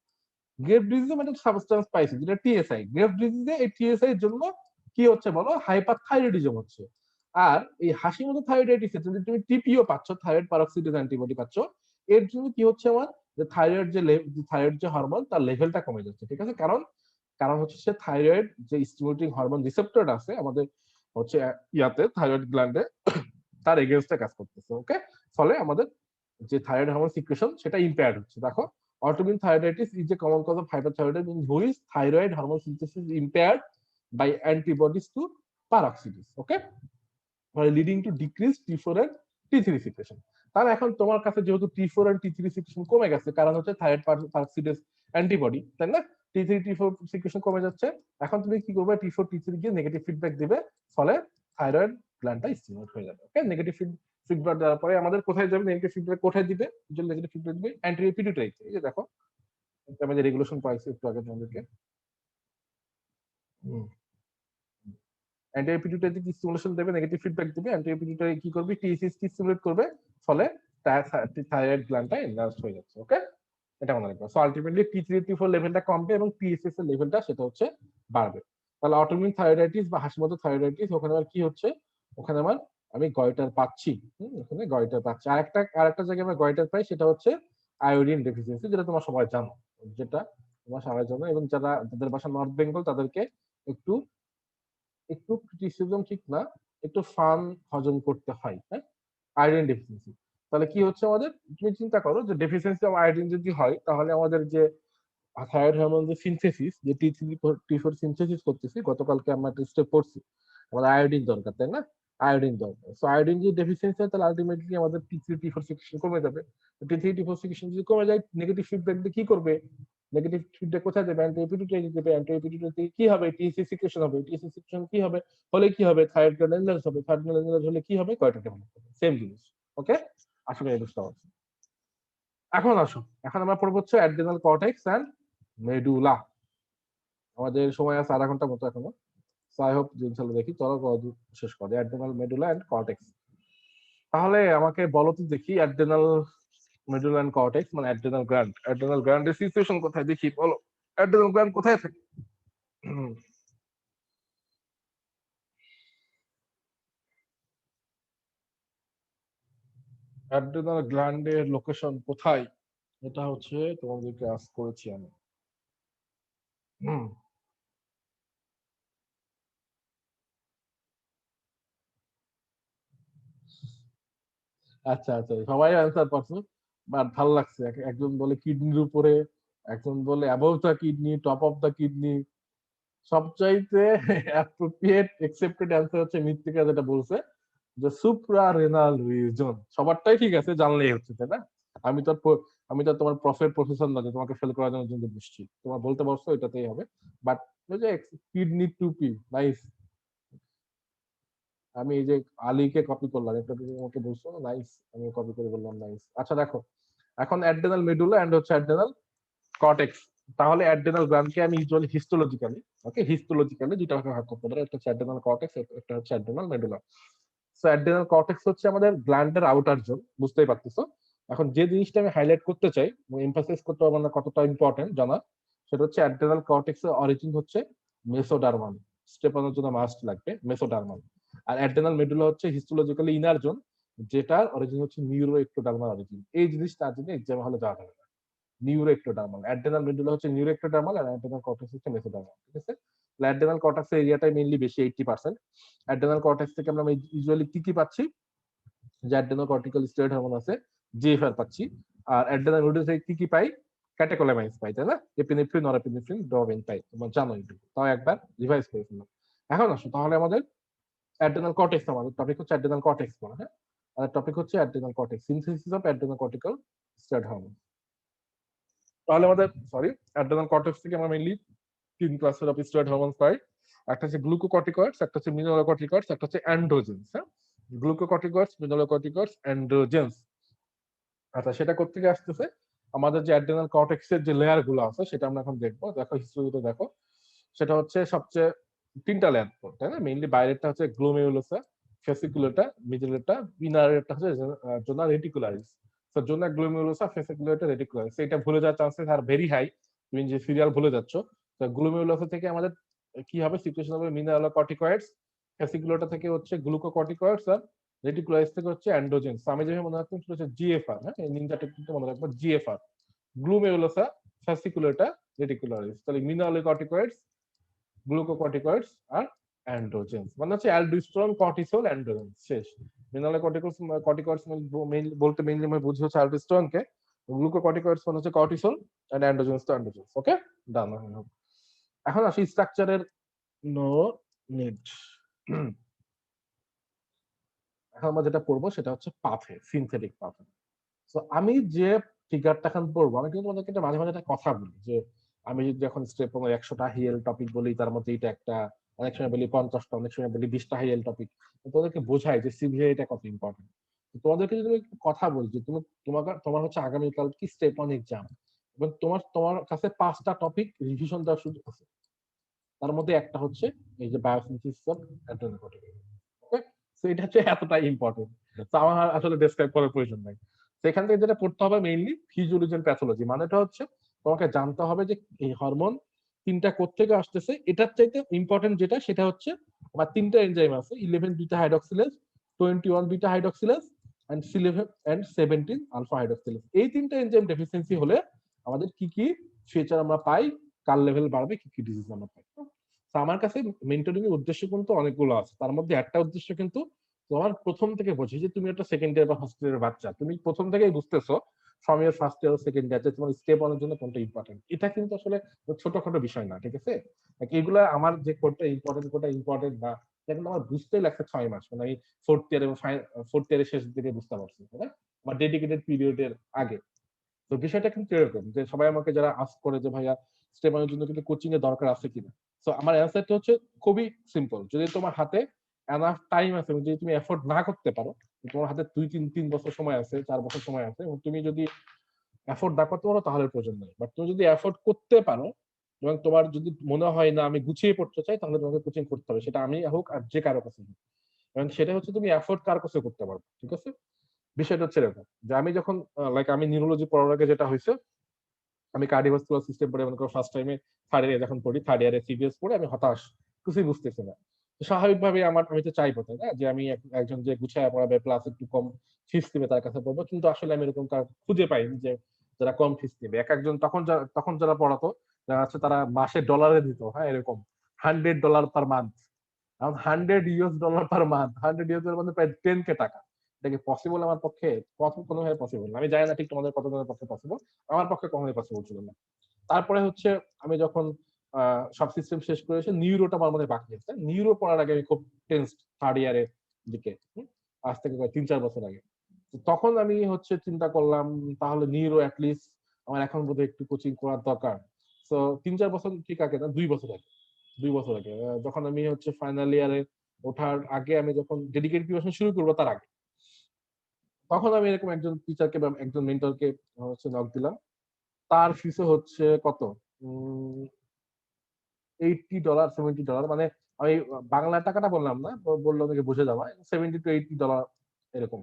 গ্রেভ ডিজিজে মানে সাবস্টেন্স পাইছি যেটা টিএসআই। গ্রেভ ডিজিজে এই টিএসআই এর জন্য কি হচ্ছে বলো? হাইপারথাইরয়েডিজম হচ্ছে। আর এই হাসিমতো থাইরয়েডাইটিসে যদি তুমি টিপিও পাচ্ছ, থাইরয়েড পারক্সিডেজ অ্যান্টিবডি পাচ্ছ, এর জন্য কি হচ্ছে আমার? যে থাইরয়েড যে থাইরয়েড যে হরমোন তার লেভেলটা কমে যাচ্ছে, ঠিক আছে? কারণ কারণ হচ্ছে সে থাইরয়েড যে স্টিমুলেটিং হরমোন রিসেপ্টর আছে আমাদের হচ্ছে ইয়াতে থাইরয়েড গ্ল্যান্ডে, তার এগেইনস্টে কাজ করতেছে, ওকে। ফলে আমাদের যে থাইরয়েড হরমোন সিক্রেশন সেটা ইম্পেয়ার্ড হচ্ছে। দেখো, autoimmune thyroiditis is a common cause of hyperthyroidism in which thyroid hormone synthesis is impaired by antibodies to peroxidase, okay, leading to decreased T4 and T3 secretion. তাহলে এখন তোমার কাছে যেহেতু T4 and T3 secretion কমে গেছে, কারণ হচ্ছে thyroid peroxidase antibody, তাই না? T3 T4 secretion কমে যাচ্ছে, এখন তুমি কি করবে? T4 T3 গিয়ে নেগেটিভ ফিডব্যাক দিবে, ফলে থাইরয়েড গ্ল্যান্ডটা স্টিমুলেট হয়ে যাবে, ওকে। নেগেটিভ ফিডব্যাক দেওয়ার পরে আমাদের কোথায় যাবে? নেগেটিভ ফিডব্যাক কোথায় দিবে? যে নেগেটিভ ফিডব্যাক দিবে অ্যান্টেরিয়র পিটুইটারিতে। এই যে দেখো, আমি যে রেগুলেশন পাইছি একটু আগে তোমাদেরকে, অ্যান্টি পিটুইটারি স্টিমুলেশন দেবে, নেগেটিভ ফিডব্যাক দিবে, অ্যান্টি পিটুইটারি কি করবে? টিএসএস কে স্টিমুলেট করবে, ফলে থাইরয়েড গ্ল্যান্ডটা এনলার্জ হয়ে যাচ্ছে, ওকে। এটা মনে রাখবে। সো আলটিমেটলি টি3 টি4 লেভেলটা কমবে এবং টিএসএস এর লেভেলটা সেটা হচ্ছে বাড়বে। তাহলে অটোইমিউন থাইরয়েডাইটিস বা হাসিমতো থাইরয়েডাইটিস, ওখানে আবার কি হচ্ছে? ওখানে আমার আমি গয়টার পাচ্ছি, ওখানে গয়টার পাচ্ছি। আরেকটা জায়গায় আমরা গয়টার পাই, সেটা হচ্ছে আয়োডিন ডেফিসিয়েন্সি, যেটা তোমরা সবাই জানো, যেটা তোমরা সবাই জানো, এবং যাদের বাসা নর্থ বেঙ্গল তাদেরকে একটু একটু ক্রিটিসিজম ঠিক না, একটু ফান হজম করতে হয়, হ্যাঁ। আয়োডিন ডেফিসিয়েন্সি, তাহলে কি হচ্ছে আমাদের? তুমি চিন্তা করো যে ডেফিসিয়েন্সি অফ আয়োডিন যদি হয়, তাহলে আমাদের যে থাইরয়েড হরমোন যে সিনথেসিস, যে টি4 সিনথেসিস করতেছি, গতকালকে আমরা টেস্টে পড়ছি, আমাদের আয়োডিন দরকার, তাই না? আয়োডিন দরকার। সো আয়োডিন যদি ডেফিসিয়েন্সি হয়, তাহলে আলটিমেটলি আমাদের টি3 টি4 সিক্রেশন কমে যাবে। টি3 টি4 সিক্রেশন যদি কমে যায়, নেগেটিভ ফিডব্যাক দিয়ে কি করবে? নেগেটিভ ফিডব্যাক কোথায় দেবে? অ্যান্টি পিটুইটারি দেবে, অ্যান্টি পিটুইটারি থেকে কি হবে? টিএসসি সিক্রেশন হবে, টিএসসি সিক্রেশন কি হবে? হলে কি হবে? থাইরয়েড গ্ল্যান্ড এনলার্জ হবে, থাইরয়েড গ্ল্যান্ড এনলার্জ হলে কি হবে? গয়টা ডেভেলপ হবে, সেম জিনিস, ওকে। আশা করি বুঝতে পারছি। এখন আসো, এখন আমরা পড়বো হচ্ছে অ্যাড্রেনাল কর্টেক্স এন্ড মেডুলা। আমাদের সময় আছে আধা ঘন্টা মতো এখনো, সো আই হোপ যে ইনশাআল্লাহ দেখি চলো শেষ করে অ্যাড্রেনাল মেডুলা এন্ড কর্টেক্স। তাহলে আমাকে বলো তো দেখি, অ্যাড্রেনাল মেডুলা এন্ড কর্টেক্স মানে অ্যাড্রেনাল গ্ল্যান্ড, অ্যাড্রেনাল গ্ল্যান্ডের সিচুয়েশন কোথায় দেখি, বলো। অ্যাড্রেনাল গ্ল্যান্ড কোথায় থাকে? অ্যাড্রেনাল গ্ল্যান্ডের লোকেশন কোথায়? এটা হচ্ছে তোমাদেরকে আস্ক করেছি আমি। হুম, আচ্ছা আচ্ছা, সবাই অ্যান্সার পারছো, বাট ভালো লাগছে। একজন বলে কিডনির উপরে, একজন বলে above the kidney, top of the kidney, সবচাইতে অ্যাপ্রোপ্রিয়েট একসেপ্টেড অ্যান্সার হচ্ছে মৃত্তিকা যেটা বলছে যে সুপ্রা রেনাল রিজন। সবারটাই ঠিক আছে, জানলেই হচ্ছে, তাই না? আমি তো আমি তো তোমার প্রফেসর না যে তোমাকে ফেল করার জন্য বুঝছি। তোমার বলতে পারছো এটাতেই হবে। বাট ওই যে কিডনি টু পি নাইস। আমি এই যে আলীকে কপি করলাম, এটা তুমি আমাকে বলছো নাইস, আমি কপি করে বললাম নাইস। আচ্ছা দেখো, এখন অ্যাড্রেনাল মেডুলা এন্ড হচ্ছে অ্যাড্রেনাল কর্টেক্স। তাহলে অ্যাড্রেনাল গ্ল্যান্ডকে আমি ইউজুয়ালি হিস্টোলজিক্যালি, ওকে, হিস্টোলজিক্যালি দুইটা ভাগে ভাগ করতে পারি, একটা হচ্ছে অ্যাড্রেনাল কর্টেক্স, একটা হচ্ছে adrenal medulla. So adrenal cortex হচ্ছে আমাদের গ্ল্যান্ডের আউটার জোন, বুঝতেই পারতেছো। এখন যে জিনিসটা আমি হাইলাইট করতে চাই, এমফাসিস করতে পারবো না কতটা ইম্পর্টেন্ট জানা, সেটা হচ্ছে অ্যাড্রেনাল কর্টেক্সের অরিজিন হচ্ছে মেসোডার্মাল। স্টেপানোর জন্য মাস্ট লাগবে মেসোডার্মাল। আর অ্যাড্রেনাল মেডুলা হচ্ছে হিস্টোলজিক্যালি ইনার জোন, যেটার অরিজিন হচ্ছে নিউরো একটোডার্মাল অরিজিন। এই জিনিসটা তার জন্য এক্সাম হলে যাওয়া যাবে না। নিউরো একটোডার্মাল, অ্যাড্রেনাল মেডুলা হচ্ছে নিউরো একটোডার্মাল, আর অ্যাড্রেনাল কর্টেক্স হচ্ছে মেসোডার্মাল, ঠিক আছে? অ্যাড্রেনাল কর্টেক্সের এরিয়াটাই মেইনলি বেশি, 80%। অ্যাড্রেনাল কর্টেক্স থেকে আমরা ইউজুয়ালি কি কি পাচ্ছি, যে অ্যাডেনোকর্টিক্যাল স্টেরয়েড হরমোন আছে, জিএফআর পাচ্ছি। আর অ্যাড্রেনাল মেডুলা থেকে কি কি পাই, ক্যাটেকোলামাইন্স পাই, তাই না? এপিনেফ্রিন, নরএপিনেফ্রিন, ডোপামিন পাই, তোমরা জানো এটুকু, তাও একবার রিভাইজ করে ফেললাম। এখন আসো তাহলে আমাদের অ্যাড্রেনাল কর্টেক্স, আমাদের টপিক হচ্ছে অ্যাড্রেনাল কর্টেক্স পড়া, হ্যাঁ? আর টপিক হচ্ছে adrenal cortex, synthesis of adrenocortical steroid hormone. তাহলে আমাদের অ্যাড্রেনাল কর্টেক্স থেকে আমরা মেইনলি তিন ক্লাসের অফ স্টেরয়েড হরমোন পাই। একটা হচ্ছে গ্লুকোকর্টিকয়েডস, একটা হচ্ছে মিনারেলকর্টিকয়েডস, একটা হচ্ছে অ্যান্ড্রোজেন্স, হ্যাঁ? গ্লুকোকর্টিকয়েডস, মিনারেলকর্টিকয়েডস, অ্যান্ড্রোজেন্স। আচ্ছা, সেটা কোত্থেকে আসতেছে? আমাদের যে অ্যাড্রেনাল কর্টেক্সের যে লেয়ার গুলো আছে সেটা আমরা এখন দেখবো। দেখো হিস্ট্রিতে দেখো, সেটা হচ্ছে সবচেয়ে তিনটা লেয়ার, তাই না? মেইনলি বাইরেরটা হচ্ছে গ্লোমেরুলোসা, ফেসিকুলেটা, মিডলেরটা, ইনারেরটা হচ্ছে জোনা রেটিকুলারিস। তো জোনা গ্লোমেরুলোসা, ফেসিকুলেটা, রেটিকুলারিস, এটা ভুলে যাওয়ার চান্সেস আর ভেরি হাই। তুমি যে সিরিয়াল ভুলে যাচ্ছ। তো গ্লোমেরুলোসা থেকে আমাদের কি হবে, সিচুয়েশন হবে মিনারেলোকর্টিকয়েডস, ফেসিকুলেটা থেকে হচ্ছে গ্লুকোকর্টিকয়েডস, আর রেটিকুলারিস থেকে হচ্ছে অ্যান্ড্রোজেন্স। আমি যেভাবে মনে রাখতাম সেটা হচ্ছে জিএফআর, হ্যাঁ? এই নিনজা টেকনিকটা মনে রাখবো, জিএফআর, গ্লুমেরুলোসা, ফেসিকুলেটা, রেটিকুলারিস। তাহলে মিনারেলোকর্টিকয়েডস, গ্লুকোকর্টিকয়েডস আর অ্যান্ড্রোজেন্স, মানে হচ্ছে অ্যালডোস্টেরন, কর্টিসল, অ্যান্ড্রোজেন্স, শেষ। মিনারেলোকর্টিকয়েডস কর্টিকয়েডস বলতে মেইনলি আমি বুঝি হচ্ছে অ্যালডোস্টেরনকে, গ্লুকোকর্টিকয়েডস মানে হচ্ছে কর্টিসল, এন্ড অ্যান্ড্রোজেন্স তো অ্যান্ড্রোজেন্স। ওকে, ডান। এখন আসি স্ট্রাকচারের, নো নিড। এখন আমরা যেটা পড়বো সেটা হচ্ছে পাথে, সিনথেটিক পাথে। তো আমি যে ফিগারটা এখন পড়বো, আমি কিন্তু তোমাদেরকে মাঝে মাঝে একটা কথা বলি যে আমি যদি এখন স্টেপ 100টা হিএল টপিক বলি, তার মধ্যে এটা একটা, অনেক সময় বলি 50টা, অনেক সময় বলি 20টা হিএল টপিক, তোমাদেরকে বোঝাই যে সিভিএ এটা কত ইম্পর্টেন্ট। তোমাদেরকে যদি আমি একটু কথা বলি যে তোমার হচ্ছে আগামীকাল কি স্টেপ 1 এক্সাম, এবং তোমার কাছে 5টা টপিক রিভিশন দেওয়ার সুযোগ আছে। তার মধ্যে একটা হচ্ছে এই যে বায়োসিনথেসিস অফ অ্যাড্রেনাকর্টিক। ওকে, সো এটা হচ্ছে এতটা ইম্পর্টেন্ট, তো আমার আর আসলে ডেসক্রাইব করার প্রয়োজন নাই। সেখান থেকে যেটা পড়তে হবে মেইনলি ফিজিওলজি এন্ড প্যাথোলজি, মানেটা হচ্ছে তোমাকে জানতে হবে যে এই হরমোন তিনটা কোত্থেকে আসতেছে। এটার চাইতে ইম্পর্টেন্ট যেটা, সেটা হচ্ছে আমার তিনটা এনজাইম আছে, 11 beta hydroxylase, 21 beta hydroxylase, and 11 and 17 alpha hydroxylase. এই তিনটা এনজাইম ডেফিসিয়েন্সি হলে আমাদের কি কি ফিচার আমরা পাই, কার লেভেল বাড়বে, কি কি ডিজিজ আমরা পাই। তো আমার কাছে মেন্টরিং এর উদ্দেশ্য কিন্তু অনেকগুলো আছে, তার মধ্যে একটা উদ্দেশ্য কিন্তু তোমার প্রথম থেকে বোঝে যে তুমি একটা সেকেন্ড ইয়ার বা ফার্স্ট ইয়ারের বাচ্চা, তুমি প্রথম থেকেই বুঝতেছো from year first year second year যে তোমার স্টেপ অনের জন্য কোনটা ইম্পর্টেন্ট। এটা কিন্তু আসলে ছোটখাটো বিষয় না, ঠিক আছে? এগুলা আমার যে কোনটা ইম্পর্টেন্ট বা এটা কিন্তু আমার বুঝতেই লাগছে 6 মাস, মানে আমি ফোর্থ ইয়ারের শেষ দিকে বুঝতে পারছি, তাই না? আমার ডেডিকেটেড পিরিয়ডের আগে। তো বিষয়টা কিন্তু এরকম যে সবাই আমাকে যারা আস্ক করে যে ভাইয়া স্টেমানের জন্য কিন্তু কোচিং এর দরকার আছে কিনা, তো আমার অ্যান্সারটা হচ্ছে খুবই সিম্পল। যদি তোমার হাতে এনাফ টাইম আছে, যদি তুমি এফোর্ড না করতে পারো, তোমার হাতে 2-3 বছর সময় আছে, 4 বছর সময় আছে, এবং তুমি যদি এফোর্ড না করতে পারো তাহলে প্রয়োজন নেই। বাট তুমি যদি এফোর্ড করতে পারো এবং তোমার যদি মনে হয় না আমি গুছিয়ে পড়তে চাই, তাহলে তোমাকে কোচিং করতে হবে, সেটা আমি হোক আর যে কারো কাছে হোক। এবং সেটা হচ্ছে তুমি এফোর্ড কার কাছে করতে পারো, ঠিক আছে? বিষয়টা হচ্ছে এরকম যে আমি যখন আমি নিউরোলজি পড়ার আগে যেটা হয়েছে, আমি কার্ডিওভাস্কুলার সিস্টেম পড়ে মনে করো ফার্স্ট টাইমে থার্ড ইয়ারে যখন পড়ি, থার্ড ইয়ারে সিবিএস পড়ে আমি হতাশ, কিছুই বুঝতেছি না। তো স্বাভাবিকভাবে আমি তো চাইবো, তাই না, যে আমি একজন যে গুছায় পড়াবে প্লাস একটু কম ফিস দিবে তার কাছে পড়বো, কিন্তু আসলে আমি এরকম খুঁজে পাইনি যে যারা কম ফিস দিবে। এক একজন তখন যারা পড়াতো, যারা আছে তারা মাসে ডলারে দিত, হ্যাঁ, এরকম $100 পার মান্থ। এখন $100 পার মান্থ, $100 মানে প্রায় 10K টাকা। এটা কি পসিবল আমার পক্ষে? কোনোভাবে পসিবল না। আমি জানি না ঠিক তোমাদের কতজনের পক্ষে পসিবল, আমার পক্ষে কখনোই পসিবল ছিল না। তারপরে হচ্ছে আমি যখন সব সিস্টেম শেষ করে এসে নিউরোটা আমার মনে হয় বাকি আছে। নিউরো পড়ার আগে আমি খুব টেন্সড থার্ড ইয়ারের দিকে, আজ থেকে প্রায় ৩-৪ বছর আগে। তো তখন আমি হচ্ছে চিন্তা করলাম তাহলে নিউরো লিস্ট আমার এখন বোধহয় একটু কোচিং করার দরকার। সো ৩-৪ বছর ঠিক আগে না, ২ বছর আগে। ২ বছর আগে যখন আমি হচ্ছে ফাইনাল ইয়ারে ওঠার আগে আমি যখন ডেডিকেটেড প্রিপারেশন শুরু করব তার আগে। তখন আমি এরকম একজন টিচারকে বা একজন মেন্টরকে হচ্ছে নক দিলাম। তার ফিসও হচ্ছে কত? $80 $70 মানে আমি বাংলা টাকাটা বললাম না। বললে ওনাকে বুঝে যাওয়া। $70 to $80 এরকম।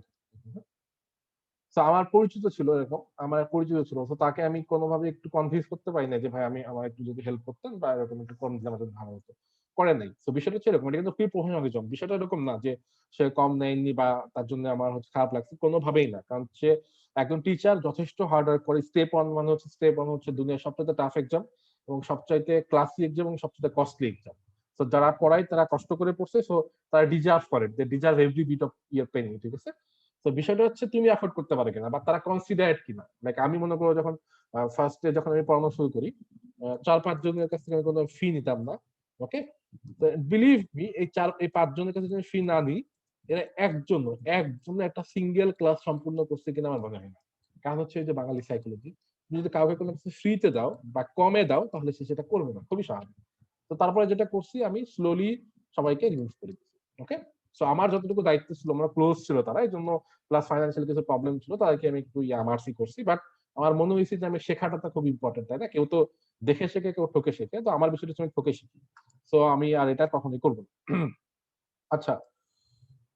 সো আমার পরিচিত ছিল এরকম। আমার পরিচিত ছিল। সো তাকে আমি কোনভাবে একটু কনভিন্স করতে পারি না যে ভাই আমার একটু যদি হেল্প করতেন বা এরকম একটু কম দিলে আমার জন্য ভালো হতো। করে নাই। সো বিষয়টা হচ্ছে এরকম। এটা কিন্তু ফ্রি প্রফেশনালিজম। বিষয়টা এরকম না যে সে কম নেয়নি বা তার জন্য আমার হচ্ছে খারাপ লাগছে। কোনভাবেই না। কারণ সে একজন টিচার যথেষ্ট হার্ড ওয়ার্ক করে। স্টেপ 1 হচ্ছে দুনিয়ার সবচাইতে টাফ এক্সাম এবং সবচাইতে ক্লাসি এক্সাম এবং সবচাইতে কস্টলি এক্সাম। সো যারা পড়ায় তারা কষ্ট করে পড়ছে। সো তারা ডিজার্ভ করে। They deserve every bit of their pain, ঠিক আছে? তো বিষয়টা হচ্ছে তুমি এফোর্ড করতে পারো কিনা বা তারা কনসিডারেড কিনা। লাইক আমি মনে করো যখন ফার্স্টে যখন আমি পড়ানো শুরু করি ৪-৫ জনের কাছ থেকে আমি কোনো ফি নিতাম না। ওকে? তো বিলিভ মি এই ৫ জনের কাছে যদি ফি না নিই, এরা একজনও একটা সিঙ্গেল ক্লাস সম্পূর্ণ করছে কিনা আমার মনে হয় না। কারণ হচ্ছে এই যে বাঙালি সাইকোলজি, তুমি যদি কাউকে কোনো কিছু ফ্রিতে দাও বা কমে দাও তাহলে সে সেটা করবে না। খুবই স্বাভাবিক। তো তারপরে যেটা করছি আমি স্লোলি সবাইকে রিমুভ করে দিচ্ছি। ওকে? সো আমার যতটুকু দায়িত্ব ছিল আমরা ক্লোজ ছিল তারা এই জন্য প্লাস ফাইন্যান্সিয়াল কিছু প্রবলেম ছিল তাদেরকে আমি একটু মার্সি করছি বাট আমার মনে হয়েছে যে আমি শেখাটা তো খুব ইম্পর্টেন্ট তাই না কেউ তো দেখে শেখে কেউ ঠকে শেখে তো আমার বিষয়টা হচ্ছে আমি ঠকে শিখি সো আমি আর এটা কখনোই করবো না আচ্ছা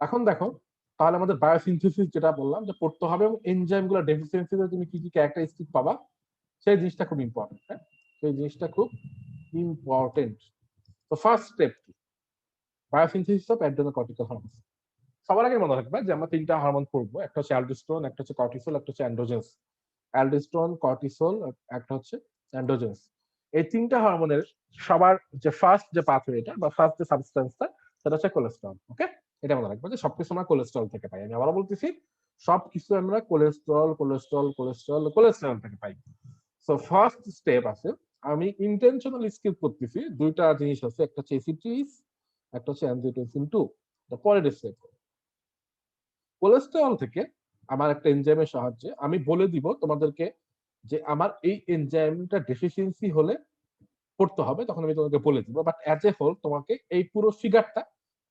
এখন দেখো তাহলে আমাদের বায়োসিনথেসিস যেটা বললাম যে পড়তে হবে এবং এনজাইম গুলো ডেফিসিয়েন্সিতে তুমি কি কি ক্যারেক্টারিস্টিক পাবা সেই জিনিসটা খুব ইম্পর্টেন্ট হ্যাঁ সেই জিনিসটা খুব ইম্পর্টেন্ট তো ফার্স্ট স্টেপ কি বায়োসিনথেসিস অফ অ্যাড্রেনোকর্টিক্যাল হরমোন সবার আগে মনে রাখবে যে আমরা তিনটা হরমোন পড়বো একটা হচ্ছে অ্যালডোস্টেরন একটা হচ্ছে কর্টিসল একটা হচ্ছে অ্যান্ড্রোজেন্স অ্যালডোস্টেরন কর্টিসল একটা হচ্ছে অ্যান্ড্রোজেন্স এই তিনটা হরমোনের সবার যে ফার্স্ট যে পাথওয়ে এটা বা ফার্স্ট যে সাবস্টেন্সটা সেটা হচ্ছে কোলেস্টেরল ওকে এটা মনে রাখবে যে সবকিছু আমরা কোলেস্টেরল থেকে পাই আমি আবারও বলতেছি সবকিছু আমরা কোলেস্টেরল থেকে পাই সো ফার্স্ট স্টেপ আছে আমি ইন্টেনশনাল স্কিপ করতেছি দুইটা জিনিস আছে একটা হচ্ছে এসিটিস একটা হচ্ছে অ্যানজিওটেনসিন 2 পরের স্টেপ কোলেস্টেরল থেকে আমার একটা এনজাইমের সাহায্যে আমি বলে দিব তোমাদেরকে যে আমার এই এনজাইমটা ডেফিসিয়েন্সি হলে পড়তে হবে তখন আমি তোমাকে বলে দিব বাট অ্যাজ এ হোল তোমাকে এই পুরো ফিগারটা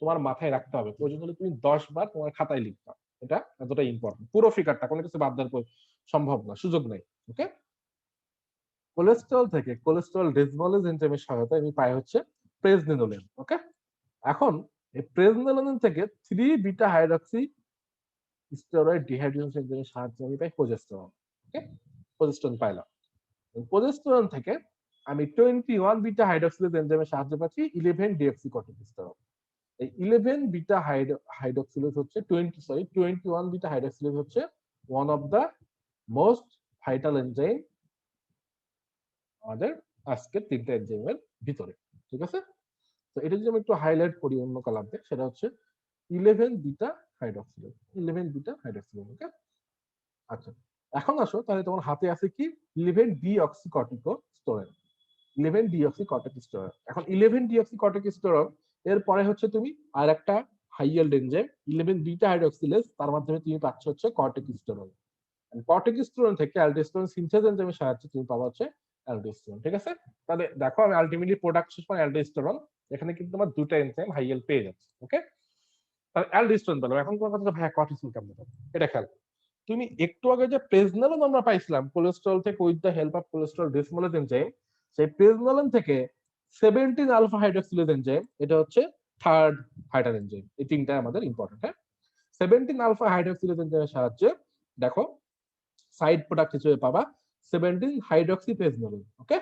তোমার মাথায় রাখতে হবে প্রয়োজন হলে তুমি 10 বার তোমার খাতায় লিখতে এটা এতটা ইম্পর্টেন্ট পুরো ফিগারটা কোনো কিছু বাদ দেওয়ার সম্ভব না সুযোগ নেই ওকে কোলেস্টেরল থেকে কোলেস্টেরল ডেসমোলেজ এনজাইমের সহায়তায় আমি পাই হচ্ছে প্রেজনিনোলিন ওকে এখন এই প্রেজনিনোলিন থেকে 3 বিটা হাইড্রক্সি স্টেরয়েড ডিহাইড্রোজেনেস এনজাইমের সাহায্যে আমি পাই প্রোজেস্টেরন ওকে প্রোজেস্টেরন পাইলাম প্রোজেস্টেরন থেকে আমি 21 বিটা হাইড্রক্সিলেজ এনজাইমের সাহায্য পাচ্ছি 11 ডিঅক্সিকর্টিকস্টেরন এই 11 বিটা হাইড্রক্সিলেজ হচ্ছে 21 বিটা হাইড্রক্সিলেজ হচ্ছে one of the most vital enzyme আমাদের আজকের তিনটা এনজাইমের ভিতরে ঠিক আছে তো এটা যদি আমি একটু হাইলাইট করি অন্য কালার দিয়ে সেটা হচ্ছে 11 বিটা হাইড্রক্সিলেজ 11 বিটা হাইড্রক্সিলেজ ওকে আচ্ছা এখন আসো তাহলে তোমার হাতে আছে কি 11 ডিঅক্সিকর্টিকোস্টেরন 11 ডিঅক্সিকর্টিকোস্টেরন এখন 11 ডিঅক্সিকর্টিকোস্টেরন এর পরে হচ্ছে তুমি আর একটা হাই yield এনজাইম 11 বিটা হাইড্রক্সিলেজ তার মাধ্যমে তুমি পাচ্ছ হচ্ছে কর্টিকোস্টেরন কর্টিকোস্টেরন থেকে অ্যালডোস্টেরন সিনথেস এনজাইমের সাহায্যে তুমি পাবা হচ্ছে অ্যালডোস্টেরন ঠিক আছে তাহলে দেখো আমি আলটিমেটলি প্রোডাক্ট শেষ পর অ্যালডোস্টেরন এখানে কিন্তু তোমার দুটো এনজাইম হাই yield পেয়ে যাচ্ছে ওকে তাহলে অ্যালডোস্টেরন বলো এখন তোমার কথা ভাই কর্টিসল কেমন এটা খেয়াল তুমি একটু আগে যে প্রেজনালন আমরা পাইছিলাম কোলেস্টেরল থেকে with the help of cholesterol desmolase enzyme সেই প্রেজনালন থেকে 17 আলফা হাইড্রক্সিলেজ এনজাইম এটা হচ্ছে থার্ড ভাইটাল এনজাইম এই তিনটা আমাদের ইম্পর্টেন্ট হ্যাঁ 17 আলফা হাইড্রক্সিলেজ এনজাইমের সাহায্যে দেখো সাইড প্রোডাক্ট হিসেবে পাবা 17 হাইড্রক্সি প্রেজনালন ওকে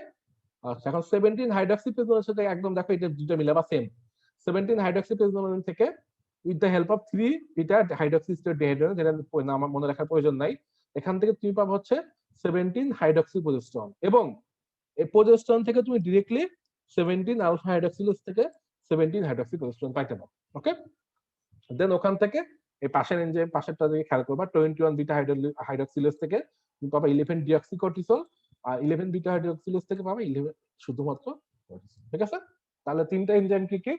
আচ্ছা এখন 17 হাইড্রক্সি প্রেজনালনের সাথে একদম দেখো এটা দুটো মিলাবা সেম 17 হাইড্রক্সি প্রেজনালন থেকে with the help of 3 beta hydroxysteroid dehydrogenase যেটা নাম মনে রাখার প্রয়োজন নাই এখান থেকে তুমি পাবে হচ্ছে 17 হাইড্রক্সি প্রোজেস্টেরন এবং এই প্রোজেস্টেরন থেকে তুমি ডাইরেক্টলি 17 আলফা হাইড্রক্সিলেজ থেকে 17 হাইড্রক্সি প্রোজেস্টেরন পাইতে পারো ওকে দেন ওখান থেকে এই পাশের এনজাইম পাশেরটা দিকে খেয়াল করবা 21 বিটা হাইড্রক্সিলেজ থেকে তুমি পাবা 11 ডিঅক্সিকর্টিসল আর 11 বিটা হাইড্রক্সিলেজ থেকে পাবা 11 শুধুমাত্র কর্টিসল, ঠিক আছে? তাহলে তিনটা এনজাইম কি কি?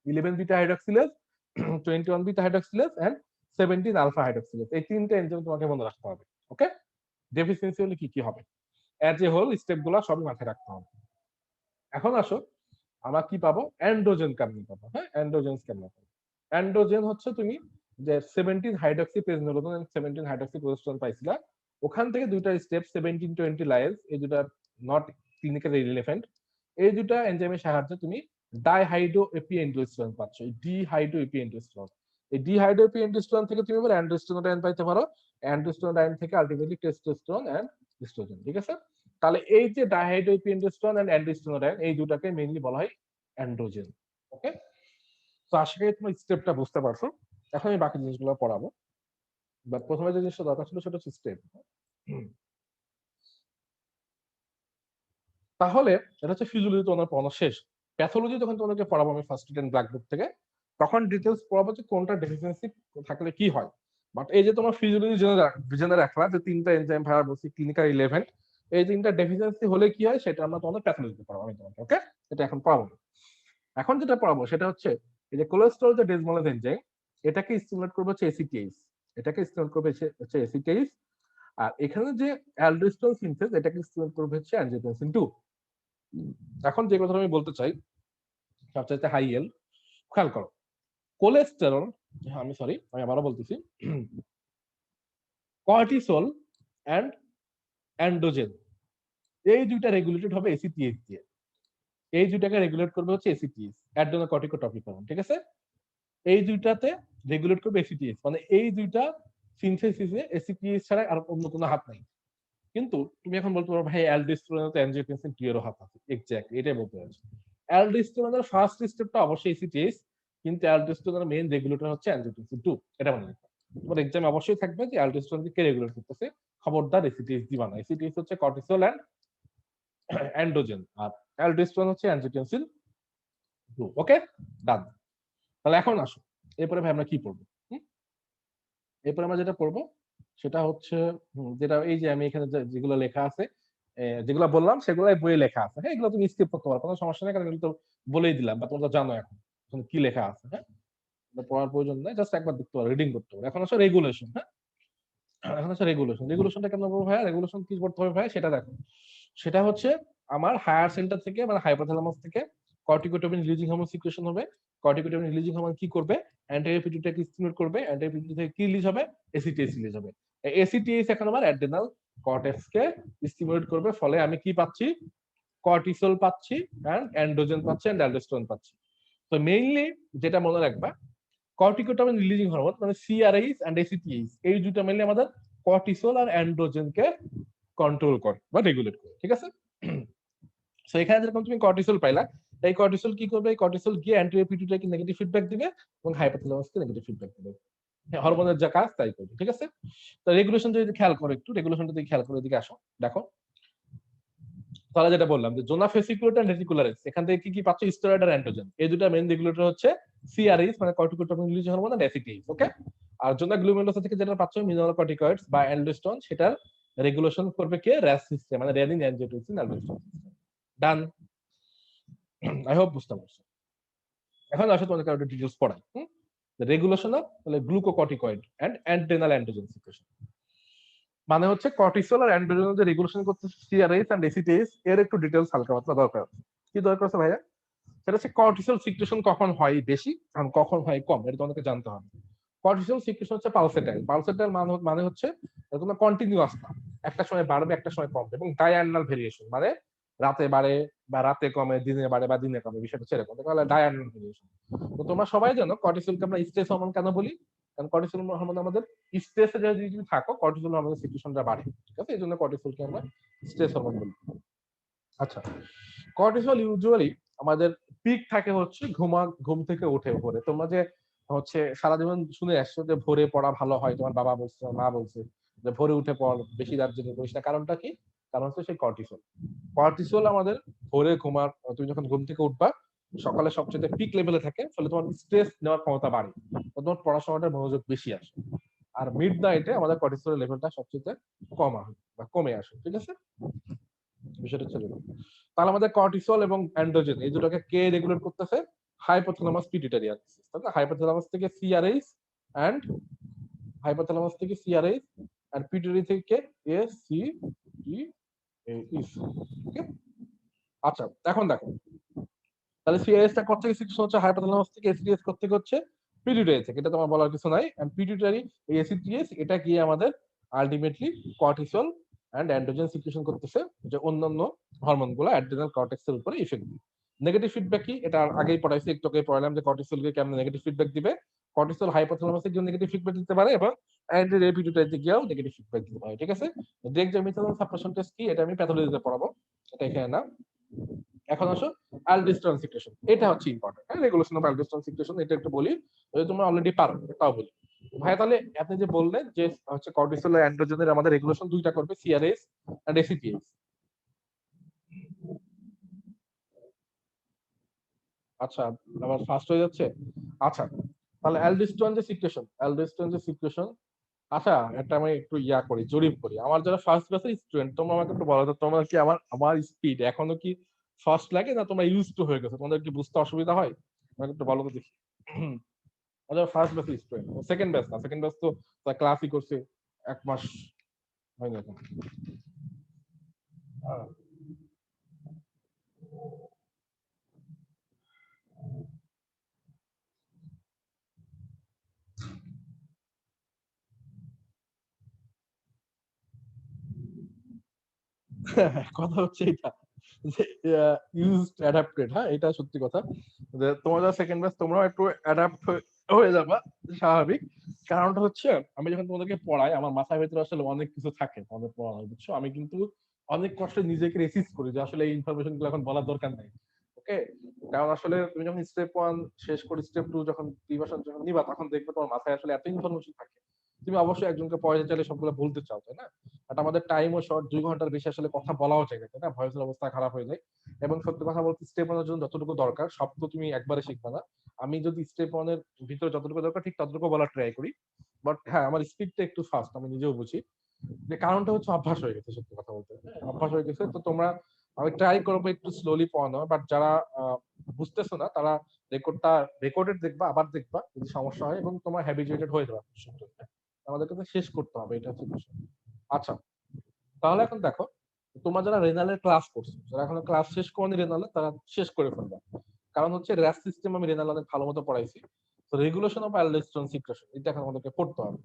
11 beta hydroxylase, 21 beta hydroxylase and 17 alpha hydroxylase. এই তিনটা এনজাইম তোমাকে মনে রাখতে হবে। ওকে? ডেফিসিয়েন্সি হলে কি কি হবে? অ্যাজ এ হোল স্টেপ গুলা সবই মাথায় রাখতে হবে। এখন আসো আমরা কি পাবো? অ্যান্ড্রোজেন কেমনে পাবো? হ্যাঁ, অ্যান্ড্রোজেনস কেমনে পাবো? অ্যান্ড্রোজেন হচ্ছে তুমি যে 17 হাইড্রক্সি প্রেজনোলোন এন্ড 17 হাইড্রক্সি প্রোজেস্টেরন পাইছিলা, ওখান থেকে দুইটা স্টেপ 17 20 লাইজ, এই দুটা নট ক্লিনিক্যালি রিলেভেন্ট, এই দুটা এনজাইমের সাহায্যে তুমি ডাইহাইড্রো এপিএন্ডোস্টেরন পাচ্ছ। এই ডিহাইড্রো এপিএন্ডোস্টেরন, এই ডিহাইড্রো এপিএন্ডোস্টেরন থেকে তুমি আবার অ্যান্ড্রোস্টেরন পাইতে পারো, অ্যান্ড্রোস্টেরন থেকে আলটিমেটলি টেস্টোস্টেরন এন্ড এস্ট্রোজেন, ঠিক আছে? তাহলে এই যে ডাইহাইড্রো এপিএন্ডোস্টেরন এন্ড অ্যান্ড্রোস্টেরন, এই দুটাকে মেইনলি বলা হয় অ্যান্ড্রোজেন। ওকে? তো আশা করি তোমার স্টেপটা বুঝতে পারছো। এখন আমি বাকি জিনিসগুলো পড়াবো, বাট প্রথমে যে জিনিসটা দরকার ছিল সেটা হচ্ছে স্টেপ। তাহলে এটা হচ্ছে ফিজিওলজি তোমাদের পড়ানো শেষ। প্যাথোলজি যখন তোমাদেরকে পড়াবো আমি ফার্স্ট এন্ড ব্ল্যাক বুক থেকে, তখন ডিটেলস পড়াবো যে কোনটা ডেফিসিয়েন্সি থাকলে কি হয়। বাট এই যে তোমার ফিজিওলজি জেনে রাখলা যে তিনটা এনজাইম ভাইয়া বলছি ক্লিনিক্যাল রিলেভেন্ট, এই তিনটা ডেফিসিয়েন্সি হলে কি হয় সেটা আমরা তোমাদের প্যাথোলজিতে পড়াবো আমি তোমাকে। ওকে? এটা এখন পড়াবো না। এখন যেটা পড়াবো সেটা হচ্ছে এই যে কোলেস্টেরল যে ডেসমোলেজ এনজাইম, এটাকে স্টিমুলেট করবে হচ্ছে এসিটিএইচ, এটাকে স্টিমুলেট করবে হচ্ছে এসিটিএইচ। আর এখানে যে অ্যালডোস্টেরন সিনথেস, এটাকে স্টিমুলেট করবে হচ্ছে অ্যানজিওটেনসিন 2। এখন যে কথাটা আমি বলতে চাই সবচাইতে হাই এল, খেয়াল করো কোলেস্টেরল, আমি সরি আমি আবারও বলতেছি, কর্টিসল এন্ড অ্যান্ড্রোজেন, এই দুইটা রেগুলেটেড হবে এসিটিএইচ দিয়ে। এই দুইটাকে রেগুলেট করবে হচ্ছে এসিটিএইচ, অ্যাডেনোকর্টিকোট্রপিক হরমোন, ঠিক আছে? এই দুইটাতে রেগুলেট করবে এসিটিএইচ, মানে এই দুইটা সিনথেসিসে এসিটিএইচ ছাড়া আর অন্য কোনো হাত নাই। কিন্তু তুমি এখন বলতে পারো ভাই অ্যালডোস্টেরনে তো অ্যানজিওটেনসিন 2 এরও হাত আছে। এক্স্যাক্টলি এটাই বলতে চাইছি। অ্যালডোস্টেরনের ফার্স্ট স্টেপটা অবশ্যই এসিটিএইচ, কিন্তু অ্যালডোস্টেরনের মেইন রেগুলেটর হচ্ছে অ্যানজিওটেনসিন 2, এটা মনে রাখবে। তোমার এক্সামে অবশ্যই থাকবে যে অ্যালডোস্টেরন কে রেগুলেট করতেছে, খবরদার এসিটিএইচ দিবা না। এসিটিএইচ হচ্ছে কর্টিসল এন্ড অ্যান্ড্রোজেন, আর অ্যালডোস্টেরন হচ্ছে অ্যানজিওটেনসিন 2। ওকে? ডান। তাহলে এখন আসো এরপরে ভাই আমরা কি পড়বো? এরপরে আমরা যেটা পড়বো সেটা হচ্ছে যেটা এই যে আমি এখানে যেগুলো লেখা আছে, যেগুলো বললাম সেগুলাই বইয়ে লেখা আছে। হ্যাঁ, এগুলো তুমি স্কিপ করতে পারো, কোনো সমস্যা নেই, কারণ এগুলো তো বলেই দিলাম বা তোমরা জানো এখন কি লেখা আছে। হ্যাঁ, পড়ার প্রয়োজন নেই, জাস্ট একবার দেখতে পারো, রিডিং করতে পারো। এখন আসলে রেগুলেশন। হ্যাঁ, এখন হচ্ছে রেগুলেশন। রেগুলেশনটা কেমন বলবো ভাইয়া? রেগুলেশন কি করতে হবে ভাইয়া সেটা দেখো। সেটা হচ্ছে আমার হায়ার সেন্টার থেকে মানে হাইপোথ্যালামাস থেকে কর্টিকোটোমিন রিলিজিং হরমোন সিক্রেশন হবে। কর্টিকোটোমিন রিলিজিং হরমোন কি করবে? অ্যান্টারিয়র পিটুইটারি স্টিমুলেট করবে। অ্যান্টারিয়র পিটুইটারি থেকে কি রিলিজ হবে? এসিটিএইচ রিলিজ হবে। এসিটিএইচ এখন আমার অ্যাড্রেনাল কর্টেক্স কে স্টিমুলেট করবে, ফলে আমি কি পাচ্ছি? কর্টিসল পাচ্ছি এন্ড অ্যান্ড্রোজেন পাচ্ছি এন্ড অ্যালডোস্টেরন পাচ্ছি। তো মেইনলি যেটা মনে রাখবা, কর্টিকোটোমিন রিলিজিং হরমোন মানে সিআরএইচ এন্ড এসিটিএইচ, এই দুটো মেইনলি আমাদের কর্টিসল আর অ্যান্ড্রোজেনকে কন্ট্রোল করে বা রেগুলেট করে, ঠিক আছে? সো এখানে যেরকম তুমি কর্টিসল পাইলা, এই কর্টিসল কি করবে? এই কর্টিসল গিয়ে অ্যান্টেরিয়র পিটুইটারিকে নেগেটিভ ফিডব্যাক দিবে এবং হাইপোথ্যালামাসকে নেগেটিভ ফিডব্যাক দিবে। হ্যাঁ, হরমোনের যা কাজ তাই করবে, ঠিক আছে? তো রেগুলেশন যদি খেয়াল করো, একটু রেগুলেশনটা যদি খেয়াল করো, এদিকে আসো, দেখো। তাহলে যেটা বললাম যে জোনা ফেসিকুলেট এন্ড রেটিকুলারিস, এখান থেকে কি কি পাচ্ছ? স্টেরয়েড আর অ্যান্ড্রোজেন, এই দুটো মেইন রেগুলেটর হচ্ছে সিআরএইচ মানে কর্টিকোটোমিন রিলিজিং হরমোন আর এসিটিএইচ। ওকে? আর জোনা গ্লুমেরুলাসা থেকে যেটা পাচ্ছ মিনারেল কর্টিকয়েডস বা অ্যালডোস্টেরন, সেটার রেগুলেশন করবে কে? র্যাস সিস্টেম মানে renin angiotensin aldosterone system. Done. I hope বুঝতে পারছো। এখন আসলে তোমাদেরকে আরো ডিটেইলস পড়াই। রেগুলেশন অফ তাহলে glucocorticoid and adrenal androgen secretion, মানে হচ্ছে কর্টিসল আর অ্যান্ড্রোজেন যে রেগুলেশন করতেছে সিআরএইচ এন্ড এসিটিএইচ, এর একটু ডিটেইলস হালকা পাতলা দরকার আছে। কি দরকার আছে ভাইয়া? সেটা হচ্ছে কর্টিসল সিক্রেশন কখন হয় বেশি আর কখন হয় কম, এটা তোমাদেরকে জানতে হবে। কর্টিসল সিক্রেশন হচ্ছে পালসেটাইল। পালসেটাইল মানে হচ্ছে এরকম কন্টিনিউয়াস না, একটা সময় বাড়বে একটা সময় কমবে, এবং ডায়াগোনাল ভেরিয়েশন মানে রাতে বাড়ে বা রাতে কমে, দিনে বাড়ে বা দিনে কমে, বিষয়টা হচ্ছে এরকম, তাহলে ডায়াগোনাল ভেরিয়েশন। তো তোমরা সবাই জানো কর্টিসলকে আমরা স্ট্রেস হরমোন কেন বলি? কারণ কর্টিসল হরমোন আমাদের স্ট্রেসে যদি থাকো কর্টিসল আমাদের সিক্রেশনটা বাড়ে, ঠিক আছে? এই জন্য কর্টিসলকে আমরা স্ট্রেস হরমোন বলি। আচ্ছা, কর্টিসল ইউজুয়ালি আমাদের পিক থাকে হচ্ছে ঘুম থেকে উঠে ভোরে। তোমরা যে হচ্ছে সারা জীবন শুনে আসছো যে ভোরে পড়া ভালো হয়, তোমার বাবা বলছে, তোমার মা বলছে যে ভোরে উঠে পড়, বেশি রাত জেগে পড়িস না। কারণটা কি? কারণ হচ্ছে সেই কর্টিসল। কর্টিসল আমাদের ভোরে তুমি যখন ঘুম থেকে উঠবা সকালে সবচেয়ে পিক লেভেলে থাকে, ফলে তোমার স্ট্রেস নেওয়ার ক্ষমতা বাড়ে, তোমার পড়াশোনাটার মনোযোগ বেশি আসে। আর মিড নাইটে আমাদের কর্টিসলের লেভেলটা সবচেয়ে কম আসে বা কমে আসে, ঠিক আছে? বিষয়টা চলে গেল। তাহলে আমাদের কর্টিসল এবং অ্যান্ড্রোজেন এই দুটোকে কে রেগুলেট করতেছে? হাইপোথ্যালামাস পিটুইটারি অ্যাক্সিস, তাই না? হাইপোথ্যালামাস থেকে সিআরএইচ এন্ড হাইপোথ্যালামাস থেকে সিআরএইচ আর পিটুইটারি থেকে এসিটিএইচ। ওকে, আচ্ছা এখন দেখো, তাহলে সিআরএইচ টা কোথা থেকে সিক্রেশন হচ্ছে? হাইপোথ্যালামাস থেকে। এসিটিএইচ কোথা থেকে হচ্ছে? পিটুইটারি থেকে। এটা তোমার বলার কিছু নাই। এন্ড পিটুইটারি এই এসিটিএইচ এটা গিয়ে আমাদের ultimately cortisol and androgen secretion করতেছে, যে অন্যান্য হরমোনগুলো অ্যাড্রিনাল কর্টেক্সের উপরে ইফেক্ট দিবে। নেগেটিভ ফিডব্যাক কি? এটা আগেই পড়াইছি, একটু আগে পড়ালাম যে কর্টিসলকে কেমন নেগেটিভ ফিডব্যাক দিবে। কর্টিসল হাইপোথ্যালামাসে গিয়ে নেগেটিভ ফিডব্যাক দিতে পারে এবং অ্যান্ড্রোজেন পিটুইটারিতে গিয়েও নেগেটিভ ফিডব্যাক দিতে পারে। ঠিক আছে, ডিএক্সামিনেশন সাপ্রেশন টেস্ট কি এটা আমি প্যাথোলজিতে পড়াবো, এটা এখানে না। এখন আসো অ্যালডোস্টেরন সিক্রেশন, এটা হচ্ছে ইম্পর্টেন্ট। হ্যাঁ, রেগুলেশন অফ অ্যালডোস্টেরন সিক্রেশন এটা একটু বলি, যদি তোমরা অলরেডি পারো তাও বলি। ভাই তাহলে আপনি যে বললেন যে হচ্ছে কর্টিসল আর অ্যান্ড্রোজেনের আমাদের রেগুলেশন দুইটা করবে, সিআরএস এন্ড এসিটিএস। আচ্ছা, আবার ফাস্ট হয়ে যাচ্ছে। আচ্ছা, তাহলে অ্যালডোস্টেরন যে সিক্রেশন, অ্যালডোস্টেরন যে সিক্রেশন, আচ্ছা এটা আমি একটু ইয়া করি, জরিপ করি। আমার যারা ফার্স্ট ব্যাচের স্টুডেন্ট, তোমরা আমাকে একটু বলো তো, তোমরা কি আমার স্পিড এখনো কি ফার্স্ট লাগে, না তোমরা ইউজ টু হয়ে গেছো, তোমাদের কি বুঝতে অসুবিধা হয়? আমাকে একটু বলো তো দেখি। আচ্ছা, ফার্স্ট ব্যাচের স্টুডেন্ট, সেকেন্ড ব্যাচ না, সেকেন্ড ব্যাচ তো ক্লাসই করছে, এক মাস হয়নি এখন। কথা হচ্ছে এটা যে ইউজড অ্যাডাপ্টেড, হ্যাঁ এটা সত্যি কথা। যে তোমরা সেকেন্ড ব্যাচ তোমরাও একটু অ্যাডাপ্ট হয়ে যাবা, স্বাভাবিক। কারণটা হচ্ছে আমি যখন তোমাদেরকে পড়াই আমার মাথার ভিতরে আসলে অনেক কিছু থাকে তোমাদের পড়ানো, বুঝছো? আমি কিন্তু অনেক কষ্টে নিজেকে রেসিস্ট করি যে আসলে এই ইনফরমেশন গুলো এখন বলার দরকার নাই। ওকে, কারণ আসলে তুমি যখন স্টেপ 1 শেষ করে স্টেপ 2 যখন প্রিপারেশন যখন নিবা, তখন দেখবে তোমার মাথায় আসলে এত ইনফরমেশন থাকে, তুমি অবশ্যই একজনকে পড়াতে চাইলে সবগুলো বলতে চাও, তাই না? বাট আমাদের টাইমও শর্ট, 2 ঘন্টার বেশি আসলে কথা বলাও যায় না, তাই না? ভয়েসের অবস্থা খারাপ হয়ে যায়। এবং সত্যি কথা বলতে স্টেপ 1 এর জন্য যতটুকু দরকার সব তো তুমি একবারে শিখবে না। আমি যদি স্টেপ 1 এর ভিতরে যতটুকু দরকার ঠিক ততটুকু বলার ট্রাই করি। বাট হ্যাঁ, আমার স্পিডটা একটু ফাস্ট, আমি নিজেও বুঝি। যে কারণটা হচ্ছে অভ্যাস হয়ে গেছে, সত্যি কথা বলতে, হ্যাঁ, অভ্যাস হয়ে গেছে। তো তোমরা, আমি ট্রাই করবো একটু স্লোলি পড়ানো, বাট যারা বুঝতেছো না তারা রেকর্ডেড দেখবা, আবার দেখবা যদি সমস্যা হয়, এবং তোমার হ্যাবিচুয়েটেড হয়ে যাবে। আমাদের কাছে শেষ করতে হবে, এটা হচ্ছে বিষয়। আচ্ছা, তাহলে এখন দেখো, তোমরা যারা রেনালের ক্লাস করছো, যারা এখনো ক্লাস শেষ করনি রেনালে, তারা শেষ করে ফেলবে। কারণ হচ্ছে র্যাস সিস্টেম আমি রেনাল অনেক ভালো মতো পড়াইছি। তো রেগুলেশন অফ অ্যালডোস্টেরন সিক্রেশন এটা এখন আমাদেরকে পড়তে হবে,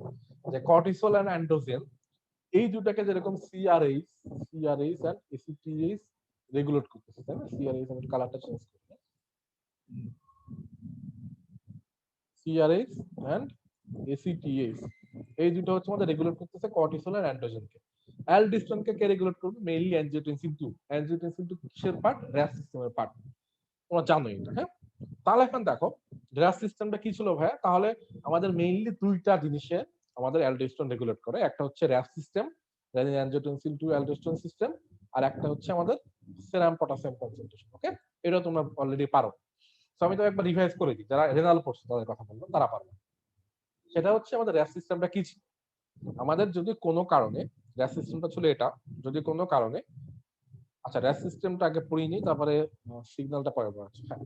যে কর্টিসল এন্ড অ্যান্ড্রোজেন এই দুটাকে যেরকম সিআরএইচ এন্ড এসিটিএইচ রেগুলেট করতেছে, তাই না? সিআরএইচ, আমি কালারটা চেঞ্জ করি, সিআরএইচ এন্ড এসিটিএইচ এই দুটো হচ্ছে আমাদের রেগুলেট করতেছে কর্টিসল আর অ্যান্ড্রোজেনকে। অ্যালডোস্টেরনকে কে রেগুলেট করবে? Mainly angiotensin 2। অ্যানজিওটেনসিন 2 কিসের পার্ট? র্যাস সিস্টেমের পার্ট, তোমরা জানো এটা, হ্যাঁ? তাহলে এখন দেখো র্যাস সিস্টেমটা কি ছিল ভাইয়া? তাহলে আমাদের মেইনলি দুইটা জিনিসে আমাদের অ্যালডোস্টেরন রেগুলেট করে, একটা হচ্ছে RAS system, renin angiotensin 2 aldosterone system, আর একটা হচ্ছে আমাদের সেরাম পটাসিয়াম কনসেন্ট্রেশন। ওকে, এটা তোমরা অলরেডি পারো। তো আমি তো একবার রিভাইজ করে দিই, যারা রেনাল পড়ছে তাদের কথা বললাম, তারা পারবে। সেটা হচ্ছে আমাদের র্যাস সিস্টেমটা কি ছিল? আমাদের যদি কোনো কারণে, র্যাস সিস্টেমটা ছিল এটা, যদি কোনো কারণে, আচ্ছা র্যাস সিস্টেমটা আগে পড়িনি, তারপরে সিগন্যালটা পরে পড়াচ্ছি। হ্যাঁ,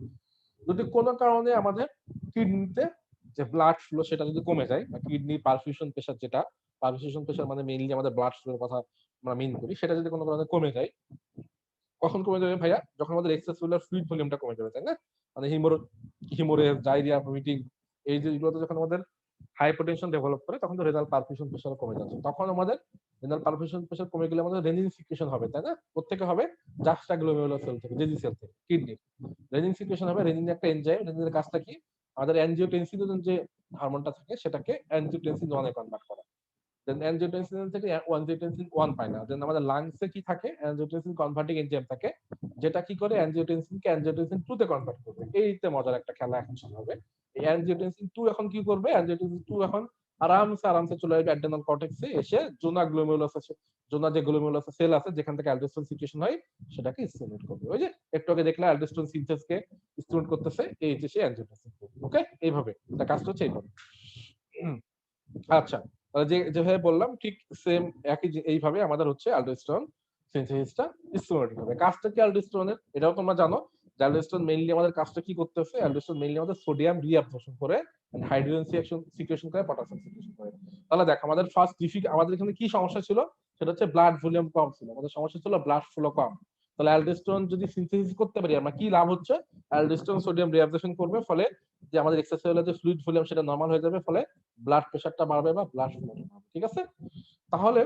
যদি কোনো কারণে আমাদের কিডনিতে যে ব্লাড ফ্লো সেটা যদি কমে যায়, বা কিডনি পারফিউশন প্রেশার, যেটা পারফিউশন প্রেশার মানে মেইনলি আমাদের ব্লাড ফ্লোর কথা আমরা মিন করি, সেটা যদি কোনো কারণে কমে যায়, কখন কমে যাবে ভাইয়া? যখন আমাদের এক্সট্রাসেলুলার ফ্লুইড ভলিউমটা কমে যাবে, তাই না? মানে হিমোরেজ, ডায়রিয়া, ভমিটিং, এই যে এগুলোতে যখন আমাদের হাইপোটেনশন ডেভেলপ করে, তখন তো রেনাল পারফিউশন প্রেশার কমে যাচ্ছে। তখন আমাদের রেনাল পারফিউশন প্রেশার কমে গেলে আমাদের রেনিন সিক্রেশন হবে, তাই না? কোত্থেকে হবে? জাস্টা গ্লোমেরুলার সেল থেকে, জেজি সেল থেকে, কিডনি রেনিন সিক্রেশন হবে। রেনিন একটা এনজাইম, রেনিনের কাজটা কি? আমাদের অ্যানজিওটেনসিন যে হরমোনটা থাকে সেটাকে অ্যানজিওটেনসিন 1 এ কনভার্ট করা। দেন অ্যানজিওটেনসিন থেকে অ্যানজিওটেনসিন 1 পায় না। দেন আমাদের লাংসে কি থাকে? অ্যানজিওটেনসিন কনভার্টিং এনজাইম থাকে, যেটা কি করে? অ্যানজিওটেনসিনকে অ্যানজিওটেনসিন 2 তে কনভার্ট করবে। এইতে মজার একটা খেলা এখন শুরু হবে। এই অ্যানজিওটেনসিন 2 এখন কি করবে? অ্যানজিওটেনসিন 2 এখন আরামসে চলে আসবে অ্যাডেনাল কর্টেক্সে, এসে জোনা গ্লোমেরুলাস আছে, জোনা যে গ্লোমেরুলাস সেল আছে যেখান থেকে অ্যালডোস্টেরন সিক্রেশন হয়, সেটাকে স্টিমুলেট করবে। ওই যে একটু আগে দেখলে অ্যালডোস্টেরন সিনথেসকে স্টিমুলেট করতেছে, এই যে সেই অ্যানজিওটেনসিন। ওকে, এইভাবে এটা কাজটা হচ্ছে এইভাবে। আচ্ছা, যে যেভাবে বললাম ঠিক সেম একই এইভাবে আমাদের হচ্ছে অ্যালডোস্টেরন সিনথেসিসটা স্টোরেটিক হবে। কাজটা কি অ্যালডোস্টেরনের? এটাও তোমরা জানো যে অ্যালডোস্টেরন মেইনলি আমাদের কাজটা কি করতেছে? অ্যালডোস্টেরন মেইনলি আমাদের সোডিয়াম রিঅ্যাবজর্পশন করে এন্ড হাইড্রোজেন সিক্রেশন করে, পটাশিয়াম সিক্রেশন করে। তাহলে দেখো আমাদের ফার্স্ট আমাদের এখানে কি সমস্যা ছিল? সেটা হচ্ছে ব্লাড ভলিউম কম ছিল। আমাদের সমস্যা ছিল ব্লাড ফ্লো কম। তাহলে অ্যালডোস্টেরন যদি সিনথেসিস করতে পারি আমরা, কি লাভ হচ্ছে? অ্যালডোস্টেরন সোডিয়াম রিঅ্যাবজর্পশন করবে, ফলে যে আমাদের এক্সট্রাসেলুলার যে ফ্লুইড ভলিউম সেটা নরমাল হয়ে যাবে, ফলে ব্লাড প্রেশারটা বাড়বে বা ব্লাড ফ্লো বাড়বে। ঠিক আছে? তাহলে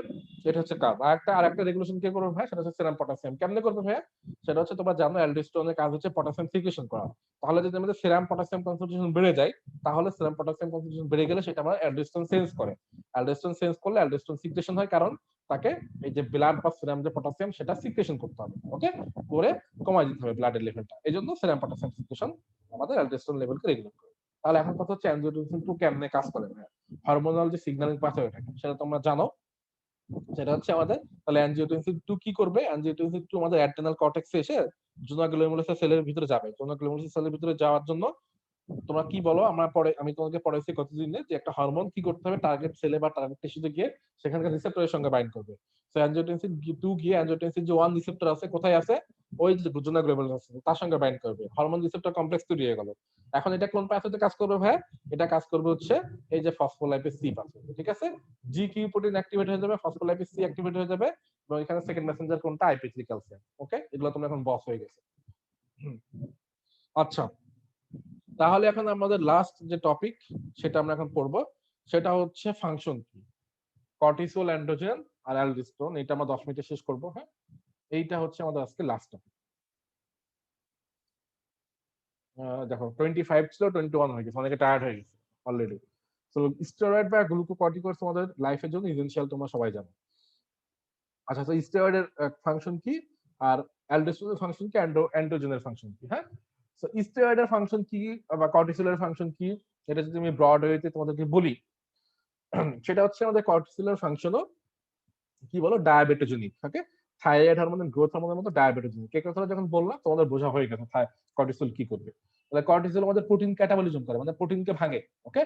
এটা হচ্ছে কাজ। আরেকটা রেগুলেশন কে করবে ভাই? সেটা হচ্ছে সেরাম পটাশিয়াম। কেমনে করবে ভাই? সেটা হচ্ছে তোমরা জানো অ্যালডোস্টেরনের কাজ হচ্ছে পটাশিয়াম সিক্রেশন করা। তাহলে যদি আমাদের সেরাম পটাশিয়াম কনসেন্ট্রেশন বেড়ে যায়, তাহলে সেরাম পটাশিয়াম কনসেন্ট্রেশন বেড়ে গেলে সেটা আমরা অ্যালডোস্টেরন সেন্স করে। অ্যালডোস্টেরন সেন্স করলে অ্যালডোস্টেরন সিক্রেশন হয়, কারণ তাকে এই যে ব্লাড বা সেরাম যে পটাশিয়াম সেটা সিক্রেশন করতে হবে। ওকে? করে কমায় দিতে হবে ব্লাডের লেভেলটা। এজন্য সেরাম পটাশিয়াম সিক্রেশন আমাদের অ্যালডোস্টেরন লেভেলকে রেগুলেট করে। তাহলে এখন কথা হচ্ছে অ্যানজিওটেনসিন 2 কেমনে কাজ করে ভাই? হরমোনাল যে সিগন্যালিং পাথওয়ে থাকে সেটা তোমরা জানো। সেটা হচ্ছে আমাদের, তাহলে অ্যানজিওটেনসিন 2 কি করবে? অ্যানজিওটেনসিন 2 আমাদের অ্যাড্রেনাল কর্টেক্সে এসে জোনা গ্লোমেরুলাস সেলের ভিতরে যাবে। জোনা গ্লোমেরুলাস সেলের ভিতরে যাওয়ার জন্য তোমরা কি বলো? আমি তোমাকে পড়াইছি কতদিনে যে একটা হরমোন কি করতে হবে, টার্গেট সেলে বা টার্গেট টিস্যুতে গিয়ে সেখানকার রিসেপ্টরের সঙ্গে বাইন্ড করবে। সো অ্যানজিওটেনসিন 2 গিয়ে অ্যানজিওটেনসিন যে 1 রিসেপ্টর আছে কোথায় আছে? ওই যে জোনা গ্লোমেরুলাস তার সঙ্গে বাইন্ড করবে। হরমোন রিসেপ্টর কমপ্লেক্স তৈরি হয়ে গেল। এখন এটা কোন পাথওয়েতে কাজ করবে ভাই? এটা কাজ করবে হচ্ছে এই যে ফসফোলাইপেজ সি পাথওয়ে। ঠিক আছে? জি কিউ প্রোটিন অ্যাক্টিভেট হয়ে যাবে, ফসফোলাইপেজ সি অ্যাক্টিভেট হয়ে যাবে, এবং এখানে সেকেন্ড মেসেঞ্জার কোনটা? IPC calcium. ওকে? এগুলো তোমরা এখন বস হয়ে গেছে। আচ্ছা, তাহলে এখন আমাদের লাস্ট যে টপিক সেটা আমরা এখন পড়বো, সেটা হচ্ছে ফাংশন কি, কর্টিসল, অ্যান্ড্রোজেন আর অ্যালডোস্টেরন। এটা আমরা 10 মিনিটে শেষ করবো। হ্যাঁ, এইটা হচ্ছে আমাদের আজকে লাস্ট টপিক। দেখো 25 ছিল 21 হয়ে গেছে, অনেকে টায়ার্ড হয়ে গেছে অলরেডি। তো স্টেরয়েড বা গ্লুকোকর্টিকয়েডস আমাদের লাইফের জন্য ইসেনশিয়াল, তোমরা সবাই জানো। আচ্ছা, তো স্টেরয়েডের ফাংশন কি আর অ্যালডোস্টেরনের ফাংশন কি, অ্যান্ড্রোজেনের ফাংশন কি? হ্যাঁ, তো স্টেরয়েডের ফাংশন কি বা কর্টিসলের ফাংশন কি, এটা যদি আমি ব্রড ওয়েতে তোমাদেরকে বলি, সেটা হচ্ছে আমাদের কর্টিসলের ফাংশনও কি বলো, ডায়াবেটোজেনিক থাকে। থাইরয়েড হরমোনের গ্রোথ হরমোনের মতো ডায়াবেটোজেনিক। এই কথাটা যখন বললাম তোমাদের বোঝা হয়ে গেছে কর্টিসল কি করবে। তাহলে কর্টিসল আমাদের প্রোটিন ক্যাটাবলিজম করে, মানে প্রোটিনকে ভাঙে। ওকে?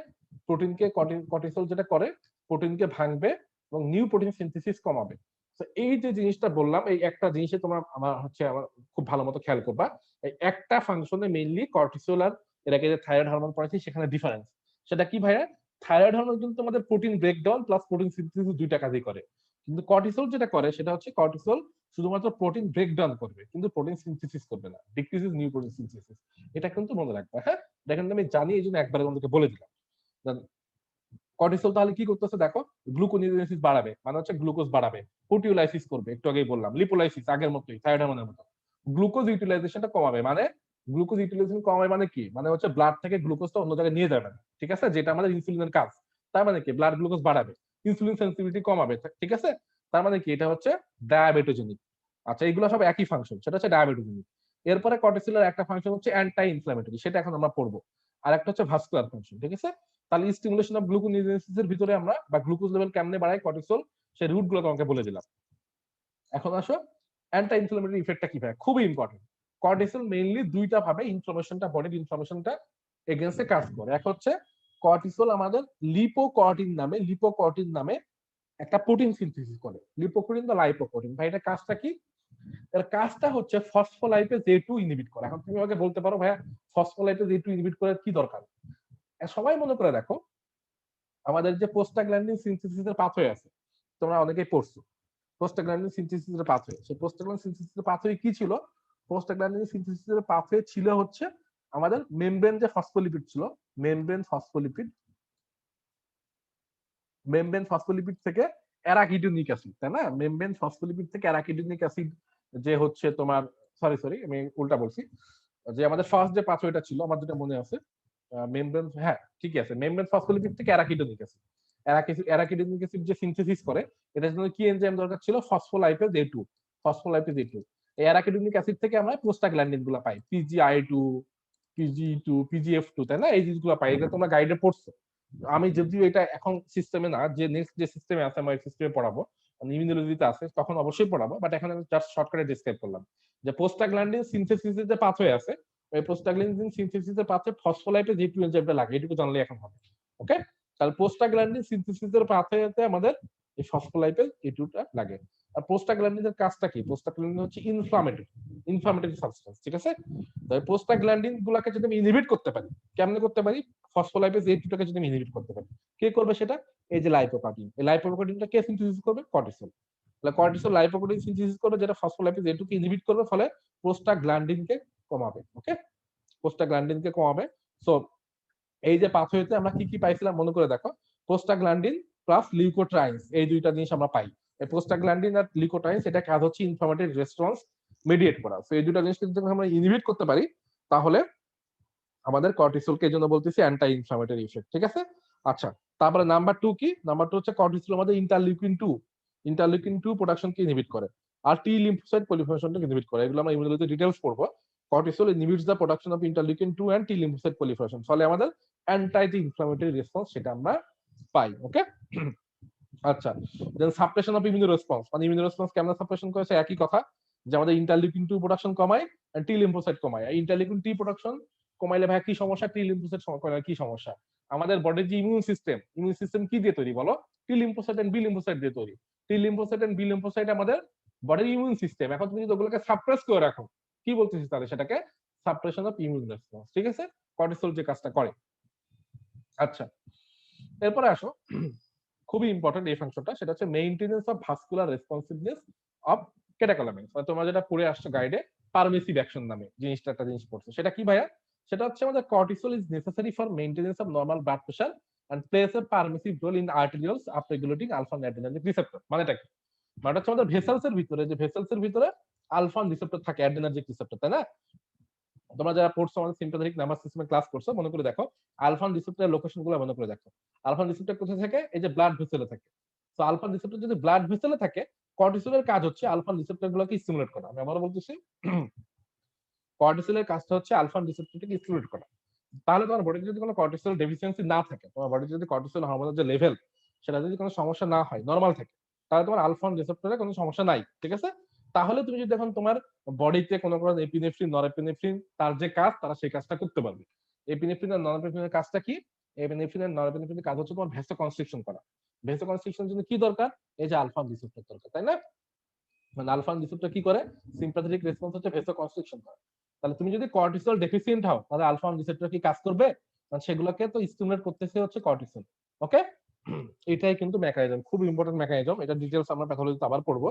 কর্টিসল যেটা করে, প্রোটিনকে ভাঙবে এবং নিউ প্রোটিন সিনথেসিস কমাবে। তো এই যে জিনিসটা বললাম, এই একটা জিনিসে তোমরা আমার খুব ভালো মতো খেয়াল করবা। এই একটা ফাংশনে মেইনলি কর্টিসল আর এর আগে যে থাইরয়েড হরমোন পড়েছি সেখানে ডিফারেন্স। সেটা কি ভাইয়া? থাইরয়েড হরমোন কিন্তু আমাদের protein breakdown plus protein synthesis দুইটা কাজই করে। কিন্তু কর্টিসল যেটা করে সেটা হচ্ছে কর্টিসল শুধুমাত্র প্রোটিন ব্রেকডাউন করবে, কিন্তু প্রোটিন সিনথেসিস করবে না। Decreases new protein synthesis. এটা কিন্তু মনে রাখবে। হ্যাঁ, দেখেন আমি জানি, এই জন্য একবারে তোমাদেরকে বলে দিলাম। কর্টিসল তাহলে কি করতেছে দেখো, গ্লুকোনিওজেনেসিস বাড়াবে, মানে হচ্ছে গ্লুকোজ বাড়াবে। প্রোটিওলাইসিস করবে, একটু আগেই বললাম। লিপোলাইসিস আগের মতোই, থাইরয়েড হরমোনের মতো। গ্লুকোজ ইউটিলাইজেশনটা কমাবে, মানে গ্লুকোজ ইউটিলাইজেশন কমাবে মানে কি? মানে হচ্ছে ব্লাড থেকে গ্লুকোজটা অন্য জায়গায় নিয়ে যাবে না। ঠিক আছে? যেটা আমাদের ইনসুলিনের কাজ। তার মানে কি? ব্লাড গ্লুকোজ বাড়াবে, ইনসুলিন সেন্সিটিভিটি কমাবে। ঠিক আছে? তার মানে কি? এটা হচ্ছে ডায়াবেটোজেনিক। আচ্ছা, এগুলো সব একই ফাংশন, সেটা হচ্ছে ডায়াবেটোজেনিক। এরপরে কর্টিসলের একটা ফাংশন হচ্ছে অ্যান্টি ইনফ্ল্যামেটরি, সেটা এখন আমরা পড়বো। আর একটা হচ্ছে ভাস্কুলার ফাংশন। ঠিক আছে? তাহলে স্টিমুলেশন অফ গ্লুকোনিওজেনেসিস এর ভিতরে আমরা বা গ্লুকোজ লেভেল কেমনে বাড়ায় কর্টিসল, সেই রুট গুলো তোমাকে বলে দিলাম। এখন আসো, অ্যান্টি ইনফ্ল্যামেটরি ইফেক্টটা কি ভাই? খুবই ইম্পর্টেন্ট। কর্টিসল মেইনলি দুইটা ভাবে ইনফ্লামেশনটা, বডির ইনফ্লামেশনটা এগেইনস্টে কাজ করে। এক হচ্ছে কর্টিসল আমাদের লিপোকর্টিন নামে একটা প্রোটিন সিনথেসিস করে। লিপোপ্রোটিন বা লাইপোপ্রোটিন। ভাই এটা কাজটা কি? এর কাজটা হচ্ছে ফসফোলাইপেজ A2 ইনহিবিট করা। এখন তুমি আমাকে বলতে পারো ভাইয়া ফসফোলাইপেজ A2 ইনহিবিট করার কি দরকার? সবাই মনে করে দেখো, আমাদের যে প্রোস্টাগ্ল্যান্ডিন সিনথেসিসের পাথওয়ে আছে, তোমরা অনেকেই পড়ছো প্রোস্টাগ্ল্যান্ডিন সিনথেসিসের পাথওয়ে। সেই প্রোস্টাগ্ল্যান্ডিন সিনথেসিসের পাথওয়ে কি ছিল? প্রোস্টাগ্ল্যান্ডিন সিনথেসিসের পাথওয়ে ছিল হচ্ছে আমাদের মেমব্রেন যে ফসফোলিপিড ছিল, মেমব্রেন ফসফোলিপিড মেমব্রেন ফসফোলিপিড থেকে অ্যারাকিডোনিক অ্যাসিড, তাই না? মেমব্রেন ফসফোলিপিড থেকে অ্যারাকিডোনিক অ্যাসিড যে হচ্ছে তোমার, সরি আমি উল্টা বলছি, যে আমাদের ফার্স্ট যে পাথওয়েটা ছিল আমার যেটা মনে আছে, মেমব্রেন, হ্যাঁ ঠিকই আছে, মেমব্রেন ফসফোলিপিড থেকে অ্যারাকিডোনিক অ্যাসিড। অ্যারাকিডোনিক অ্যাসিড যে সিনথেসিস করে, এটার জন্য কি এনজাইম দরকার ছিল? Phospholipase A2। ফসফোলাইপেজ A2, এই অ্যারাকিডোনিক অ্যাসিড থেকে আমরা প্রোস্টাগ্ল্যান্ডিন গুলো পাই, PGI2, PGE2, PGF2, তাই না? এই জিনিসগুলো পাই, এটা তোমরা গাইডে পড়ছো। আমি যদিও এটা এখন সিস্টেমে না, যে নেক্সট যে সিস্টেমে আছে আমার সিস্টেমে পড়াবো, ইমিউনোলজিতে আছে, তখন অবশ্যই পড়াবো, বাট এখন আমি জাস্ট শর্টকাটে ডিসক্রাইব করলাম যে প্রোস্টাগ্ল্যান্ডিন সিনথেসিসের যে পাথওয়ে আছে, ওই প্রোস্টাগ্ল্যান্ডিন সিনথেসিসের পাথওয়ে ফসফোলাইপেজ A2 এনজাইমটা লাগে, এটুকু জানলে এখন হবে। ওকে? তাহলে প্রোস্টাগ্ল্যান্ডিন সিনথেসিসের পাথওয়েতে আমাদের এই ফসফোলাইপেজ এই দুটা লাগে। আর প্রোস্টাগ্ল্যান্ডিনের কাজটা কি? প্রোস্টাগ্ল্যান্ডিন হচ্ছে ইনফ্লামেটরি সাবস্টেন্স, ঠিক আছে? তাই প্রোস্টাগ্ল্যান্ডিন গুলাকে যদি আমি ইনহিবিট করতে পারি, কেমনে করতে পারি? ফসফোলাইপেজ এই দুটাকে যদি আমি ইনহিবিট করতে পারি, কে করবে সেটা? এই যে লাইপোপ্রোটিন। এই লাইপোপ্রোটিনটা কে সিনথেসিস করবে? কর্টিসল। তাহলে কর্টিসল লাইপোপ্রোটিন সিনথেসিস করবে, যেটা ফসফোলাইপেজ এটুকু ইনহিবিট করবে, ফলে প্রোস্টাগ্ল্যান্ডিনকে কমাবে। ওকে, প্রোস্টাগ্ল্যান্ডিনকে কমাবে। সো এই যে পাথওয়েতে আমরা কি কি পাইছিলাম মনে করে দেখো, প্রোস্টাগ্ল্যান্ডিন প্লাস লিউকোট্রাইনস, এই দুইটা জিনিস আমরা পাই। এই প্রোস্টাগ্ল্যান্ডিন আর লিউকোট্রাইনস এটা কাজ হচ্ছে ইনফ্লামেটরি রেসপন্স মিডিয়েট করা। সো এই দুইটা জিনিসকে যদি আমরা ইনহিবিট করতে পারি, তাহলে আমাদের কর্টিসলকে এই জন্য বলতেছি অ্যান্টি ইনফ্লামেটরি ইফেক্ট, ঠিক আছে? আচ্ছা, তারপরে নাম্বার 2 কি? নাম্বার 2 হচ্ছে কর্টিসল আমাদের ইন্টারলিউকিন 2 প্রোডাকশনকে ইনহিবিট করে, আর টি লিম্ফোসাইট প্রলিফারেশনকে ইনহিবিট করে। এগুলো আমরা ইমিউনোলজি ডিটেইলস পড়বো। Cortisol inhibits the production of interleukin 2 and T lymphocyte proliferation, ফলে আমাদের অ্যান্টি ইনফ্লামেটরি রেসপন্স সেটা আমরা পাই। ওকে, আচ্ছা, দেন সাপ্রেশন অফ ইমিউনো রেসপন্স, মানে ইমিউনো রেসপন্স কেমন সাপ্রেশন করেছে? একই কথা, যে আমাদের ইন্টারলিউকিন 2 প্রোডাকশন কমায় আর টি লিম্ফোসাইট কমায়। ইন্টারলিউকিন টি প্রোডাকশন কমাইলে ভাই কি সমস্যা? টি লিম্ফোসাইট কমাইলে কি সমস্যা? আমাদের বডির যে ইমিউন সিস্টেম কি দিয়ে তৈরি বলো? T lymphocyte and B lymphocyte দিয়ে তৈরি। T lymphocyte and B lymphocyte আমাদের বডির ইমিউন সিস্টেম। এখন তুমি যদি ওগুলোকে সাপ্রেস করে রাখো, কি বলতেছি তাহলে? সেটাকে সাপ্রেশন অফ ইমিউন রেসপন্স, ঠিক আছে? কর্টিসল যে কাজটা করে। আচ্ছা, এরপরে আসো, খুবই ইম্পর্টেন্ট এই ফাংশনটা, সেটা হচ্ছে maintenance of vascular responsiveness of catecholamines. মানে তোমরা যেটা পড়ে আসছো গাইডে, পারমিসিভ অ্যাকশন নামে জিনিসটা, একটা জিনিস পড়ছো, সেটা কি ভাইয়া? সেটা হচ্ছে আমাদের cortisol is necessary for maintenance of normal blood pressure and plays a permissive role in arterioles up regulating alpha adrenergic receptor. মানেটা কি? মানে হচ্ছে আমাদের ভেসেলস এর ভিতরে, যে ভেসেলস এর ভিতরে আলফা রিসেপ্টর থাকে, অ্যাড্রেনার্জিক রিসেপ্টর, তাই না? তোমরা যারা পড়ছো আমাদের সিম্পাথেটিক নার্ভাস সিস্টেমে ক্লাস করছো, মনে করে দেখো আলফা রিসেপ্টরের লোকেশন গুলো মনে করে দেখো। আলফা রিসেপ্টর কোথায় থাকে? এই যে ব্লাড ভেসেলে থাকে। তো আলফা রিসেপ্টর যদি ব্লাড ভেসেলে থাকে, কর্টিসলের কাজ হচ্ছে আলফা রিসেপ্টর গুলোকে স্টিমুলেট করা। আমি আবারও বলতেছি, কর্টিসলের কাজটা হচ্ছে আলফা রিসেপ্টরকে স্টিমুলেট করা। তাহলে তোমার বডিতে যদি কোনো কর্টিসল ডেফিসিয়েন্সি না থাকে, তোমার বডিতে যদি কর্টিসল হরমোনের যে লেভেল সেটা যদি কোনো সমস্যা না হয়, নরমাল থাকে, তাহলে তোমার আলফা রিসেপ্টরে কোনো সমস্যা নাই, ঠিক আছে? তাহলে তুমি যদি এখন তোমার বডিতে কোনো এপিনেফ্রিন নরএপিনেফ্রিন তার যে কাজ, তারা সেই কাজটা করতে পারবে। এপিনেফ্রিন আর নরএপিনেফ্রিনের কাজটা কি? এপিনেফ্রিন আর নরএপিনেফ্রিনের কাজ হচ্ছে তোমার ভেসো কনস্ট্রিকশন করা। ভেসো কনস্ট্রিকশনের জন্য কি দরকার? এই যে আলফা রিসেপ্টর দরকার, তাই না? মানে আলফা রিসেপ্টর কি করে? সিম্পাথেটিক রেসপন্স হচ্ছে ভেসো কনস্ট্রিকশন করে। তাহলে তুমি যদি কর্টিসল ডেফিসিয়েন্ট হও, তাহলে আলফা রিসেপ্টর কি কাজ করবে? কারণ সেগুলোকে তো স্টিমুলেট করতেছে হচ্ছে কর্টিসল। ওকে, এটাই কিন্তু মেকানিজম, খুব ইম্পর্টেন্ট মেকানিজম। এটা ডিটেইলস আমরা প্যাথোলজিতে আবার পড়বো,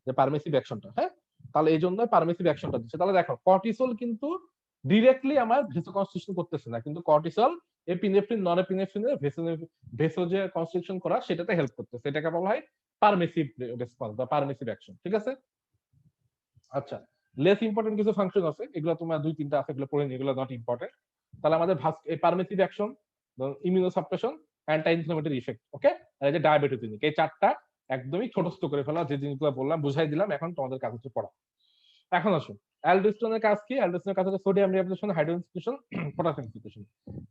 যে পারমিসিভ অ্যাকশনটা। হ্যাঁ, তাহলে এই জন্য পারমিসিভ অ্যাকশনটা দিচ্ছে। তাহলে দেখো, কর্টিসল কিন্তু ডিরেক্টলি আমার ভেসো কনস্ট্রিকশন করতেছে না, কিন্তু কর্টিসল এপিনেফ্রিন নরএপিনেফ্রিনের ভেসো যে কনস্ট্রিকশন করা সেটাতে হেল্প করতেছে। এটাকে বলা হয় পারমিসিভ রেসপন্স বা পারমিসিভ অ্যাকশন, ঠিক আছে? আচ্ছা, লেস ইম্পর্টেন্ট কিছু ফাংশন আছে, এগুলো তোমার 2-3টা আছে, এগুলো পড়ে নি, এগুলো নট ইম্পর্টেন্ট। তাহলে আমাদের এই permissive action, immuno suppression, anti inflammatory effect, okay, আর এই যে ডায়াবেটোজেনিক, এই চারটা একদমই ছোটস্থ করে ফেলা, যে জিনিসগুলো বললাম বুঝাই দিলাম, এখন তোমাদের কাজ হচ্ছে পড়া। এখন আসুন, অ্যালডোস্টেরনের কাজ কি? অ্যালডোস্টেরনের কাজ হচ্ছে sodium reabsorption, hydrogen potassium fixation.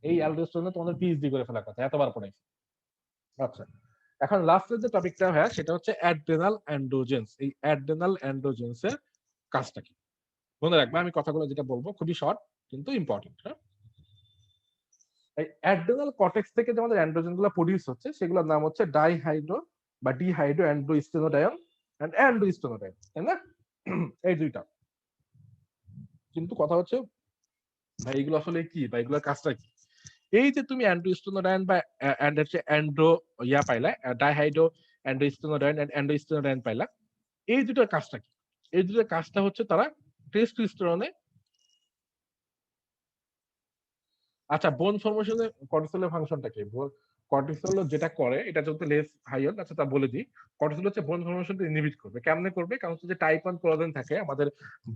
এই অ্যালডোস্টেরনে তোমাদের পিএইচডি করে ফেলা কথা, এতবার পড়াইছি। আচ্ছা, এখন লাস্টের যে টপিকটা হয় সেটা হচ্ছে অ্যাড্রেনাল অ্যান্ড্রোজেন্স। এই অ্যাড্রেনাল অ্যান্ড্রোজেন্সের কাজটা কি? মনে রাখবে, আমি কথাগুলো যেটা বলবো খুবই শর্ট কিন্তু ইম্পর্টেন্ট। হ্যাঁ, এই অ্যাড্রেনাল কর্টেক্স থেকে যে আমাদের অ্যান্ড্রোজেন গুলো প্রডিউস হচ্ছে, সেগুলোর নাম হচ্ছে ডাইহাইড্রো বা ডিহাইড্রো অ্যান্ড্রোস্টেনোডায়ন এন্ড অ্যান্ড্রোস্টেনোডায়ন, তাই না? এই দুইটা। কিন্তু কথা হচ্ছে ভাই, এগুলো আসলে কি বা এগুলোর কাজটা কি? এই যে তুমি অ্যান্ড্রোস্টেনোডায়ন বা অ্যান্ড্রো পাইলা, ডাইহাইড্রো অ্যান্ড্রোস্টেনোডায়ন এন্ড অ্যান্ড্রোস্টেনোডায়ন পাইলা, এই দুটোর কাজটা কি? এই দুটোর কাজটা হচ্ছে তারা টেস্টোস্টেরনে, আচ্ছা, বোন ফরমেশনে কর্টিসলের ফাংশনটা কি? কর্টিসল যেটা করে, এটা যদি লেস হাই হয়, আচ্ছা তা বলে দিই। কর্টিসল হচ্ছে বোন ফরমেশনটা ইনহিবিট করবে। কেমনে করবে? কারণ হচ্ছে যে টাইপ 1 কোলাজেন থাকে আমাদের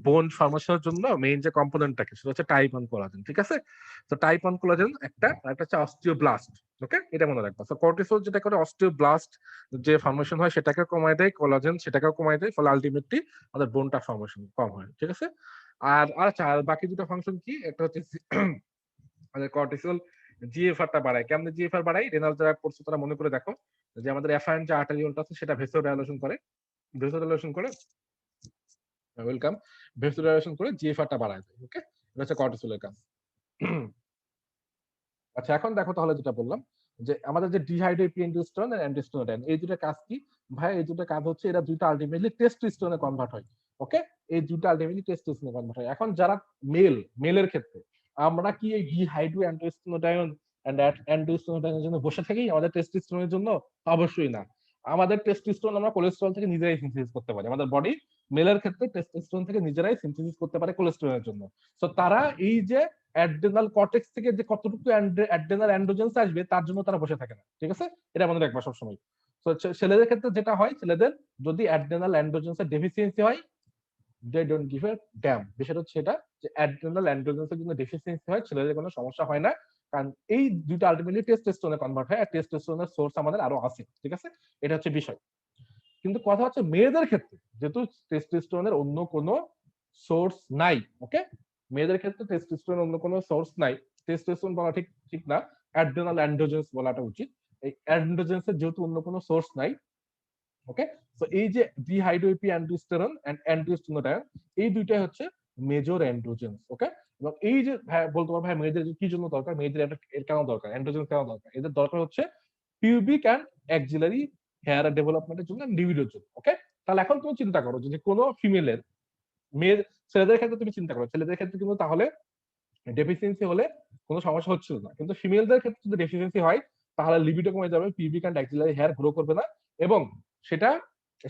বোন ফরমেশনের জন্য, মেইন যে কম্পোনেন্ট থাকে সেটা হচ্ছে টাইপ 1 কোলাজেন, ঠিক আছে? তো টাইপ 1 কোলাজেন একটা, আর একটা হচ্ছে অস্টিওব্লাস্ট। ওকে, এটা মনে রাখবা। তো কর্টিসল যেটা করে, অস্টিওব্লাস্ট যে ফরমেশন হয় সেটাকে কমায় দেয়, কোলাজেন সেটাকেও কমায় দেয়, ফলে আলটিমেটলি আমাদের বোনটা ফরমেশন কম হয়, ঠিক আছে? আর আচ্ছা, আর বাকি দুটো ফাংশন কি? একটা হচ্ছে আমাদের কর্টিসল জিএফআরটা বাড়ায়। কেমনে জিএফআর বাড়ায়? রেনাল যারা পড়ছো তারা মনে করে দেখো, যে আমাদের এফআইএন যে আর্টারিওলটা আছে সেটা ভেসোডাইলেশন করে, ভেসোডাইলেশন করে, ওয়েলকাম, ভেসোডাইলেশন করে জিএফআরটা বাড়ায় দেয়। ওকে, এটা হচ্ছে কর্টিসলের কাজ। আচ্ছা, এখন দেখো তাহলে যেটা বললাম, যে আমাদের যে ডিহাইড্রোএপিএন্ডোস্টেরন আর অ্যান্ডোস্টেরন, এই দুটো কাজ কি ভাই? এই দুটো কাজ হচ্ছে এরা দুটো আলটিমেটলি টেস্টোস্টেরনে কনভার্ট হয়। ওকে, এই দুটো আলটিমেটলি টেস্টোস্টেরনে কনভার্ট হয়। এখন যারা মেলের ক্ষেত্রে আমরা কি এই ডিহাইড্রো অ্যান্ডোস্টেরন এন্ড অ্যান্ডোস্টেরনের জন্য বসে থাকি আমাদের টেস্টোস্টেরনের জন্য? অবশ্যই না। আমাদের টেস্টোস্টেরন আমরা কোলেস্টেরল থেকে নিজেরাই সিনথেসিস করতে পারি। আমাদের বডি মেলের ক্ষেত্রে টেস্টোস্টেরন থেকে নিজেরাই সিনথেসিস করতে পারে কোলেস্টেরলের জন্য। তো তারা এই যে অ্যাড্রেনাল কর্টেক্স থেকে যে কতটুকু অ্যাড্রেনাল অ্যান্ড্রোজেন্স আসবে তার জন্য তারা বসে থাকে না, ঠিক আছে? এটা মনে রাখবা সবসময়। তো ছেলেদের ক্ষেত্রে যেটা হয়, ছেলেদের যদি অ্যাড্রেনাল অ্যান্ড্রোজেন্সের ডেফিসিয়েন্সি হয়, they don't give a damn. বিষয়টা হচ্ছে এটা যে অ্যাড্রেনাল অ্যান্ড্রোজেন্সের জন্য ডেফিসিয়েন্সি হয়, ছেলেদের কোনো সমস্যা হয় না, কারণ এই দুটো আলটিমেটলি টেস্টোস্টেরনে কনভার্ট হয়, আর টেস্টোস্টেরনের সোর্স আমাদের আরো আছে, ঠিক আছে? এটা হচ্ছে বিষয়। কিন্তু কথা হচ্ছে মেয়েদের ক্ষেত্রে যেহেতু টেস্টোস্টেরনের অন্য কোনো সোর্স নাই, ওকে, মেয়েদের ক্ষেত্রে টেস্টোস্টেরনের অন্য কোনো সোর্স নাই, টেস্টোস্টেরন বলা ঠিক ঠিক না, অ্যাড্রেনাল অ্যান্ড্রোজেন্স বলাটা উচিত। এই অ্যান্ড্রোজেন্সের যেহেতু অন্য কোনো সোর্স নাই, ওকে, তো এই যে ডিহাইড্রোইপি অ্যান্ডোস্টেরন এন্ড অ্যান্ডোস্টেরন, এই দুইটাই হচ্ছে মেজর অ্যান্ড্রোজেন্স, ওকে। এবং এই যে বলতে পারো ভাই মেয়েদের কি জন্য দরকার, মেয়েদের এর কেন দরকার, অ্যান্ড্রোজেন্স কেন দরকার? এদের দরকার হচ্ছে পিউবিক এন্ড অ্যাক্সিলারি হেয়ার ডেভেলপমেন্টের জন্য, লিবিডোর জন্য, ওকে। তাহলে এখন তুমি চিন্তা করো যদি কোনো ফিমেলের, মেয়ের, ছেলেদের ক্ষেত্রে তুমি চিন্তা করো, ছেলেদের ক্ষেত্রে কিন্তু তাহলে ডেফিসিয়েন্সি হলে কোনো সমস্যা হচ্ছিল না, কিন্তু ফিমেলদের ক্ষেত্রে যদি ডেফিসিয়েন্সি হয় তাহলে লিবিডো কমে যাবে, pubic and axillary hair grow করবে না, এবং সেটা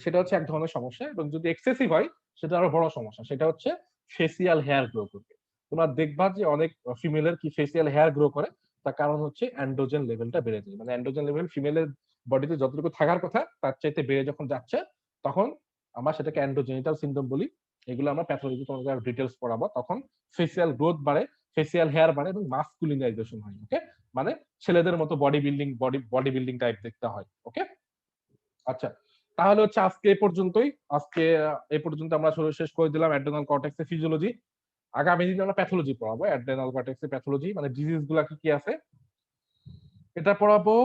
সেটা হচ্ছে এক ধরনের সমস্যা। এবং যদি এক্সেসিভ হয় সেটা আরো বড় সমস্যা, সেটা হচ্ছে ফেসিয়াল হেয়ার গ্রো করবে। তোমরা দেখবা যে অনেক ফিমেলের কি ফেসিয়াল হেয়ার গ্রো করে, তার কারণ হচ্ছে অ্যান্ড্রোজেন লেভেলটা বেড়ে যায়। মানে অ্যান্ড্রোজেন লেভেল ফিমেলের বডিতে যতটুকু থাকার কথা তার চাইতে বেড়ে যখন যাচ্ছে, তখন আমরা সেটাকে অ্যান্ড্রোজেনিটাল সিনড্রোম বলি। এগুলো আমরা প্যাথোলজি তোমাদের ডিটেলস পড়াবো। তখন ফেসিয়াল গ্রোথ বাড়ে, ফেসিয়াল হেয়ার বাড়ে এবং মাস্কুলিনাইজেশন হয়, ওকে, মানে ছেলেদের মতো বডি বিল্ডিং টাইপ দেখতে হয়, ওকে। আচ্ছা, তাহলে হচ্ছে আজকে এই পর্যন্তই। আজকে এই পর্যন্ত আমরা শেষ করে দিলাম অ্যাড্রেনাল কর্টেক্সের ফিজিওলজি। আগামী দিনে আমরা প্যাথোলজি পড়াবো, অ্যাড্রেনাল কর্টেক্সের প্যাথোলজি, মানে ডিজিজ গুলা কি কি আছে এটা পড়াবো।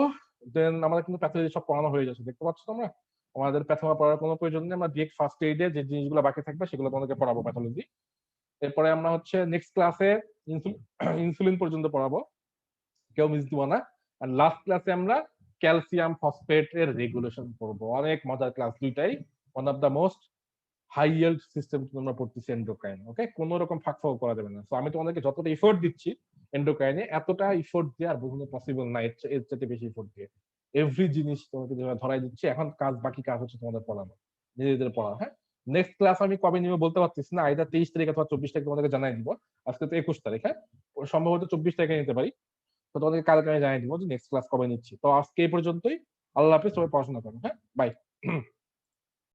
দেন আমাদের কিন্তু প্যাথোলজি সব পড়ানো হয়ে যাচ্ছে, দেখতে পাচ্ছ তোমরা। আমাদের প্যাথোমা পড়ার কোনো প্রয়োজন নেই, আমরা ডিরেক্ট ফার্স্ট এইডে যে জিনিসগুলো বাকি থাকবে সেগুলো তোমাদেরকে পড়াবো প্যাথোলজি। এরপরে আমরা হচ্ছে নেক্সট ক্লাসে ইনসুলিন পর্যন্ত পড়াবো, কেউ মিস দিব না। আর লাস্ট ক্লাসে আমরা ক্যালসিয়াম ফসফেট এর রেগুলেশন পড়বো, অনেক মজার ক্লাস দুইটাই, one of the most high yield system আমরা পড়তেছি এন্ডোক্রাইন, ওকে, কোনো রকম ফাঁক করা যাবে না। তো আমি তোমাদেরকে যতটা এফোর্ট দিচ্ছি এন্ডোক্রাইনে, এতটা এফোর্ট দিয়ে আর বহু পসিবল না, এর চাইতে বেশি এফোর্ট দিয়ে এভরি জিনিস তোমাকে ধরাই দিচ্ছি। এখন কাজ, বাকি কাজ হচ্ছে তোমাদের পড়ানো, নিজেদের পড়া, হ্যাঁ। নেক্সট ক্লাস আমি কবে নিব বলতে পারতেছি না, আইদার 23 তারিখ অথবা 24 তারিখ তোমাদেরকে জানাই দিব। আজকে তো 21 তারিখ, হ্যাঁ, সম্ভবত 24 তারিখে নিতে পারি। তো তোমাদেরকে কালকে আমি জানিয়ে দিব যে নেক্সট ক্লাস কবে নিচ্ছি। তো আজকে এই পর্যন্তই, আল্লাহ হাফিজ, সবাই পড়াশোনা করো, হ্যাঁ, বাই।